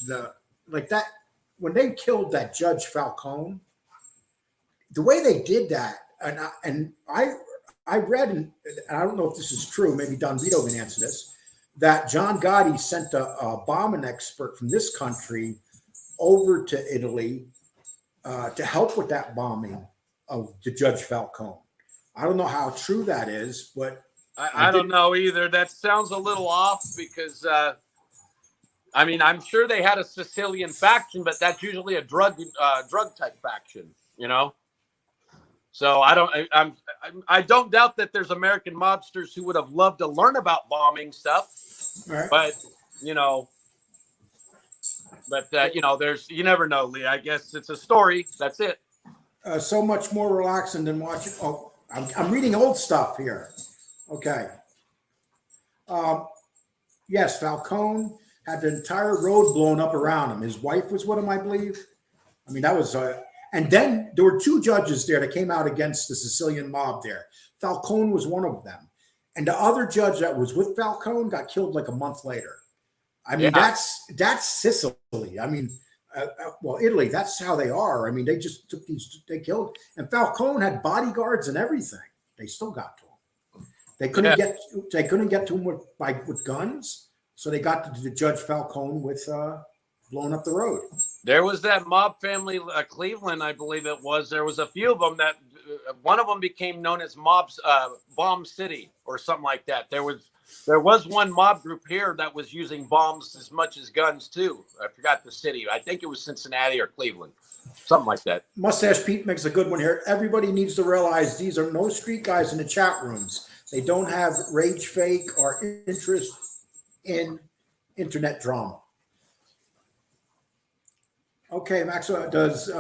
that when they killed that Judge Falcone, the way they did that, and I read, and I don't know if this is true, maybe Don Vito can answer this, that John Gotti sent a bombing expert from this country over to Italy to help with that bombing of the Judge Falcone. I don't know how true that is, but I don't know either. That sounds a little off because, I'm sure they had a Sicilian faction, but that's usually a drug type faction, So I don't doubt that there's American mobsters who would have loved to learn about bombing stuff, right. but there's, you never know, Lee. I guess it's a story. That's it. So much more relaxing than watching. Oh, I'm reading old stuff here. Okay. Yes, Falcone had the entire road blown up around him. His wife was with him, I believe. That was and then there were two judges there that came out against the Sicilian mob there. Falcone was one of them. And the other judge that was with Falcone got killed like a month later. That's Sicily. Italy, that's how they are. They just took they killed. And Falcone had bodyguards and everything. They still got to him. They couldn't get to him with guns, so they got to the Judge Falcone with blowing up the road. There was that mob family, Cleveland, I believe it was. There was a few of them that one of them became known as Bomb City or something like that. There was There was one mob group here that was using bombs as much as guns too. I forgot the city. I think it was Cincinnati or Cleveland, something like that. Mustache Pete makes a good one here. Everybody needs to realize these are no street guys in the chat rooms. They don't have rage fake or interest in internet drama. Okay, Maxwell, does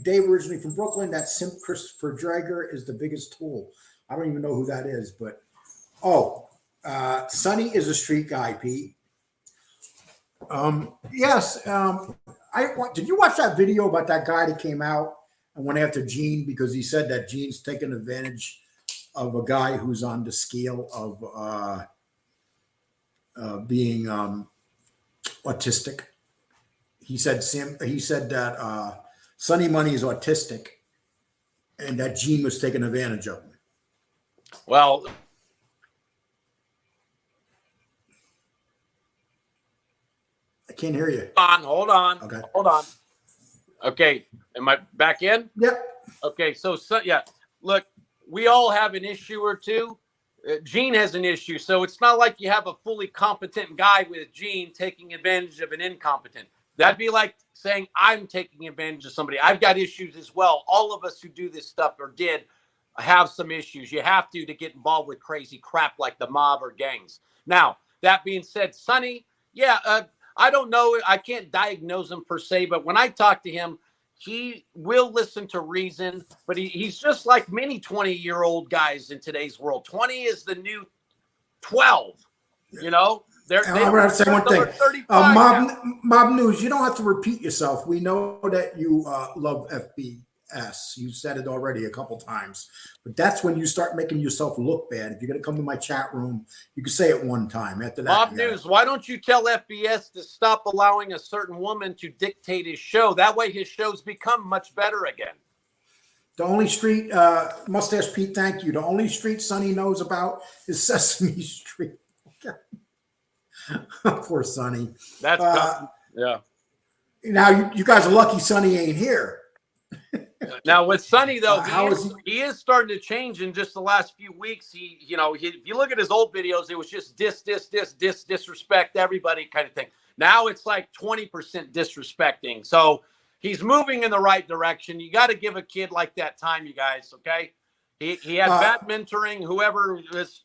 Dave originally from Brooklyn? That simp Christopher Drager is the biggest tool. I don't even know who that is, but Sonny is a street guy, Pete. Yes. Did you watch that video about that guy that came out and went after Gene because he said that Gene's taking advantage of a guy who's on the scale of being autistic? He said that Sonny Money is autistic and that Gene was taking advantage of him. Well, I can't hear you. hold on. Okay. Hold on. Okay. Am I back in? Yep. Okay. So yeah, look, we all have an issue or two. Gene has an issue. So it's not like you have a fully competent guy with Gene taking advantage of an incompetent. That'd be like saying I'm taking advantage of somebody. I've got issues as well. All of us who do this stuff or did have some issues. You have to get involved with crazy crap like the mob or gangs. Now, that being said, Sonny, I don't know. I can't diagnose him per se, but when I talk to him, he will listen to reason, but he's just like many 20-year-old guys in today's world. 20 is the new 12, you know? I'm going to say one thing. Mob News, you don't have to repeat yourself. We know that you love FBS. You said it already a couple times. But that's when you start making yourself look bad. If you're going to come to my chat room, you can say it one time. After that, Mob News, why don't you tell FBS to stop allowing a certain woman to dictate his show? That way his shows become much better again. The only street, Mustache Pete, thank you. The only street Sonny knows about is Sesame Street. Poor Sonny. That's yeah. Now you guys are lucky Sonny ain't here. Now with Sonny though, he is starting to change in just the last few weeks. If you look at his old videos, it was just disrespect everybody kind of thing. Now it's like 20% disrespecting. So he's moving in the right direction. You got to give a kid like that time, you guys. Okay, he had bad mentoring. Whoever is,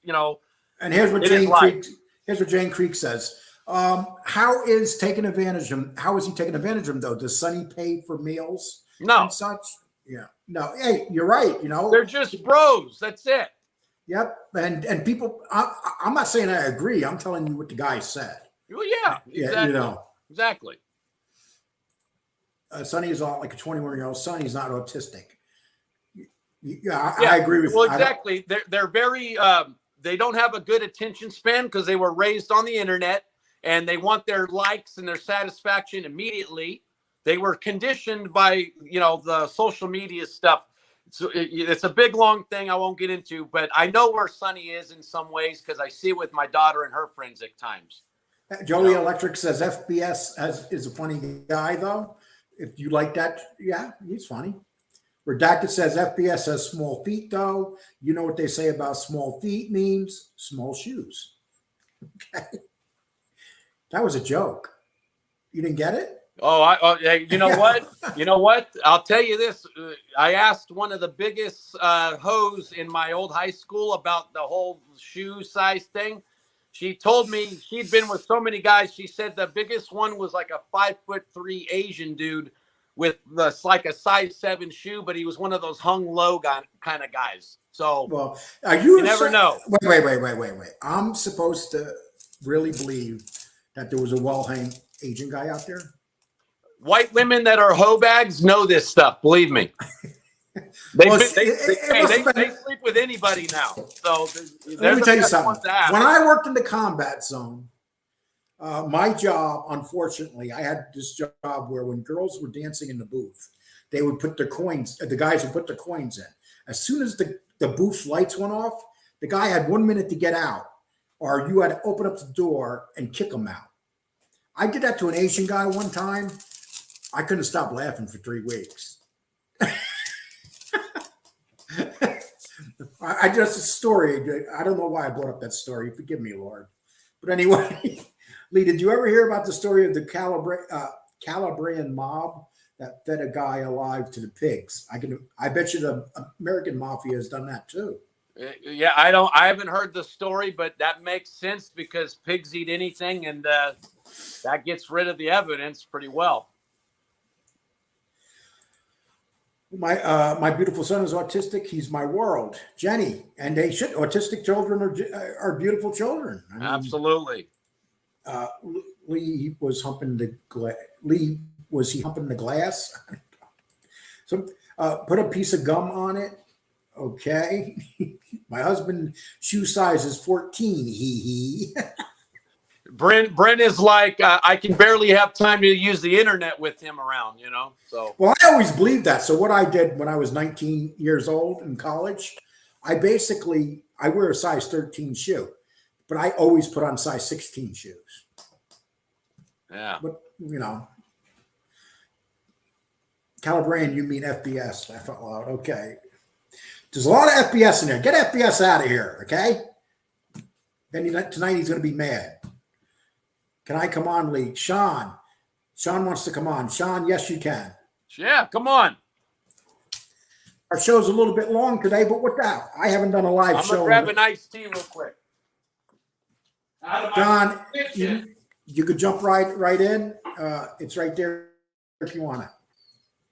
And here's what Jane Creek. Here's what Jane Creek says. How is taking advantage of him? How is he taking advantage of him though? Does Sonny pay for meals? No. And such? Yeah. No. Hey, you're right. They're just bros. That's it. Yep. And people, I'm not saying I agree. I'm telling you what the guy said. Well, yeah. Exactly. Yeah. Exactly. Sonny is like a 21-year-old son. He's not autistic. Yeah. I agree with you. Well, exactly. They're very. They don't have a good attention span because they were raised on the internet and they want their likes and their satisfaction immediately. They were conditioned by, the social media stuff. So it's a big, long thing I won't get into, but I know where Sonny is in some ways because I see it with my daughter and her friends at times. Joey Electric says FBS is a funny guy, though. If you like that, yeah, he's funny. Redacted says FBS has small feet, though. You know what they say about small feet means? Small shoes. Okay. That was a joke. You didn't get it? You know what? You know what? I'll tell you this. I asked one of the biggest hoes in my old high school about the whole shoe size thing. She told me she'd been with so many guys. She said the biggest one was like a 5'3" Asian dude with like a size 7 shoe, but he was one of those hung low kind of guys. So, well, you never know. Wait. I'm supposed to really believe that there was a well-hanged Asian guy out there? White women that are hoe bags know this stuff. Believe me. They sleep with anybody now. So let me tell you something. When I worked in the combat zone, my job, unfortunately, I had this job where when girls were dancing in the booth, they would put their coins, the guys would put their coins in. As soon as the booth lights went off, the guy had 1 minute to get out, or you had to open up the door and kick him out. I did that to an Asian guy one time. I couldn't stop laughing for 3 weeks. I just a story. I don't know why I brought up that story. Forgive me, Lord. But anyway, Lee, did you ever hear about the story of the Calabrian mob that fed a guy alive to the pigs? I bet you the American mafia has done that too. Yeah, I haven't heard the story, but that makes sense because pigs eat anything, and that gets rid of the evidence pretty well. My beautiful son is autistic. He's my world, Jenny, and they should. Autistic children are beautiful children. I mean, absolutely. Lee was humping the Lee was he humping the glass? So put a piece of gum on it. Okay. My husband shoe size is 14. He. Brent is like, I can barely have time to use the internet with him around, you know? So, well, I always believed that. So what I did when I was 19 years old in college, I wear a size 13 shoe, but I always put on size 16 shoes. Yeah. But, you know, Calabrian, you mean FBS. Laugh out loud. Okay. There's a lot of FBS in there. Get FBS out of here, okay? Then tonight he's going to be mad. Can I come on, Lee? Sean wants to come on. Sean, yes, you can. Yeah, come on. Our show's a little bit long today, but what the? I haven't done a live show. I'm going to grab an iced tea real quick. Don, you could jump right in. It's right there if you want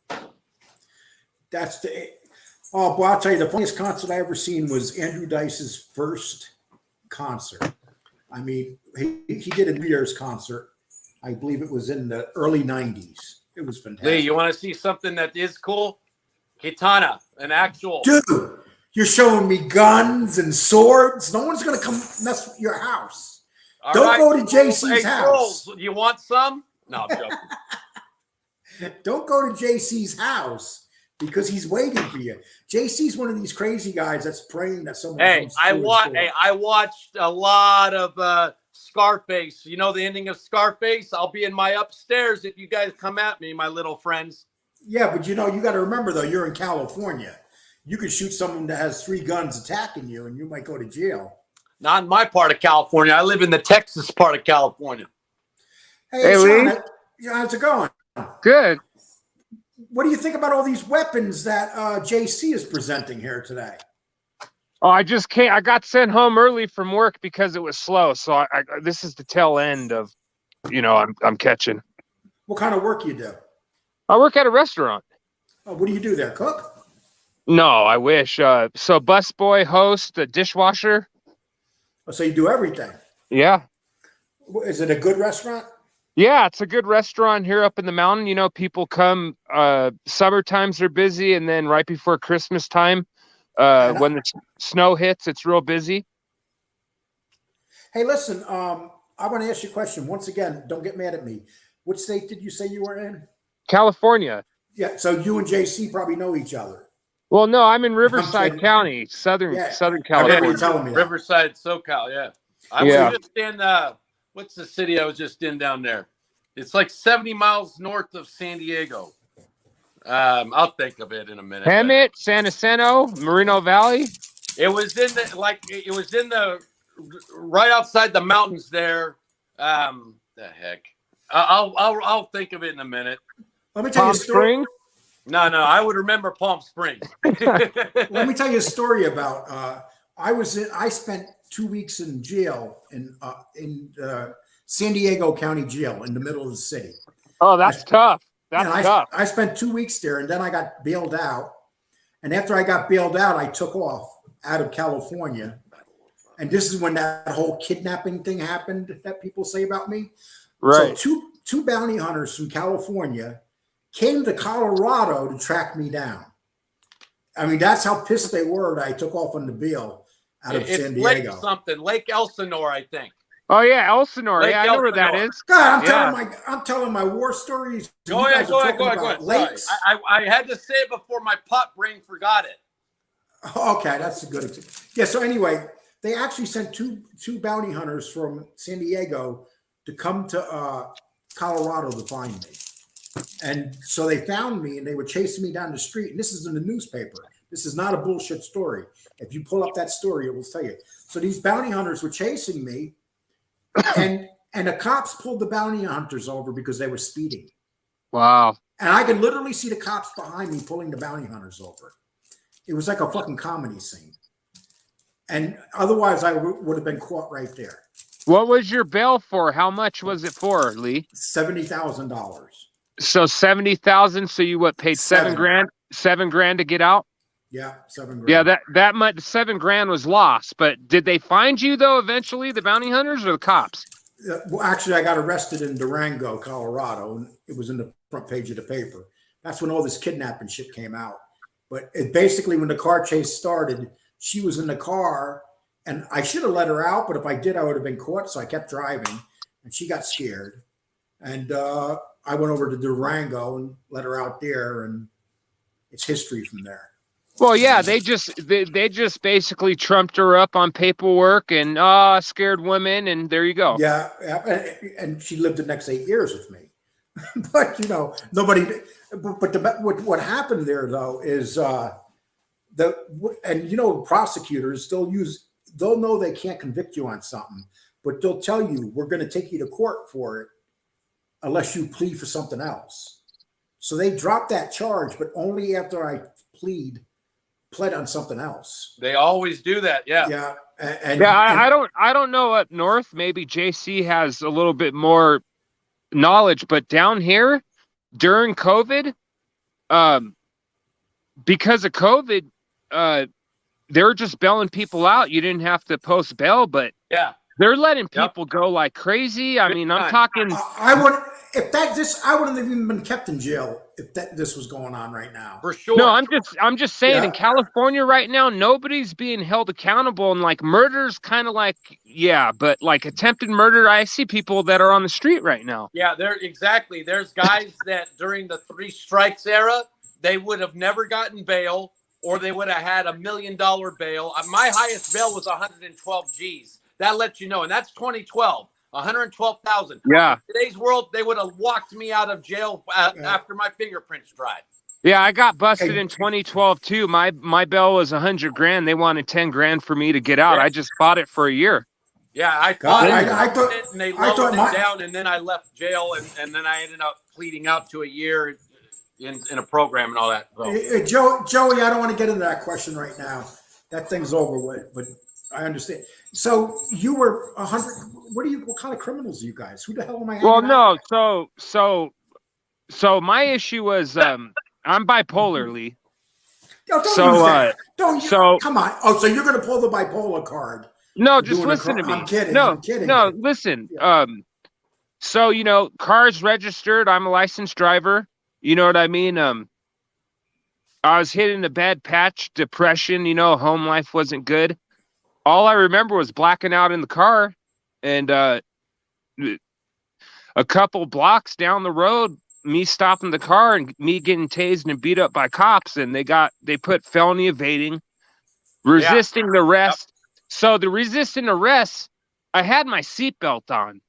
to. That's the... Oh, boy, I'll tell you, the funniest concert I ever seen was Andrew Dice's first concert. I mean, he did a New Year's concert. I believe it was in the early 90s. It was fantastic. Lee, you want to see something that is cool? Katana, an actual. Dude, you're showing me guns and swords. No one's going to come mess with your house. All Don't right, go to JC's house. Girls, you want some? No, I'm joking. Don't go to JC's house because he's waiting for you. JC's one of these crazy guys that's praying that someone comes I watched a lot of Scarface. You know the ending of Scarface? I'll be in my upstairs if you guys come at me, my little friends. Yeah, but you know, you got to remember, though, you're in California. You could shoot someone that has 3 guns attacking you, and you might go to jail. Not in my part of California. I live in the Texas part of California. Hey Sean, how's it going? Good. What do you think about all these weapons that JC is presenting here today? Oh, I just can't. I got sent home early from work because it was slow. So this is the tail end of, I'm catching. What kind of work you do? I work at a restaurant. Oh, what do you do there? Cook? No, I wish. So busboy, host, a dishwasher. Oh, so you do everything? Yeah. Is it a good restaurant? Yeah, it's a good restaurant here up in the mountain. You know, people come, summer times are busy, and then right before Christmas time, when the snow hits, it's real busy. Hey, listen, I want to ask you a question. Once again, don't get mad at me. What state did you say you were in? California. Yeah, so you and JC probably know each other. Well, no, I'm in Riverside County, Southern California. I remember you telling me that. Riverside, SoCal, yeah. I was just in, what's the city I was just in down there? It's like 70 miles north of San Diego. I'll think of it in a minute. Hemet, San Jacinto, Moreno Valley. It was in the right outside the mountains there. The heck. I'll think of it in a minute. Let me tell you a story. Springs? No, I would remember Palm Springs. Let me tell you a story about. I spent 2 weeks in jail in San Diego County Jail in the middle of the city. Oh, that's tough. That's tough. I spent 2 weeks there, and then I got bailed out. And after I got bailed out, I took off out of California. And this is when that whole kidnapping thing happened that people say about me. Right. So two bounty hunters from California came to Colorado to track me down. I mean, that's how pissed they were that I took off on the bail out of San Diego. Lake Elsinore, I think. Oh yeah, Elsinore. Yeah, I know where that is. God, I'm telling my war stories. Go ahead. Lakes. I had to say it before my pot brain forgot it. Okay, that's a good example. Yeah. So anyway, they actually sent two bounty hunters from San Diego to come to Colorado to find me. And so they found me and they were chasing me down the street. And this is in the newspaper. This is not a bullshit story. If you pull up that story, it will tell you. So these bounty hunters were chasing me, and the cops pulled the bounty hunters over because they were speeding. Wow. And I could literally see the cops behind me pulling the bounty hunters over. It was like a fucking comedy scene. And otherwise, I would have been caught right there. What was your bail for? How much was it for, Lee? $70,000. So 70,000. So you paid Seven. $7 grand to get out? Yeah, $7 grand. Yeah, that much $7 grand was lost. But did they find you though eventually, the bounty hunters or the cops? Well, actually, I got arrested in Durango, Colorado, and it was in the front page of the paper. That's when all this kidnapping shit came out. But it basically, when the car chase started, she was in the car, and I should have let her out, but if I did, I would have been caught. So I kept driving, and she got scared. And I went over to Durango and let her out there, and it's history from there. Well, yeah, they just basically trumped her up on paperwork and scared women, and there you go. Yeah, and she lived the next 8 years with me. But nobody. But what happened there though is prosecutors they'll know they can't convict you on something, but they'll tell you we're going to take you to court for it unless you plead for something else. So they dropped that charge, but only after I pled on something else. They always do that. Yeah. Yeah. I don't know up north. Maybe JC has a little bit more knowledge, but down here during COVID, because of COVID, they're just bailing people out. You didn't have to post bail, but yeah, they're letting people go like crazy. I mean, I'm talking. I wouldn't have even been kept in jail if this was going on right now. For sure. No, I'm just saying in California right now, nobody's being held accountable, and like murder's kind of like, but like attempted murder, I see people that are on the street right now. Yeah, there's guys that during the 3 strikes era, they would have never gotten bail, or they would have had $1 million bail. My highest bail was 112 G's. That lets you know, and that's 2012. 112,000. Yeah. In today's world, they would have walked me out of jail after my fingerprints dried. Yeah, I got busted in 2012 too. My bail was 100 grand. They wanted 10 grand for me to get out. I just fought it for a year. Yeah, I thought it, and they lowered it down, and then I left jail, and then I ended up pleading out to a year in a program and all that. So. Joey, I don't want to get into that question right now. That thing's over with, but I understand. So you were 100. What kind of criminals are you guys? Who the hell am I? Well, no. So my issue was I'm bipolar, Lee. Don't use that. Come on. Oh, so you're going to pull the bipolar card? No, just listen to me. I'm kidding. No, I'm kidding. No, listen. Yeah. So cars registered. I'm a licensed driver. You know what I mean? I was hitting a bad patch, depression. Home life wasn't good. All I remember was blacking out in the car, and a couple blocks down the road, me stopping the car and me getting tased and beat up by cops, and they put felony evading, resisting arrest. Yep. So the resisting arrest, I had my seatbelt on,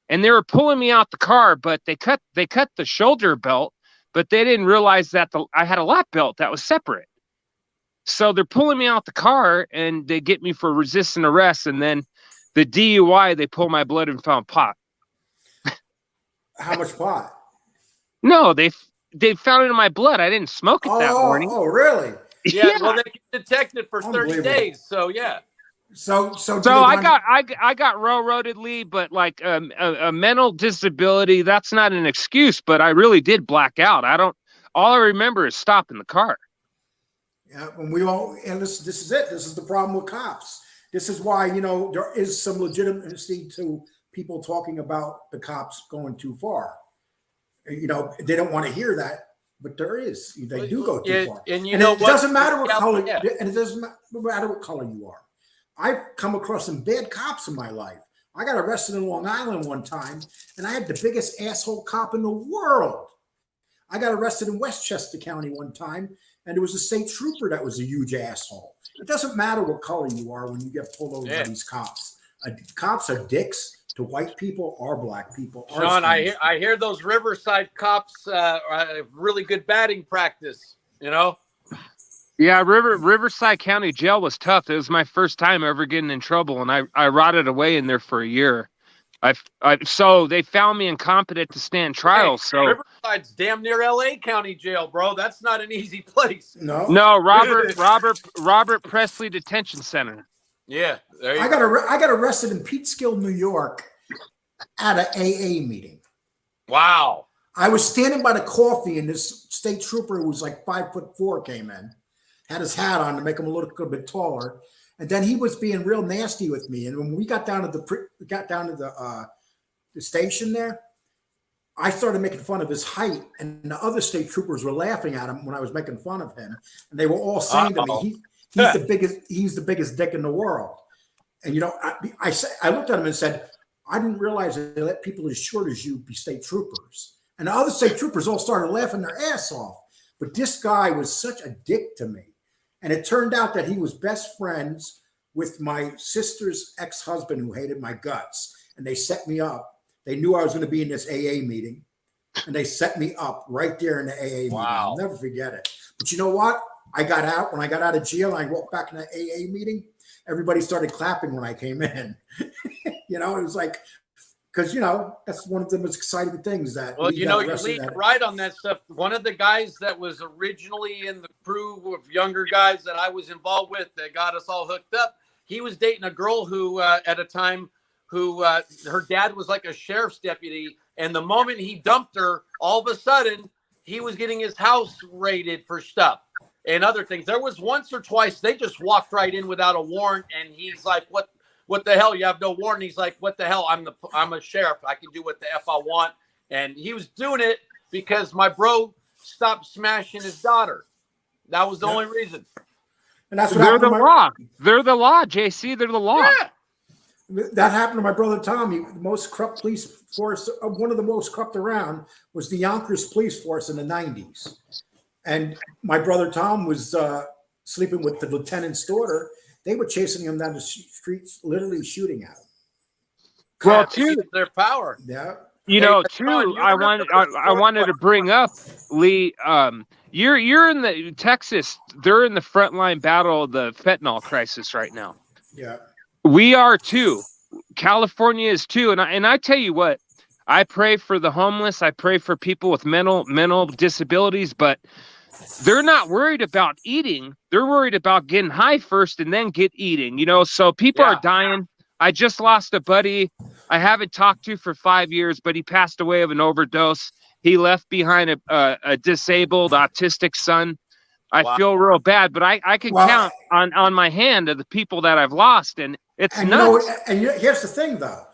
and they were pulling me out the car, but they cut the shoulder belt, but they didn't realize that I had a lap belt that was separate. So they're pulling me out the car, and they get me for resisting arrest, and then the DUI, they pull my blood and found pot. How much pot? No, they found it in my blood. I didn't smoke it that morning. Oh, really? Yeah. Well, they can detect it for 30 days. So yeah. So I got railroaded, Lee, but like a mental disability, that's not an excuse. But I really did black out. All I remember is stopping the car. Yeah, and this is it. This is the problem with cops. This is why, there is some legitimacy to people talking about the cops going too far. They don't want to hear that, but there is. They do go too far. And it doesn't matter what color, and it doesn't matter what color you are. I've come across some bad cops in my life. I got arrested in Long Island one time, and I had the biggest asshole cop in the world. I got arrested in Westchester County one time, and there was a state trooper that was a huge asshole. It doesn't matter what color you are when you get pulled over by these cops. Cops are dicks to white people or black people. Sean, I hear those Riverside cops have really good batting practice. Yeah, Riverside County Jail was tough. It was my first time ever getting in trouble, and I rotted away in there for a year. So they found me incompetent to stand trial. Hey, So Riverside's damn near L.A. County Jail, bro. That's not an easy place. No, no, Robert Presley Detention Center. Yeah, there you I go. got arrested in Peekskill, New York, at an AA meeting. Wow. I was standing by the coffee, and this state trooper who was like 5'4" came in, had his hat on to make him a little bit taller, and then he was being real nasty with me. And when we got down to the station there, I started making fun of his height, and the other state troopers were laughing at him when I was making fun of him, and they were all saying to me, he's the biggest dick in the world. And you know, I looked at him and said, I didn't realize they let people as short as you be state troopers. And the other state troopers all started laughing their ass off. But this guy was such a dick to me. And it turned out that he was best friends with my sister's ex-husband who hated my guts. And they set me up. They knew I was going to be in this AA meeting. And they set me up right there in the AA meeting. I'll never forget it. But you know what? I got out. When I got out of jail, I walked back in the AA meeting. Everybody started clapping when I came in. You know, it was like, because, you know, that's one of the most exciting things that. Well, you know, you lead right on that stuff. One of the guys that was originally in the crew of younger guys that I was involved with that got us all hooked up, he was dating a girl who, at a time, who her dad was like a sheriff's deputy. And the moment he dumped her, all of a sudden, he was getting his house raided for stuff and other things. There was once or twice they just walked right in without a warrant, and he's like, "What the hell? You have no warrant?" He's like, "What the hell? I'm a sheriff. I can do what the F I want." And he was doing it because my bro stopped smashing his daughter. That was the only reason. And that's what They're the law. They're the law, JC. They're the law. Yeah. That happened to my brother Tommy. The most corrupt police force, one of the most corrupt around, was the Yonkers police force in the 90s. And my brother Tom was sleeping with the lieutenant's daughter. They were chasing him down the streets, literally shooting at him. Well, too, their power. Yeah. You know, too, I wanted to bring up, Lee, you're in the Texas. They're in the frontline battle of the fentanyl crisis right now. Yeah. We are too. California is too. And I tell you what, I pray for the homeless. I pray for people with mental disabilities, but they're not worried about eating. They're worried about getting high first and then get eating, you know? So people are dying. I just lost a buddy I haven't talked to for 5 years, but he passed away of an overdose. He left behind a disabled autistic son. I feel real bad, but I can count on my hand of the people that I've lost, and it's nuts. Here's the thing, though.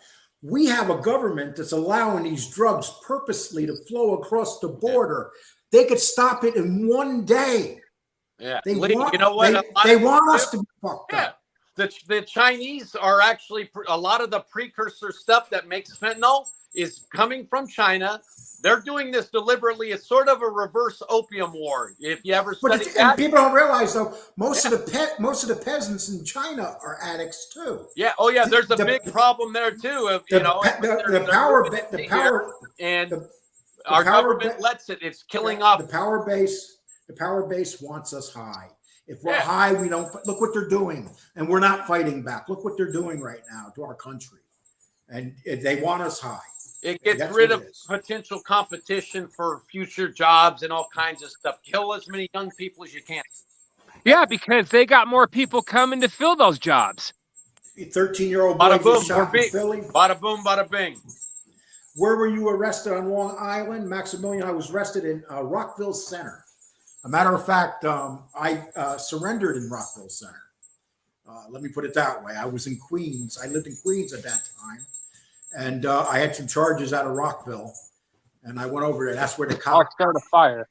We have a government that's allowing these drugs purposely to flow across the border. They could stop it in one day. Yeah. They Lee, want, you know what? they want us to be fucked up. The Chinese are actually, a lot of the precursor stuff that makes fentanyl is coming from China. They're doing this deliberately. It's sort of a reverse opium war. If you ever study that. And people don't realize, though, most of the peasants in China are addicts too. Yeah. Oh, yeah. There's a big problem there too. Of the our government lets it. It's killing off the power base. The power base wants us high. If we're high, we don't look what they're doing, and we're not fighting back. Look what they're doing right now to our country, and they want us high. It gets rid of potential competition for future jobs and all kinds of stuff. Kill as many young people as you can. Yeah, because they got more people coming to fill those jobs. 13-year-old boy just shot in Philly. Bada boom, bada bing. Where were you arrested on Long Island? Maximilian, I was arrested in Rockville Center. A matter of fact, I surrendered in Rockville Center. Let me put it that way. I was in Queens. I lived in Queens at that time. And I had some charges out of Rockville. And I went over there. That's where the cops started a fire.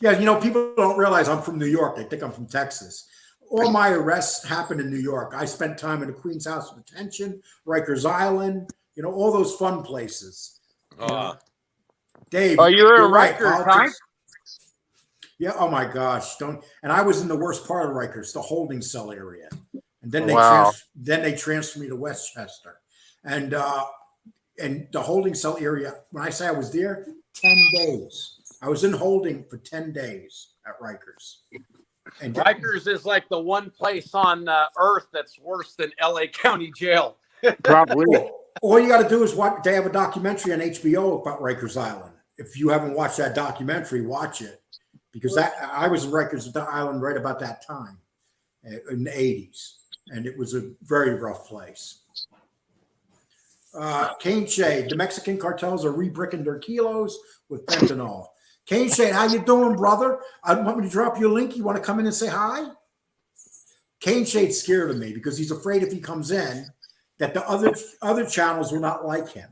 Yeah, you know, people don't realize I'm from New York. They think I'm from Texas. All my arrests happened in New York. I spent time in the Queens House of Detention, Rikers Island, you know, all those fun places. Dave, you're a right. Rikers, huh? Yeah. Oh my gosh. Don't. And I was in the worst part of Rikers, the holding cell area. And then they transferred me to Westchester. And the holding cell area, when I say I was there, 10 days. I was in holding for 10 days at Rikers. And Rikers is like the one place on earth that's worse than LA County Jail. Probably. All you got to do is watch. They have a documentary on HBO about Rikers Island. If you haven't watched that documentary, watch it, because I was in Rikers Island right about that time in the 80s, and it was a very rough place. Cane Shade, the Mexican cartels are re-bricking their kilos with fentanyl. Cane Shade, how you doing, brother? I want me to drop you a link. You want to come in and say hi? Cane Shade's scared of me because he's afraid if he comes in that the other channels will not like him.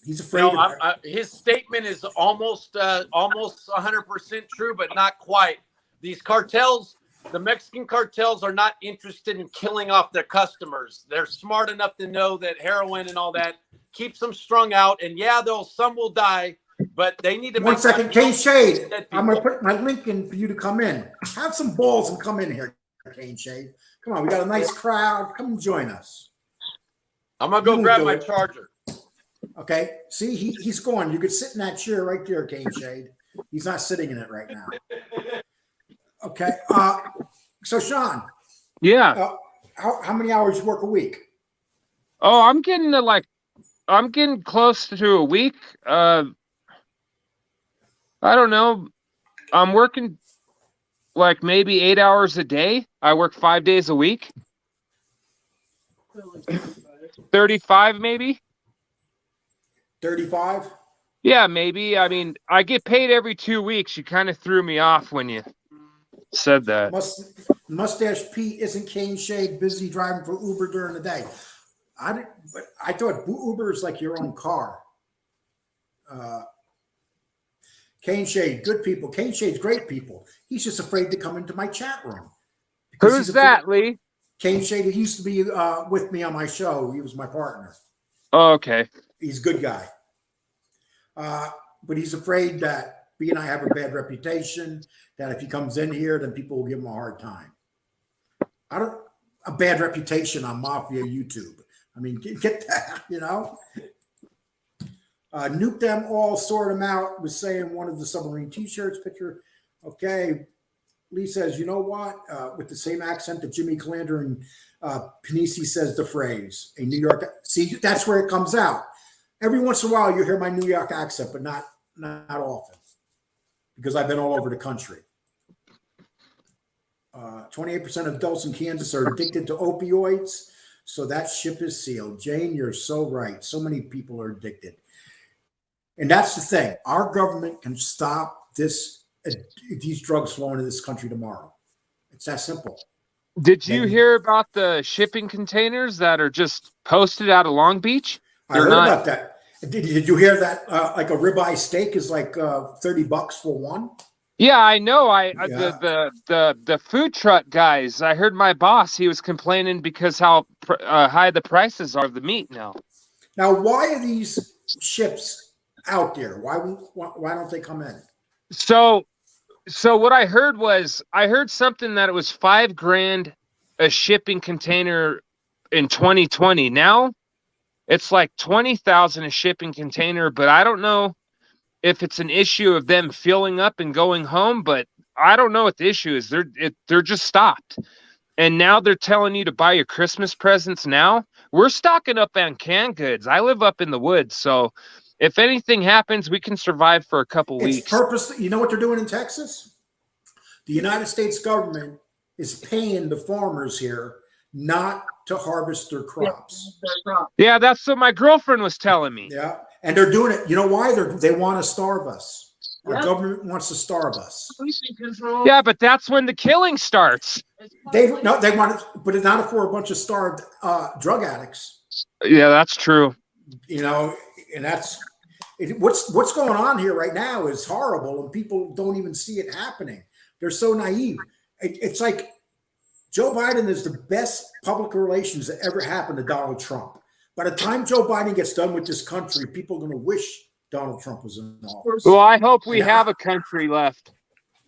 He's afraid. No, his statement is almost 100% true, but not quite. These cartels, the Mexican cartels, are not interested in killing off their customers. They're smart enough to know that heroin and all that keeps them strung out. And yeah, some will die, but they need to. One second, Cane Shade. I'm going to put my link in for you to come in. Have some balls and come in here, Cane Shade. Come on, we got a nice crowd. Come and join us. I'm going to go grab my charger. Okay, see, he's gone. You could sit in that chair right there, Cane Shade. He's not sitting in it right now. Okay, so Sean. Yeah. How many hours you work a week? Oh, I'm getting close to a week. I don't know. I'm working like maybe 8 hours a day. I work 5 days a week. 35 maybe. 35? Yeah, maybe. I mean, I get paid every 2 weeks. You kind of threw me off when you said that. Mustache Pete, isn't Cane Shade busy driving for Uber during the day? I thought Uber is like your own car. Cane Shade, good people. Cane Shade's great people. He's just afraid to come into my chat room. Who's that, Lee? Cane Shade, he used to be with me on my show. He was my partner. Oh, okay. He's a good guy. But he's afraid that B and I have a bad reputation, that if he comes in here, then people will give him a hard time. A bad reputation on Mafia YouTube. I mean, get that, you know? Nuke them all, sort them out, was saying one of the submarine t-shirts picture. Okay. Lee says, you know what? With the same accent that Jimmy Calandra and Panisi says the phrase. A New York, see, that's where it comes out. Every once in a while, you hear my New York accent, but not often, because I've been all over the country. 28% of adults in Kansas are addicted to opioids, so that ship is sealed. Jane, you're so right. So many people are addicted. And that's the thing. Our government can stop these drugs flowing into this country tomorrow. It's that simple. Did you hear about the shipping containers that are just posted out of Long Beach? I heard about that. Did you hear that? Like a ribeye steak is like $30 for one. Yeah, I know. The food truck guys. I heard my boss. He was complaining because how high the prices are of the meat now. Now, why are these ships out there? Why don't they come in? So what I heard was something that it was $5,000 a shipping container in 2020. Now it's like $20,000 a shipping container, but I don't know if it's an issue of them filling up and going home, but I don't know what the issue is. They're just stopped. And now they're telling you to buy your Christmas presents now. We're stocking up on canned goods. I live up in the woods, so if anything happens, we can survive for a couple weeks. Purposely, you know what they're doing in Texas? The United States government is paying the farmers here not to harvest their crops. Yeah, that's what my girlfriend was telling me. Yeah, and they're doing it. You know why? They want to starve us. Our government wants to starve us. Yeah, but that's when the killing starts. They want it, but it's not for a bunch of starved drug addicts. Yeah, that's true. You know, and what's going on here right now is horrible, and people don't even see it happening. They're so naive. It's like Joe Biden is the best public relations that ever happened to Donald Trump. By the time Joe Biden gets done with this country, people are going to wish Donald Trump was in office. Well, I hope we have a country left.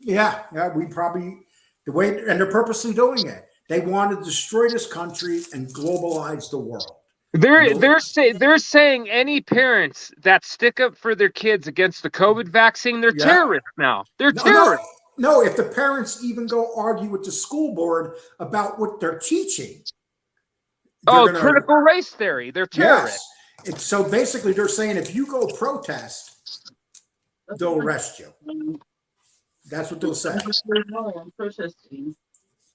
Yeah, we probably and they're purposely doing it. They want to destroy this country and globalize the world. They're saying any parents that stick up for their kids against the COVID vaccine, they're terrorists now. They're terrorists. No, if the parents even go argue with the school board about what they're teaching. Critical race theory. They're terrorists. Yes. So basically they're saying if you go protest, they'll arrest you. That's what they'll say.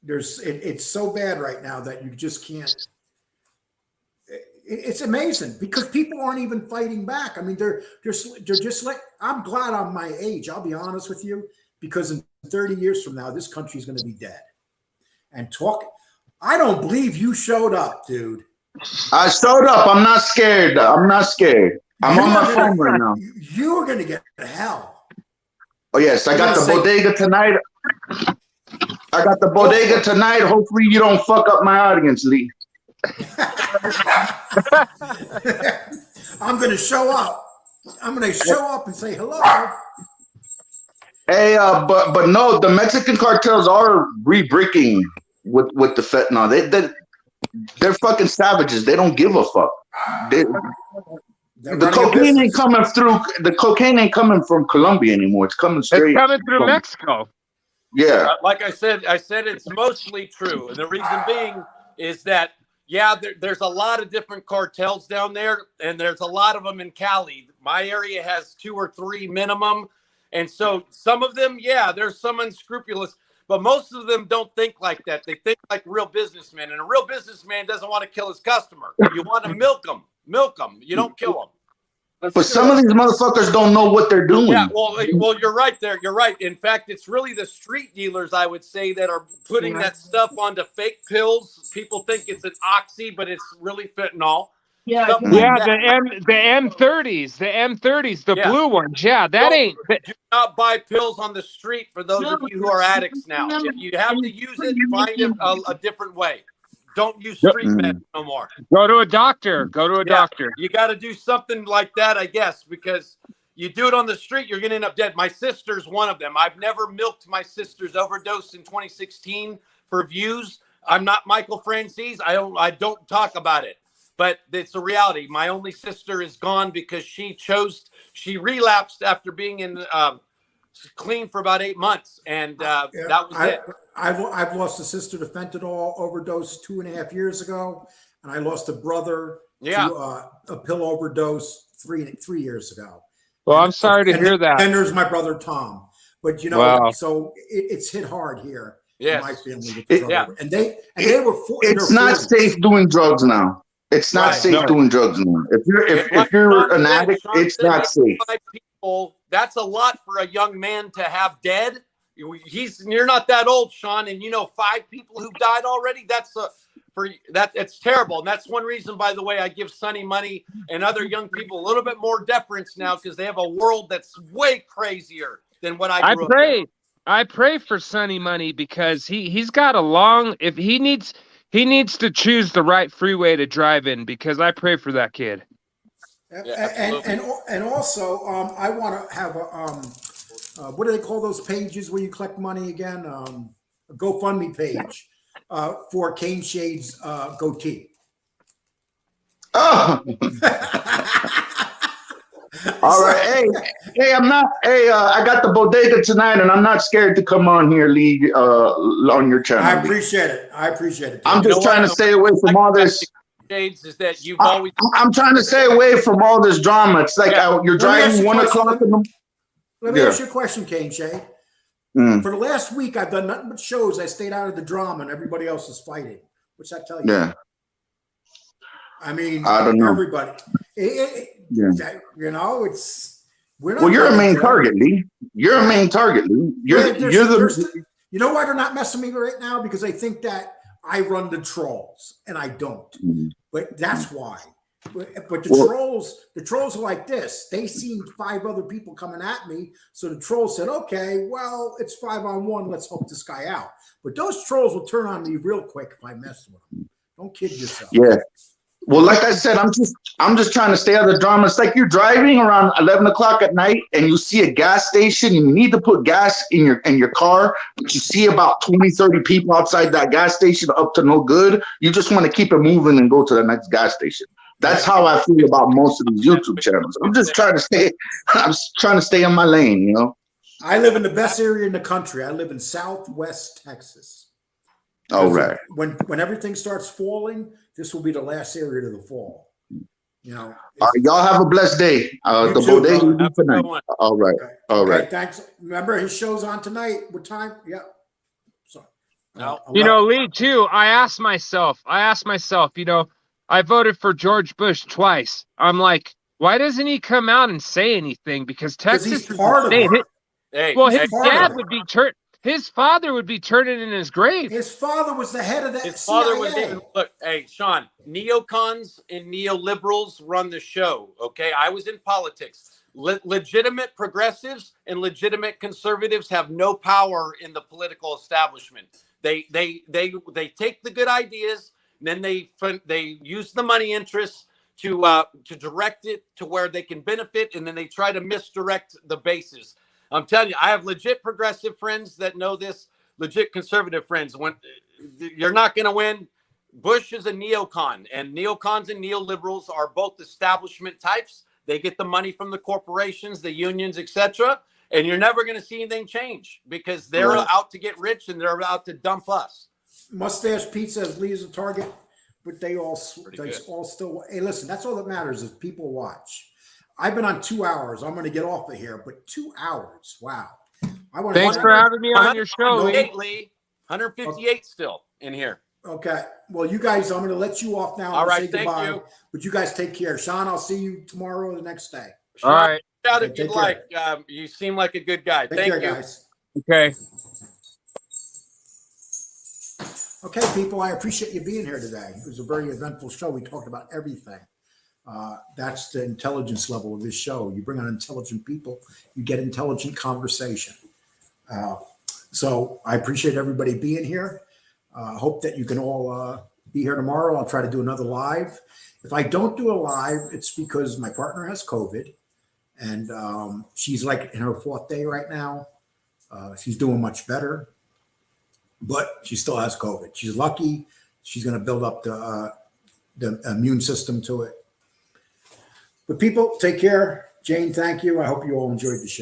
It's so bad right now that you just can't. It's amazing because people aren't even fighting back. I mean, they're just like, I'm glad I'm my age. I'll be honest with you, because in 30 years from now, this country is going to be dead. And I don't believe you showed up, dude. I showed up. I'm not scared. I'm not scared. I'm on my phone right now. You're going to get to hell. Oh, yes. I got the bodega tonight. I got the bodega tonight. Hopefully you don't fuck up my audience, Lee. I'm going to show up. I'm going to show up and say hello. Hey, but no, the Mexican cartels are re-bricking with the fentanyl. They're fucking savages. They don't give a fuck. The cocaine ain't coming through. The cocaine ain't coming from Colombia anymore. It's coming straight. It's coming through Mexico. Yeah. Like I said it's mostly true, and the reason being is that there's a lot of different cartels down there, and there's a lot of them in Cali. My area has 2 or 3 minimum, and so some of them, there's some unscrupulous, but most of them don't think like that. They think like real businessmen, and a real businessman doesn't want to kill his customer. You want to milk them. You don't kill them. But some of these motherfuckers don't know what they're doing. Yeah, well, you're right there. You're right. In fact, it's really the street dealers, I would say, that are putting that stuff onto fake pills. People think it's an oxy, but it's really fentanyl. The M30s, the blue ones. Yeah, do not buy pills on the street for those of you who are addicts now. If you have to use it, find a different way. Don't use street meds no more. Go to a doctor. Doctor. You got to do something like that, I guess, because you do it on the street, you're going to end up dead. My sister's one of them. I've never milked my sister's overdose in 2016 for views. I'm not Michael Francis. I don't talk about it, but it's a reality. My only sister is gone because she relapsed after being in clean for about 8 months, and that was it. I've lost a sister to fentanyl overdose 2.5 years ago, and I lost a brother to a pill overdose three years ago. Well, I'm sorry to hear that. And there's my brother Tom, but so it's hit hard here. In my family with the drug. And they were. It's not safe doing drugs now. It's not safe doing drugs now. If you're an addict, it's not safe. That's a lot for a young man to have dead. You're not that old, Sean, and 5 people who've died already. It's terrible, and that's one reason, by the way, I give Sonny Money and other young people a little bit more deference now, because they have a world that's way crazier than what I grew up in. I pray for Sonny Money because he's got a long. If he needs to choose the right freeway to drive in, because I pray for that kid. And also, I want to have a what do they call those pages where you collect money again? A GoFundMe page for Cane Shade's goatee. Oh. All right. Hey, I'm not. I got the bodega tonight, and I'm not scared to come on here, Lee, on your channel. I appreciate it. I'm just trying to stay away from all this. Is that you've always? I'm trying to stay away from all this drama. It's like you're driving 1 o'clock in the. Let me ask you a question, Cane Shade. For the last week, I've done nothing but shows. I stayed out of the drama, and everybody else is fighting. What's that tell you? Yeah. I mean, I don't know. Everybody. It's. Well, you're a main target, Lee. You're a main target, Lee. You're the. You know why they're not messing with me right now? Because they think that I run the trolls, and I don't. But that's why. But the trolls are like this. They seen 5 other people coming at me, so the trolls said, "Okay, well, it's 5-on-1. Let's help this guy out." But those trolls will turn on me real quick if I mess with them. Don't kid yourself. Yeah. Well, like I said, I'm just trying to stay out of the drama. It's like you're driving around 11 o'clock at night and you see a gas station. You need to put gas in your car, but you see about 20, 30 people outside that gas station up to no good. You just want to keep it moving and go to the next gas station. That's how I feel about most of these YouTube channels. I'm just trying to stay. I'm trying to stay in my lane. You know. I live in the best area in the country. I live in Southwest Texas. All right. When everything starts falling, this will be the last area to the fall. You know. Y'all have a blessed day. The too, bodega brother. will be tonight. All right. Okay. All right. Thanks. Remember his show's on tonight. What time? Yeah. So. You know, Lee, too, I asked myself, you know, I voted for George Bush twice. I'm like, why doesn't he come out and say anything? Because Texas is part of it. His father would be turning in his grave. His father was the head of that. His father CIA. was look, hey, Sean, neocons and neoliberals run the show. Okay. I was in politics. Legitimate progressives and legitimate conservatives have no power in the political establishment. They take the good ideas, and then they use the money interests to direct it to where they can benefit, and then they try to misdirect the bases. I'm telling you, I have legit progressive friends that know this, legit conservative friends. When you're not going to win, Bush is a neocon, and neocons and neoliberals are both establishment types. They get the money from the corporations, the unions, etc. And you're never going to see anything change because they're out to get rich and they're out to dump us. Mustache Pete says Lee is a target, but they all still. Hey, listen, that's all that matters is people watch. I've been on 2 hours. I'm going to get off of here, but 2 hours. Wow. Thanks for having me on your show, Lee. 158 still in here. Okay. Well, you guys, I'm going to let you off now. All right. Say goodbye, thank you. But you guys take care. Sean, I'll see you tomorrow or the next day. Sean, all right. Shout if you'd like. You seem like a good guy. Take Thank care, you. guys. Okay. Okay, people, I appreciate you being here today. It was a very eventful show. We talked about everything. That's the intelligence level of this show. You bring on intelligent people, you get intelligent conversation. So I appreciate everybody being here. Hope that you can all be here tomorrow. I'll try to do another live. If I don't do a live, it's because my partner has COVID, and she's like in her 4th day right now. She's doing much better, but she still has COVID. She's lucky. She's going to build up the immune system to it. But people, take care. Jane, thank you. I hope you all enjoyed the show.